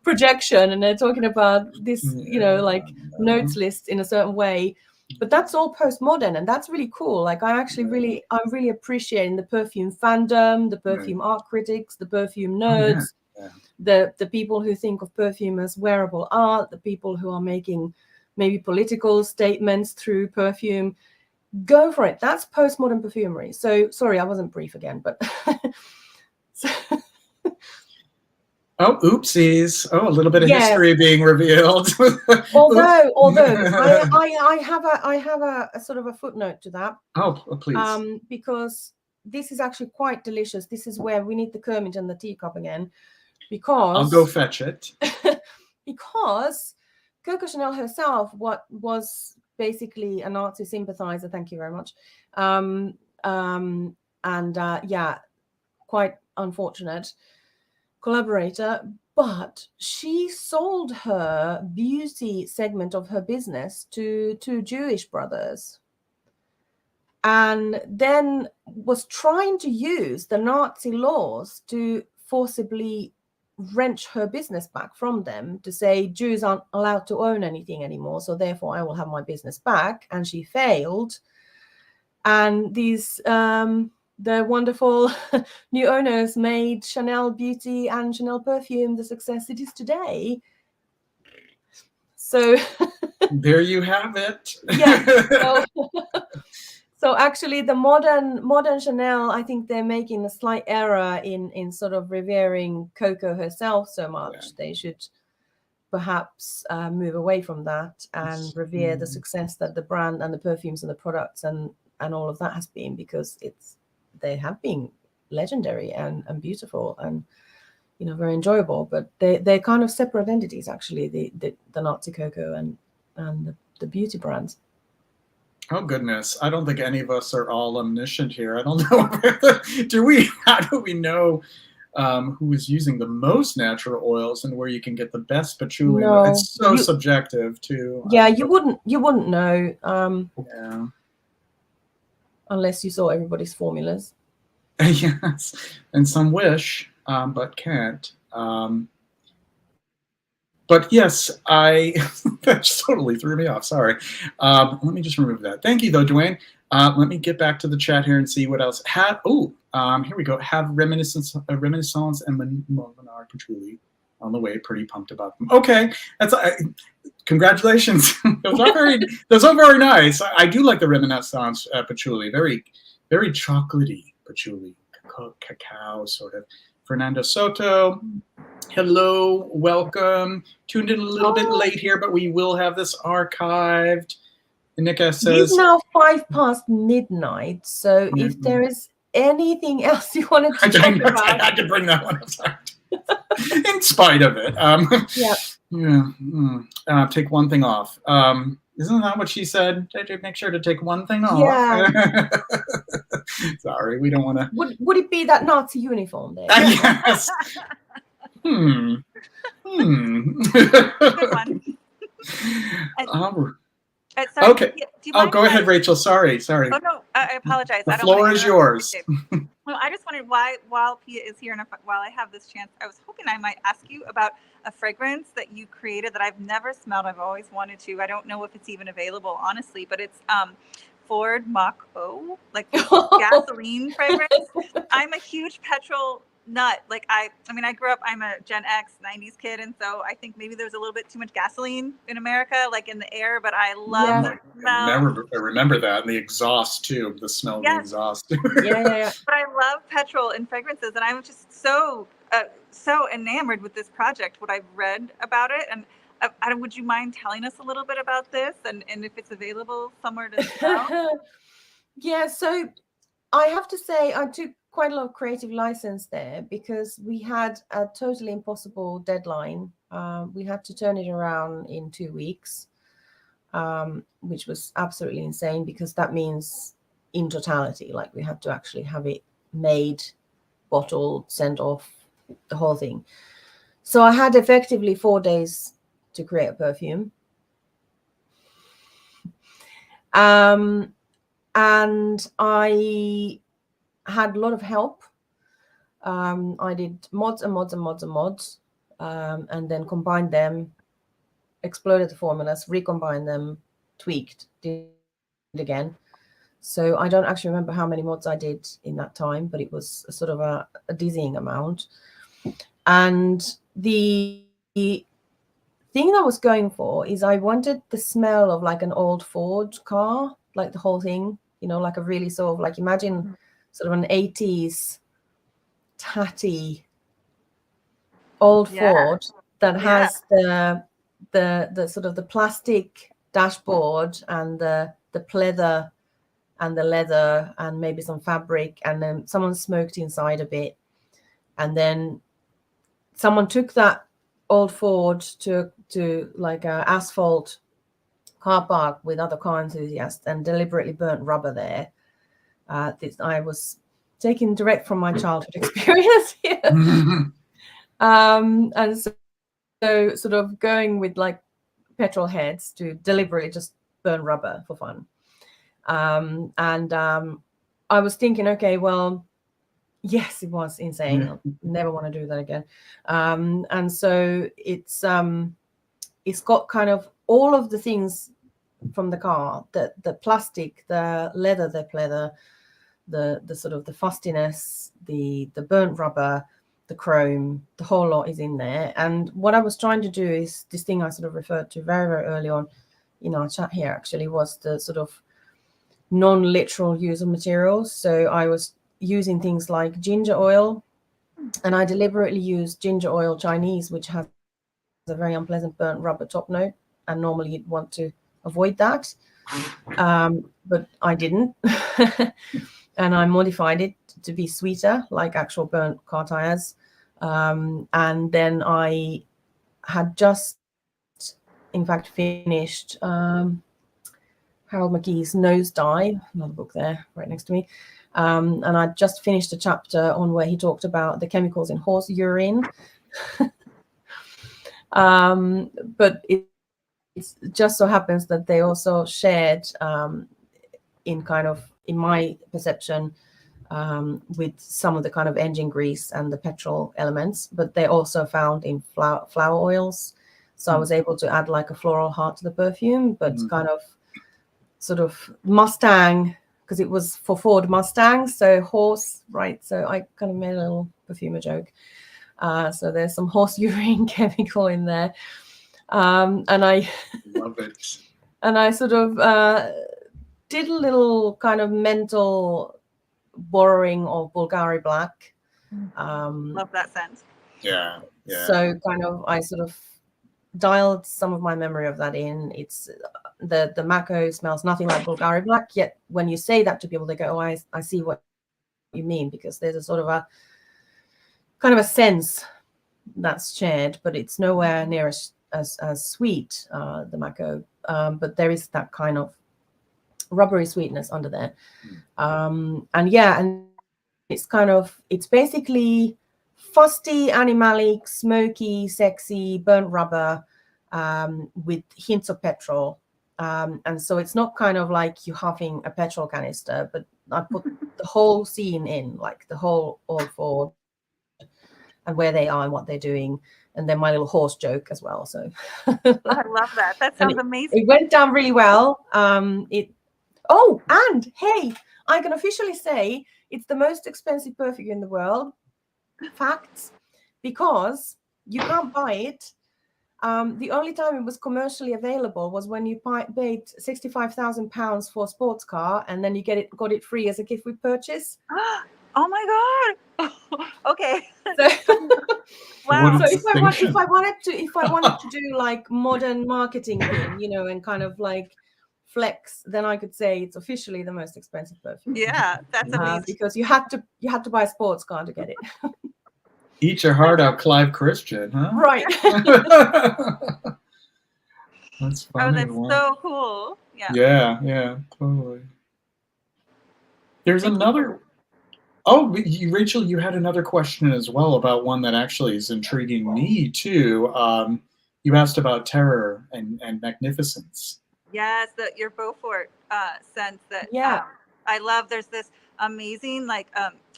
projection, and they're talking about this, you know, like notes lists in a certain way. But that's all postmodern, and that's really cool. Like I'm really appreciating the perfume fandom, the perfume art critics, the perfume nerds, the people who think of perfume as wearable art, the people who are making maybe political statements through perfume. Go for it. That's postmodern perfumery. So sorry, I wasn't brief again, but oh, oopsies. Oh, a little bit of history being revealed. although I have a sort of a footnote to that. Oh, please. Because this is actually quite delicious. This is where we need the Kermit and the teacup again, because I'll go fetch it. Because Coco Chanel herself, what was basically a Nazi sympathizer, thank you very much, quite unfortunate collaborator, but she sold her beauty segment of her business to two Jewish brothers, and then was trying to use the Nazi laws to forcibly wrench her business back from them, to say Jews aren't allowed to own anything anymore, so therefore I will have my business back. And she failed, and these the wonderful new owners made Chanel Beauty and Chanel Perfume the success it is today. So there you have it. Yeah. So actually, the modern Chanel, I think they're making a slight error in sort of revering Coco herself so much. Yeah. They should perhaps move away from that and revere the success that the brand and the perfumes and the products and all of that has been, because they have been legendary and beautiful and, you know, very enjoyable. But they're kind of separate entities, actually, the Nazi Coco and the beauty brands. Oh goodness, I don't think any of us are all omniscient here. I don't know. How do we know who is using the most natural oils and where you can get the best patchouli? No, it's so subjective too. Yeah, you wouldn't know. Yeah. Unless you saw everybody's formulas. Yes, and some wish, but can't. But yes, that just totally threw me off. Sorry. Let me just remove that. Thank you, though, Dwayne. Let me get back to the chat here and see what else. Here we go. Have Reminiscence and Monvenard Patchouli on the way. Pretty pumped about them. Okay, congratulations. Those are very nice. I do like the Reminiscence Patchouli. Very, very chocolatey patchouli, cacao sort of. Fernando Soto. Hello, welcome. Tuned in a little bit late here, but we will have this archived. Nick says it's now 5 past midnight, so if there is anything else you wanted to talk about, I had to bring that one up. Sorry. In spite of it, take one thing off. Isn't that what she said? Make sure to take one thing off. Yeah. Sorry, we don't want to. Would it be that Nazi uniform there? Yes. Good one. Sorry, okay. Go ahead, Rachel. Sorry. Oh no, I apologize. The floor is yours. Well, I just wondered why, while Pia is here and while I have this chance, I was hoping I might ask you about a fragrance that you created that I've never smelled. I've always wanted to. I don't know if it's even available, honestly, but it's Ford Mach O, like gasoline fragrance. I'm a huge petrol nut. Like I grew up, I'm a Gen X 90s kid, and so I think maybe there's a little bit too much gasoline in America, like in the air, but I love the smell. I remember that, and the exhaust too, the smell of the exhaust. Yeah. But I love petrol in fragrances, and I'm just so enamored with this project, what I've read about it. And would you mind telling us a little bit about this and if it's available somewhere to smell? Yeah, so I have to say I took quite a lot of creative license there, because we had a totally impossible deadline. We had to turn it around in 2 weeks. which was absolutely insane, because that means in totality, like we had to actually have it made, bottled, sent off, the whole thing. So I had effectively 4 days to create a perfume. And I had a lot of help. I did mods and mods and mods and mods, and then combined them, exploded the formulas, recombined them, tweaked, did it again. So I don't actually remember how many mods I did in that time, but it was a sort of a dizzying amount. And the thing I was going for is I wanted the smell of like an old Ford car, like the whole thing, you know, like a really sort of like, imagine sort of an 80s tatty old Ford that has the sort of the plastic dashboard and the pleather and the leather and maybe some fabric, and then someone smoked inside a bit, and then someone took that old Ford to like a asphalt car park with other car enthusiasts and deliberately burnt rubber there. I was taken direct from my childhood experience here. And so sort of going with like petrol heads to deliberately just burn rubber for fun. I was thinking, okay, well, yes, it was insane. I'll never want to do that again. And so it's got kind of all of the things from the car, the plastic, the leather, the pleather, the sort of the fustiness, the burnt rubber, the chrome, the whole lot is in there. And what I was trying to do is this thing I sort of referred to very, very early on in our chat here, actually, was the sort of non-literal use of materials. So I was using things like ginger oil, and I deliberately used ginger oil Chinese, which has a very unpleasant burnt rubber top note, and normally you'd want to avoid that, but I didn't. And I modified it to be sweeter, like actual burnt car tires. And then I had just, in fact, finished Harold McGee's Nosedive, another book there right next to me. And I just finished a chapter on where he talked about the chemicals in horse urine. But it just so happens that they also shared in my perception, with some of the kind of engine grease and the petrol elements, but they're also found in flower oils. So I was able to add like a floral heart to the perfume, but kind of sort of Mustang, because it was for Ford Mustang, so horse, right? So I kind of made a little perfumer joke. So there's some horse urine chemical in there. And I love it. And I sort of did a little kind of mental borrowing of Bulgari Black. Love that sense. Yeah. So kind of I sort of dialed some of my memory of that in. It's the Mako smells nothing like Bulgari Black, yet when you say that to people, they go, oh, I see what you mean, because there's a sort of a kind of a sense that's shared, but it's nowhere near as sweet, the Mako, but there is that kind of rubbery sweetness under there. And it's basically fusty, animalic, smoky, sexy, burnt rubber, with hints of petrol. And so it's not kind of like you huffing a petrol canister, but I put the whole scene in, like the whole Old Ford and where they are and what they're doing. And then my little horse joke as well. So I love that. That sounds amazing. It went down really well. And hey, I can officially say it's the most expensive perfume in the world. Facts, because you can't buy it. The only time it was commercially available was when you paid £65,000 for a sports car, and then you got it free as a gift with purchase. Oh my god! Okay. So, wow. So if I wanted to do like modern marketing thing, and kind of like flex, then I could say it's officially the most expensive perfume. Yeah, that's amazing. Because you had to buy a sports car to get it. Eat your heart out, Clive Christian, huh? Right. That's funny. Oh, that's so cool. Yeah. Yeah, totally. There's Thank you. another. Oh, Rachel, you had another question as well about one that actually is intriguing me too. You asked about terror and magnificence. Yes, your Beaufort sense that Yeah. I love. There's this amazing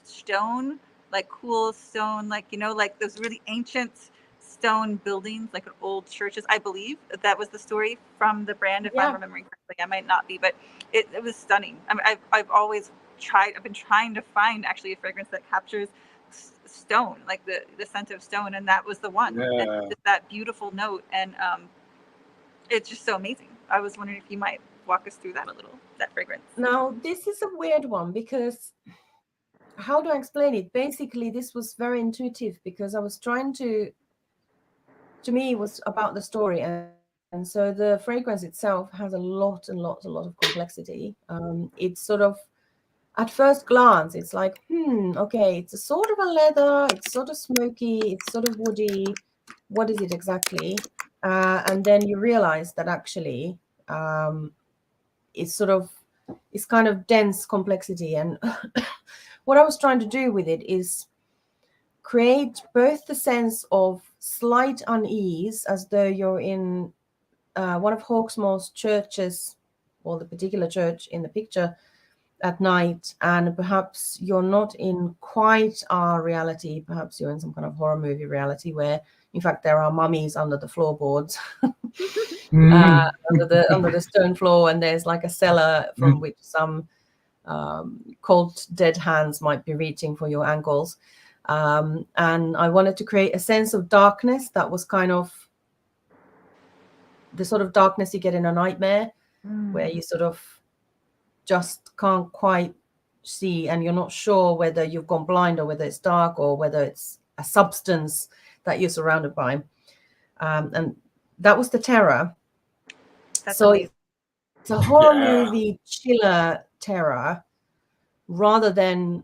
stone, like cool stone, like like those really ancient stone buildings, like old churches. I believe that was the story from the brand, if I'm remembering correctly. I might not be, but it was stunning. I mean, I've always tried. I've been trying to find actually a fragrance that captures stone, like the scent of stone, and that was the one. Yeah. And just that beautiful note, and it's just so amazing. I was wondering if you might walk us through that a little, that fragrance. Now, this is a weird one because how do I explain it? Basically, this was very intuitive because I was trying to me, it was about the story. And so the fragrance itself has a lot of complexity. It's sort of, at first glance, it's like, okay, it's a sort of a leather, it's sort of smoky, it's sort of woody. What is it exactly? And then you realize that actually it's kind of dense complexity. And what I was trying to do with it is create both the sense of slight unease, as though you're in one of Hawksmoor's churches, or the particular church in the picture, at night, and perhaps you're not in quite our reality. Perhaps you're in some kind of horror movie reality where, in fact, there are mummies under the floorboards, under the stone floor, and there's like a cellar from which some cold, dead hands might be reaching for your ankles. And I wanted to create a sense of darkness that was kind of the sort of darkness you get in a nightmare, where you sort of just can't quite see, and you're not sure whether you've gone blind or whether it's dark or whether it's a substance that you're surrounded by. And that was the terror. That's so amazing. it's a horror movie chiller terror rather than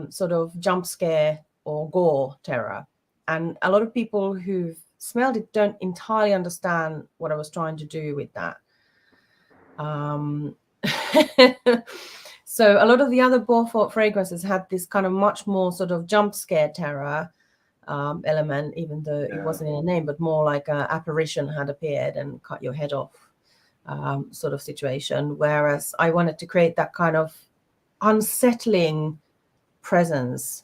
sort of jump scare or gore terror. And a lot of people who've smelled it don't entirely understand what I was trying to do with that. So a lot of the other Beaufort fragrances had this kind of much more sort of jump scare terror element, even though it wasn't in a name, but more like an apparition had appeared and cut your head off sort of situation. Whereas I wanted to create that kind of unsettling presence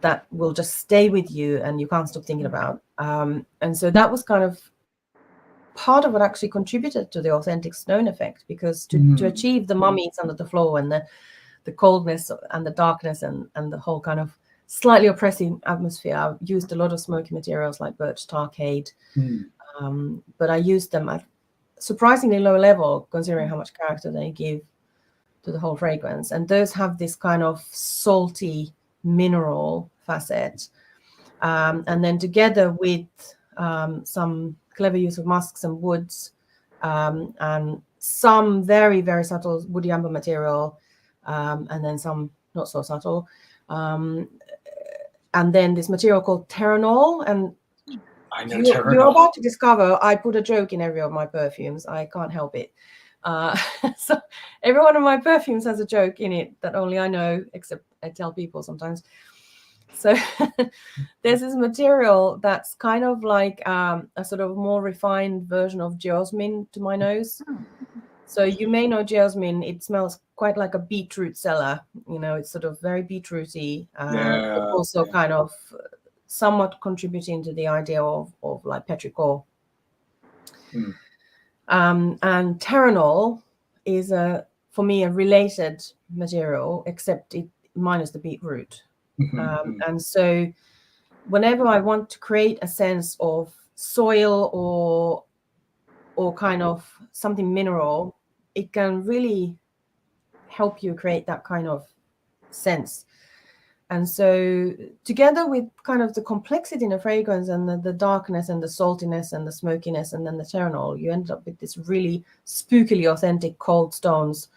that will just stay with you and you can't stop thinking about. And so that was kind of part of what actually contributed to the authentic stone effect, because to achieve the mummies under the floor and the coldness and the darkness and the whole kind of slightly oppressive atmosphere, I used a lot of smoky materials like birch tarcade, but I used them at surprisingly low level considering how much character they give to the whole fragrance. And those have this kind of salty mineral facet, and then together with some clever use of musks and woods, and some very, very subtle woody amber material, and then some not so subtle, and then this material called terranol. And I know you're about to discover I put a joke in every of my perfumes. I can't help it. So every one of my perfumes has a joke in it that only I know, except I tell people sometimes. So there's this material that's kind of like a sort of more refined version of geosmin to my nose. So you may know geosmin. It smells quite like a beetroot cellar. It's sort of very beetrooty, but also kind of somewhat contributing to the idea of like petrichor. And terranol is for me a related material, except it minus the beetroot. And so whenever I want to create a sense of soil or kind of something mineral, it can really help you create that kind of sense. And so together with kind of the complexity in a fragrance and the darkness and the saltiness and the smokiness and then the terranol, you end up with this really spookily authentic cold stones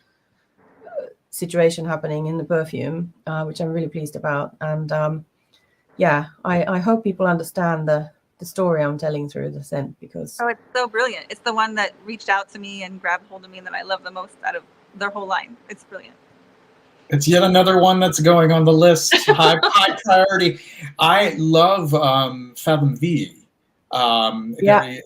situation happening in the perfume, which I'm really pleased about. And I hope people understand the the story I'm telling through the scent, because Oh, it's so brilliant. It's the one that reached out to me and grabbed hold of me and that I love the most out of their whole line. It's brilliant. It's yet another one that's going on the list. High priority. I love Fathom V. Very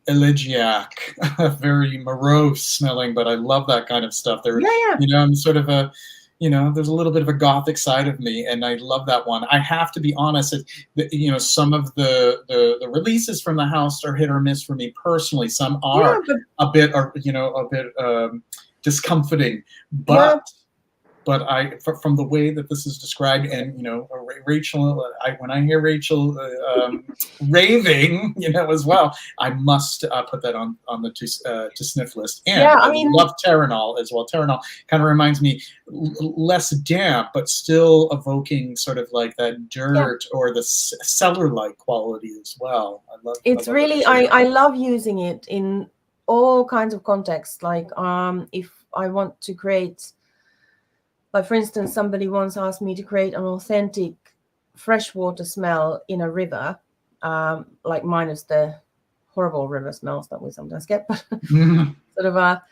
elegiac, very morose smelling, but I love that kind of stuff. There, you know, I'm sort of a, you know, there's a little bit of a gothic side of me, and I love that one. I have to be honest, you know, some of the releases from the house are hit or miss for me personally. Some are a bit, you know, a bit discomforting, but from the way that this is described, and you know, Rachel, when I hear Rachel raving, you know, as well, I must put that on the to sniff list. And I love Terranol as well. Terranol kind of reminds me less damp, but still evoking sort of like that dirt or the cellar-like quality as well. I love. It's really I love using it in all kinds of contexts. Like if I want to create. Like, for instance, somebody once asked me to create an authentic freshwater smell in a river, like minus the horrible river smells that we sometimes get, but sort of a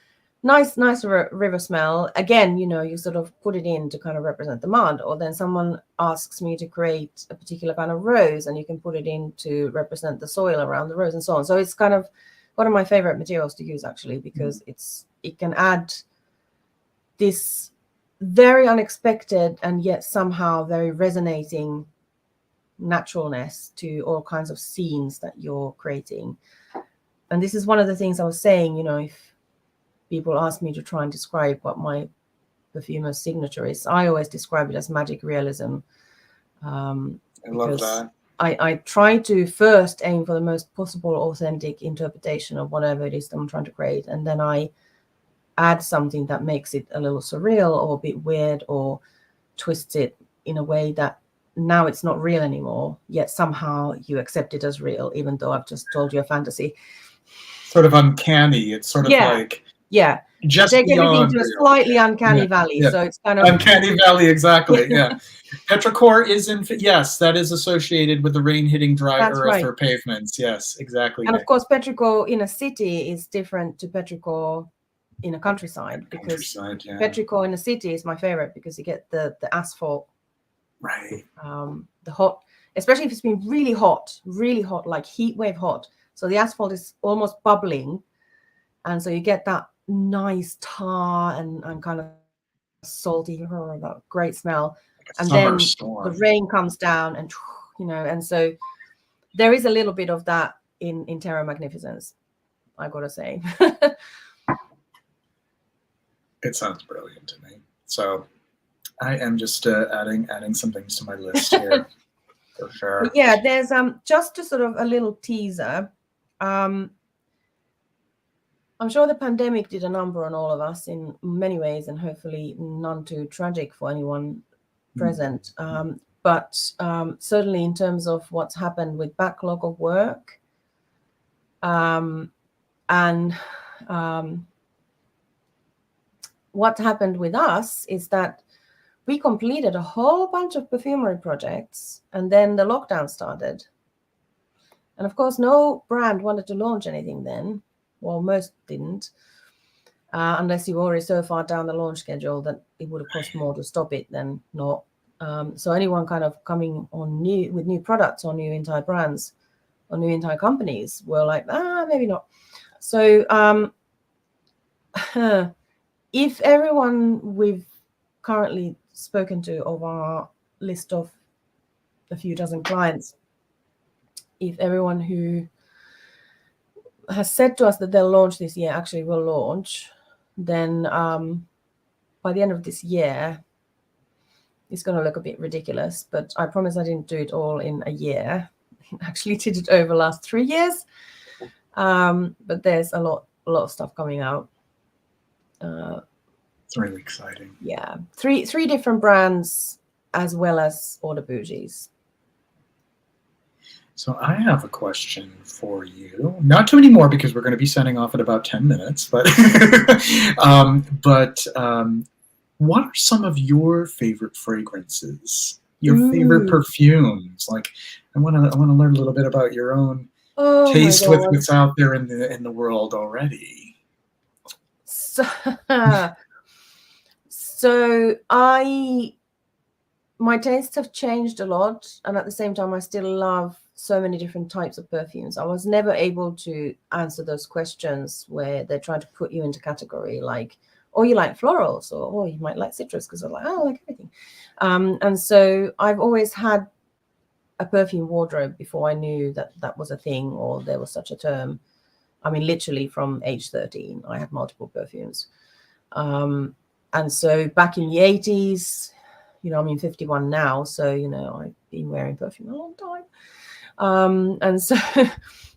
nice river smell. Again, you know, you sort of put it in to kind of represent the mud, or then someone asks me to create a particular kind of rose, and you can put it in to represent the soil around the rose and so on. So it's kind of one of my favorite materials to use, actually, because it can add this very unexpected and yet somehow very resonating naturalness to all kinds of scenes that you're creating. And this is one of the things I was saying, you know, if people ask me to try and describe what my perfumer's signature is, I always describe it as magic realism. I love that. I try to first aim for the most possible authentic interpretation of whatever it is that I'm trying to create, and then I add something that makes it a little surreal or a bit weird, or twists it in a way that now it's not real anymore, yet somehow you accept it as real, even though I've just told you a fantasy. Sort of uncanny. It's sort of like just take beyond everything to a slightly uncanny valley. So it's kind of uncanny valley, exactly. Yeah. Petrichor is yes, that is associated with the rain hitting dry earth or pavements. Yes, exactly. And of course, petrichor in a city is different to petrichor in a countryside, because petrichor in a city is my favorite, because you get the asphalt, right? The hot, especially if it's been really hot, like heat wave hot. So the asphalt is almost bubbling, and so you get that nice tar and kind of salty, that great smell. Like and then the rain comes down, and you know, and so there is a little bit of that in Terra Magnificence, I gotta say. It sounds brilliant to me. So I am just adding some things to my list here for sure. But yeah, there's just a sort of a little teaser. I'm sure the pandemic did a number on all of us in many ways, and hopefully none too tragic for anyone present. But certainly in terms of what's happened with backlog of work, and what happened with us is that we completed a whole bunch of perfumery projects, and then the lockdown started. And of course, no brand wanted to launch anything then. Well, most didn't, unless you were already so far down the launch schedule that it would have cost more to stop it than not. So anyone kind of coming on with new products or new entire brands or new entire companies were like, maybe not. So if everyone we've currently spoken to of our list of a few dozen clients, if everyone who has said to us that they'll launch this year actually will launch, then by the end of this year, it's going to look a bit ridiculous. But I promise I didn't do it all in a year. I actually did it over the last 3 years. But there's a lot of stuff coming out. It's really exciting. Yeah, three different brands as well as all the Bougies. So I have a question for you. Not too many more, because we're going to be sending off in about 10 minutes. But what are some of your favorite fragrances? your favorite perfumes. Like, I want to learn a little bit about your own taste with what's out there in the world already. So, my tastes have changed a lot, and at the same time, I still love so many different types of perfumes. I was never able to answer those questions where they're trying to put you into category, like, oh, you like florals, or oh, you might like citrus, because I'm like, oh, I like everything. And so I've always had a perfume wardrobe before I knew that that was a thing or there was such a term. I mean, literally from age 13, I had multiple perfumes. And so back in the 80s, you know, I'm 51 now, so, you know, I've been wearing perfume a long time. And so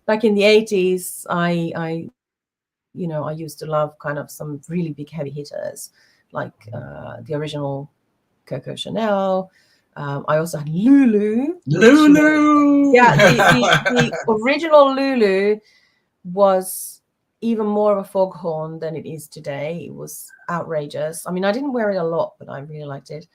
back in the 80s, I used to love kind of some really big heavy hitters, like the original Coco Chanel. I also had Lulu. Lulu! The original Lulu was even more of a foghorn than it is today. It was outrageous. I mean, I didn't wear it a lot, but I really liked it.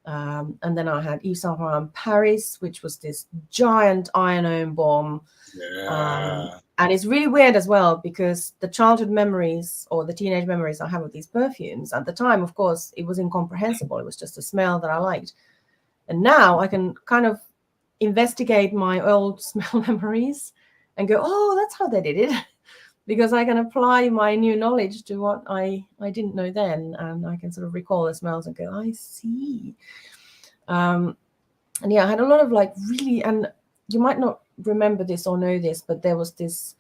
And then I had Yves Saint Laurent Paris, which was this giant iron bomb. Yeah. And it's really weird as well, because the childhood memories or the teenage memories I have of these perfumes, at the time, of course, it was incomprehensible. It was just a smell that I liked. And now I can kind of investigate my old smell memories and go, oh, that's how they did it. Because I can apply my new knowledge to what I didn't know then. And I can sort of recall the smells and go, I see. And yeah, I had a lot of like really, and you might not remember this or know this, but there was this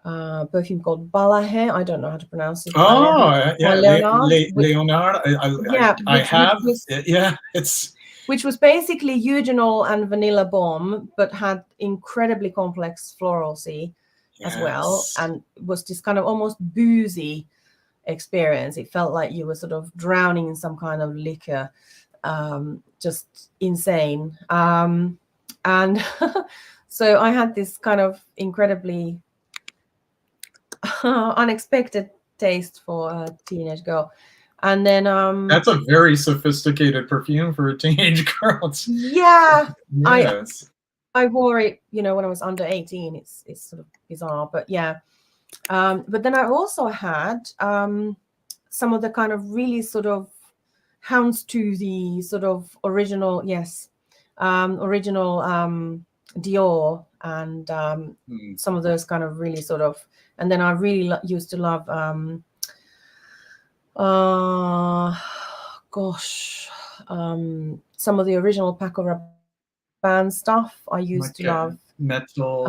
perfume called Balahe. I don't know how to pronounce it. Oh, yeah, Leonard. I have. Yeah, it's... Which was basically eugenol and vanilla bomb, but had incredibly complex floralcy as well, and was this kind of almost boozy experience. It felt like you were sort of drowning in some kind of liquor, just insane. And so I had this kind of incredibly unexpected taste for a teenage girl. And then that's a very sophisticated perfume for a teenage girl. Yeah. Yes. I wore it, you know, when I was under 18. It's sort of bizarre, but yeah. But then I also had some of the kind of really sort of houndstooth-y sort of original, Dior and some of those kind of really sort of, and then I really used to love some of the original Paco Rabanne stuff. I used to love Metal,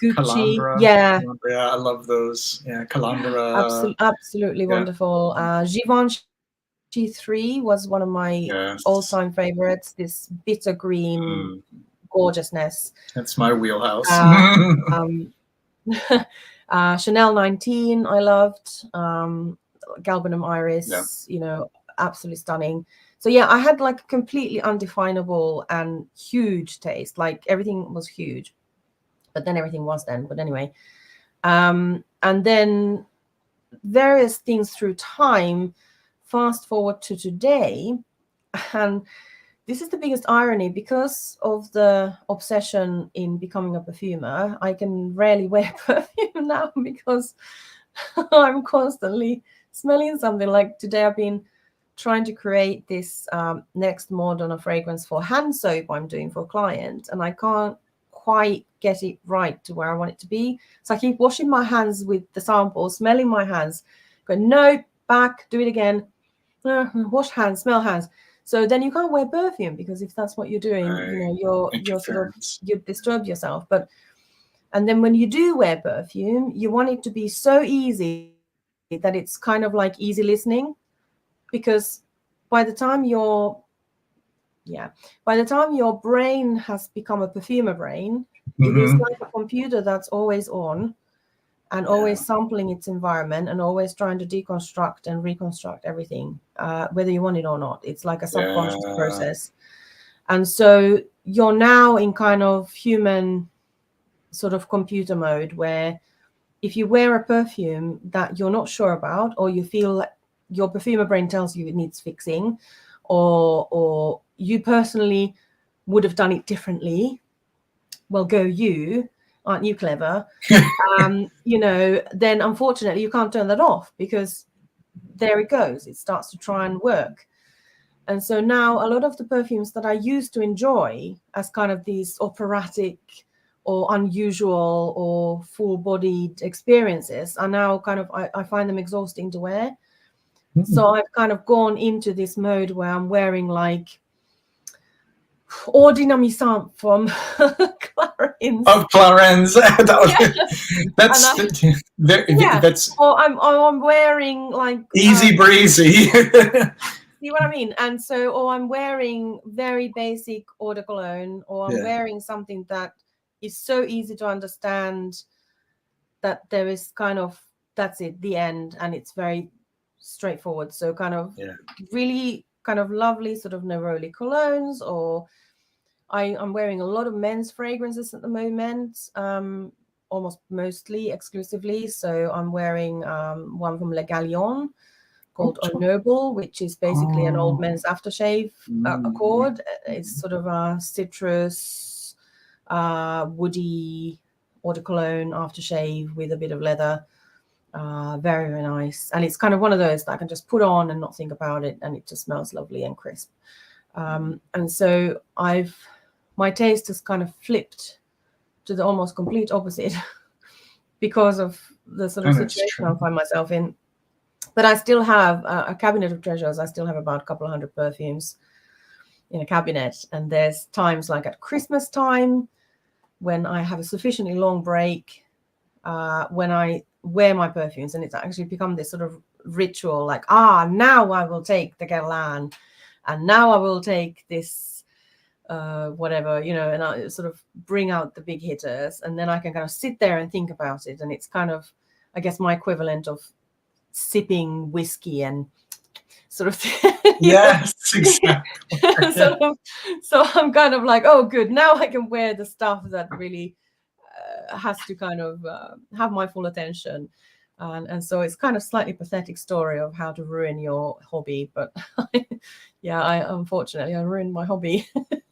Gucci. Calandra. Yeah, I love those. Yeah, Calandra. Absolutely wonderful. Givenchy 3 was one of my all-time favorites. This bitter green gorgeousness. That's my wheelhouse. Chanel 19 I loved. Galbanum Iris, you know, absolutely stunning. So yeah, I had like a completely undefinable and huge taste. Like everything was huge, but then everything was then. But anyway, and then various things through time. Fast forward to today, and this is the biggest irony, because of the obsession in becoming a perfumer. I can rarely wear perfume now because I'm constantly smelling something. Like today, I've been trying to create this next mod on a fragrance for hand soap I'm doing for a client, and I can't quite get it right to where I want it to be. So I keep washing my hands with the sample, smelling my hands, going, no, back, do it again. Wash hands, smell hands. So then you can't wear perfume, because if that's what you're doing, you know, you're sort of, you disturb yourself. But and then when you do wear perfume, you want it to be so easy that it's kind of like easy listening, because by the time your brain has become a perfumer brain, it is like a computer that's always on and always sampling its environment and always trying to deconstruct and reconstruct everything, whether you want it or not. It's like a subconscious process. And so you're now in kind of human sort of computer mode, where if you wear a perfume that you're not sure about, or you feel like your perfumer brain tells you it needs fixing, or you personally would have done it differently. Well, go you, aren't you clever? You know, then unfortunately you can't turn that off, because there it goes. It starts to try and work. And so now a lot of the perfumes that I used to enjoy as kind of these operatic or unusual or full-bodied experiences are now kind of, I find them exhausting to wear. So I've kind of gone into this mode where I'm wearing like Eau Dynamisante from Clarins. Of Clarins. That's Or I'm wearing like easy breezy. See what I mean? And so, or I'm wearing very basic eau de cologne, or I'm wearing something that is so easy to understand that there is kind of, that's it, the end, and it's very straightforward. So kind of really kind of lovely sort of neroli colognes, or I'm wearing a lot of men's fragrances at the moment, almost mostly exclusively. So I'm wearing one from Le Galion called Au Noble, which is basically an old men's aftershave accord. It's sort of a citrus, woody eau de cologne aftershave with a bit of leather. Very, very nice. And it's kind of one of those that I can just put on and not think about it, and it just smells lovely and crisp. And so my taste has kind of flipped to the almost complete opposite because of the sort of situation I find myself in. But I still have a cabinet of treasures. I still have about a couple of hundred perfumes in a cabinet. And there's times like at Christmas time when I have a sufficiently long break, when I wear my perfumes, and it's actually become this sort of ritual, like, now I will take the Guerlain, and now I will take this whatever, you know, and I sort of bring out the big hitters, and then I can kind of sit there and think about it. And it's kind of, I guess, my equivalent of sipping whiskey and sort of yes, exactly. So I'm kind of like, oh good, now I can wear the stuff that really has to kind of have my full attention. And so it's kind of slightly pathetic story of how to ruin your hobby, but unfortunately I ruined my hobby.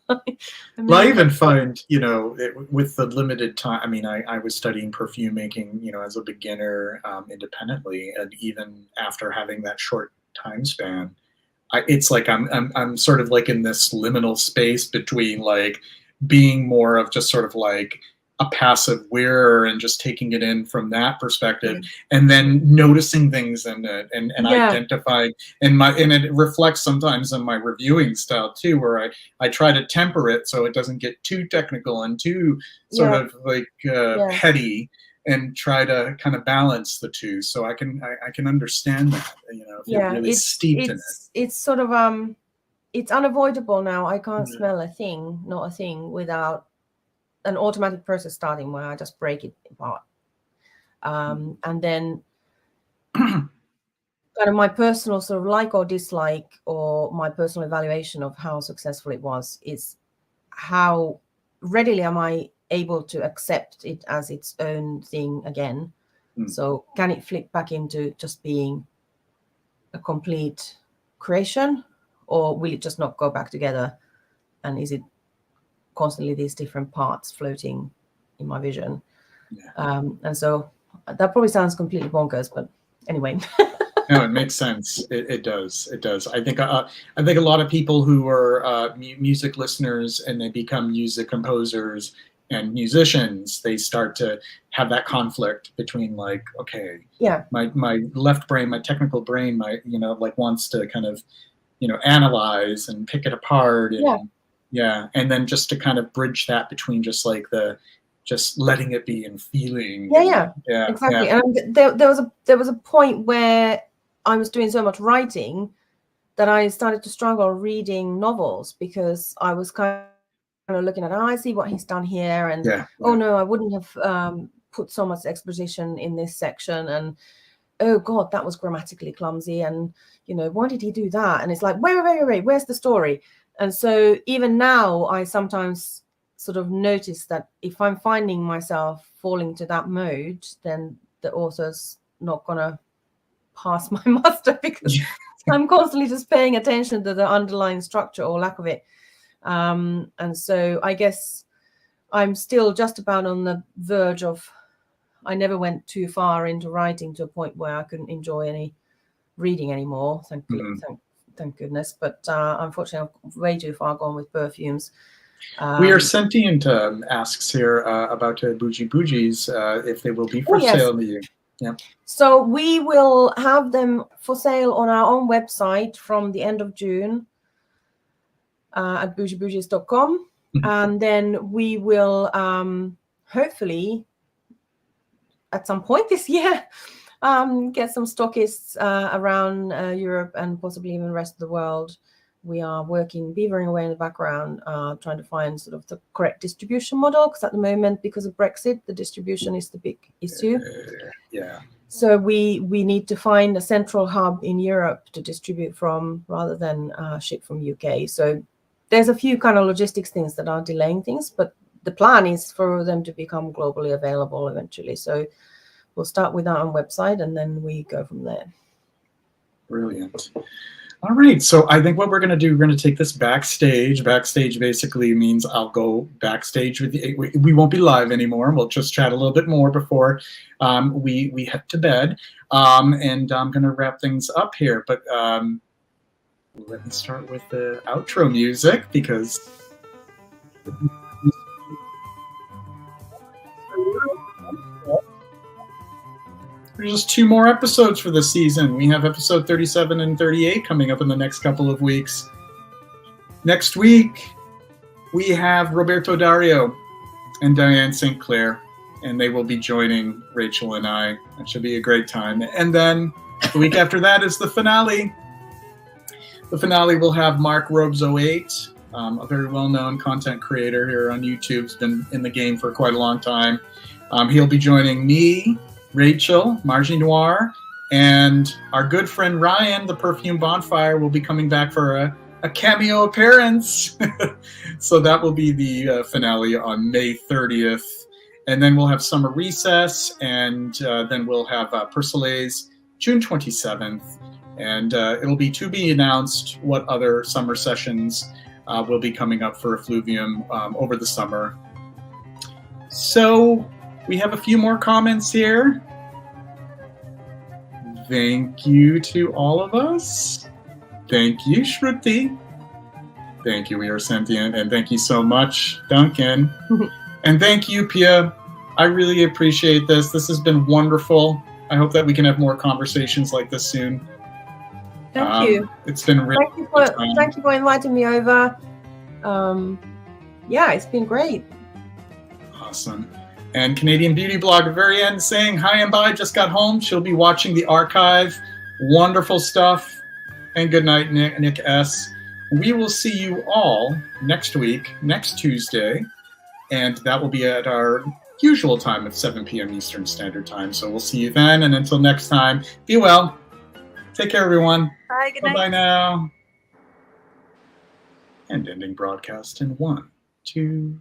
Well, I even find, you know, with the limited time, I mean, I was studying perfume making, you know, as a beginner independently, and even after having that short time span, it's like I'm sort of like in this liminal space between like being more of just sort of like a passive wearer and just taking it in from that perspective, and then noticing things in it and identifying, and it reflects sometimes on my reviewing style too, where I try to temper it so it doesn't get too technical and too sort of like heady, and try to kind of balance the two, so I can understand that, you know, if you're really steeped in it. It's sort of it's unavoidable now. I can't smell a thing, not a thing, without an automatic process starting where I just break it apart. And then kind of my personal sort of like or dislike, or my personal evaluation of how successful it was, is how readily am I able to accept it as its own thing again. So can it flip back into just being a complete creation, or will it just not go back together? And is it constantly these different parts floating in my vision? And so that probably sounds completely bonkers, but anyway. No, it makes sense. It does. I think a lot of people who are music listeners and they become music composers and musicians, they start to have that conflict between like, okay, my left brain, my technical brain, my, you know, like wants to kind of, you know, analyze and pick it apart, and and then just to kind of bridge that between just like just letting it be and feeling. Exactly. And there was a point where I was doing so much writing that I started to struggle reading novels, because I was kind of looking at, I see what he's done here, and oh no, I wouldn't have put so much exposition in this section, and oh god, that was grammatically clumsy, and you know, why did he do that? And it's like, wait, where's the story? And so even now I sometimes sort of notice that if I'm finding myself falling to that mode, then the author's not gonna pass my muster, because I'm constantly just paying attention to the underlying structure or lack of it. And so I guess I'm still just about on the verge of, I never went too far into writing to a point where I couldn't enjoy any reading anymore. Thank goodness. But unfortunately, I'm way too far gone with perfumes. We are sentient asks here about Boujee Bougies if they will be for sale in the year. Yeah. So we will have them for sale on our own website from the end of June at bougeebougies.com. And then we will hopefully at some point this year get some stockists around Europe and possibly even the rest of the world. We are beavering away in the background, trying to find sort of the correct distribution model, because at the moment, because of Brexit, the distribution is the big issue. Yeah. So we need to find a central hub in Europe to distribute from rather than ship from UK. So there's a few kind of logistics things that are delaying things, but the plan is for them to become globally available eventually. So we'll start with our own website and then we go from there. Brilliant. All right, so I think what we're going to do, we're going to take this backstage. Backstage basically means I'll go backstage with you. We won't be live anymore. We'll just chat a little bit more before we head to bed. And I'm going to wrap things up here. But let me start with the outro music, because there's just 2 more episodes for this season. We have episode 37 and 38 coming up in the next couple of weeks. Next week, we have Roberto Dario and Diane St. Clair, and they will be joining Rachel and I. That should be a great time. And then the week after that is the finale. The finale will have Mark Robes08, a very well-known content creator here on YouTube. He's been in the game for quite a long time. He'll be joining me, Rachel, Margie Noir, and our good friend Ryan, the Perfume Bonfire, will be coming back for a cameo appearance. So that will be the finale on May 30th. And then we'll have Summer Recess, and then we'll have Persolaise June 27th. And it'll be to be announced what other summer sessions will be coming up for Effluvium over the summer. So we have a few more comments here. Thank you to all of us. Thank you, Shruti. Thank you, We Are Sentient. And thank you so much, Duncan. And thank you, Pia. I really appreciate this. This has been wonderful. I hope that we can have more conversations like this soon. Thank you. It's been really thank you for inviting me over. Yeah, it's been great. Awesome. And Canadian Beauty Blog at the very end saying, hi and bye, just got home. She'll be watching the archive. Wonderful stuff. And good night, Nick S. We will see you all next week, next Tuesday. And that will be at our usual time of 7 p.m. Eastern Standard Time. So we'll see you then. And until next time, be well. Take care, everyone. Bye, good night. Bye-bye now. And ending broadcast in 1, 2,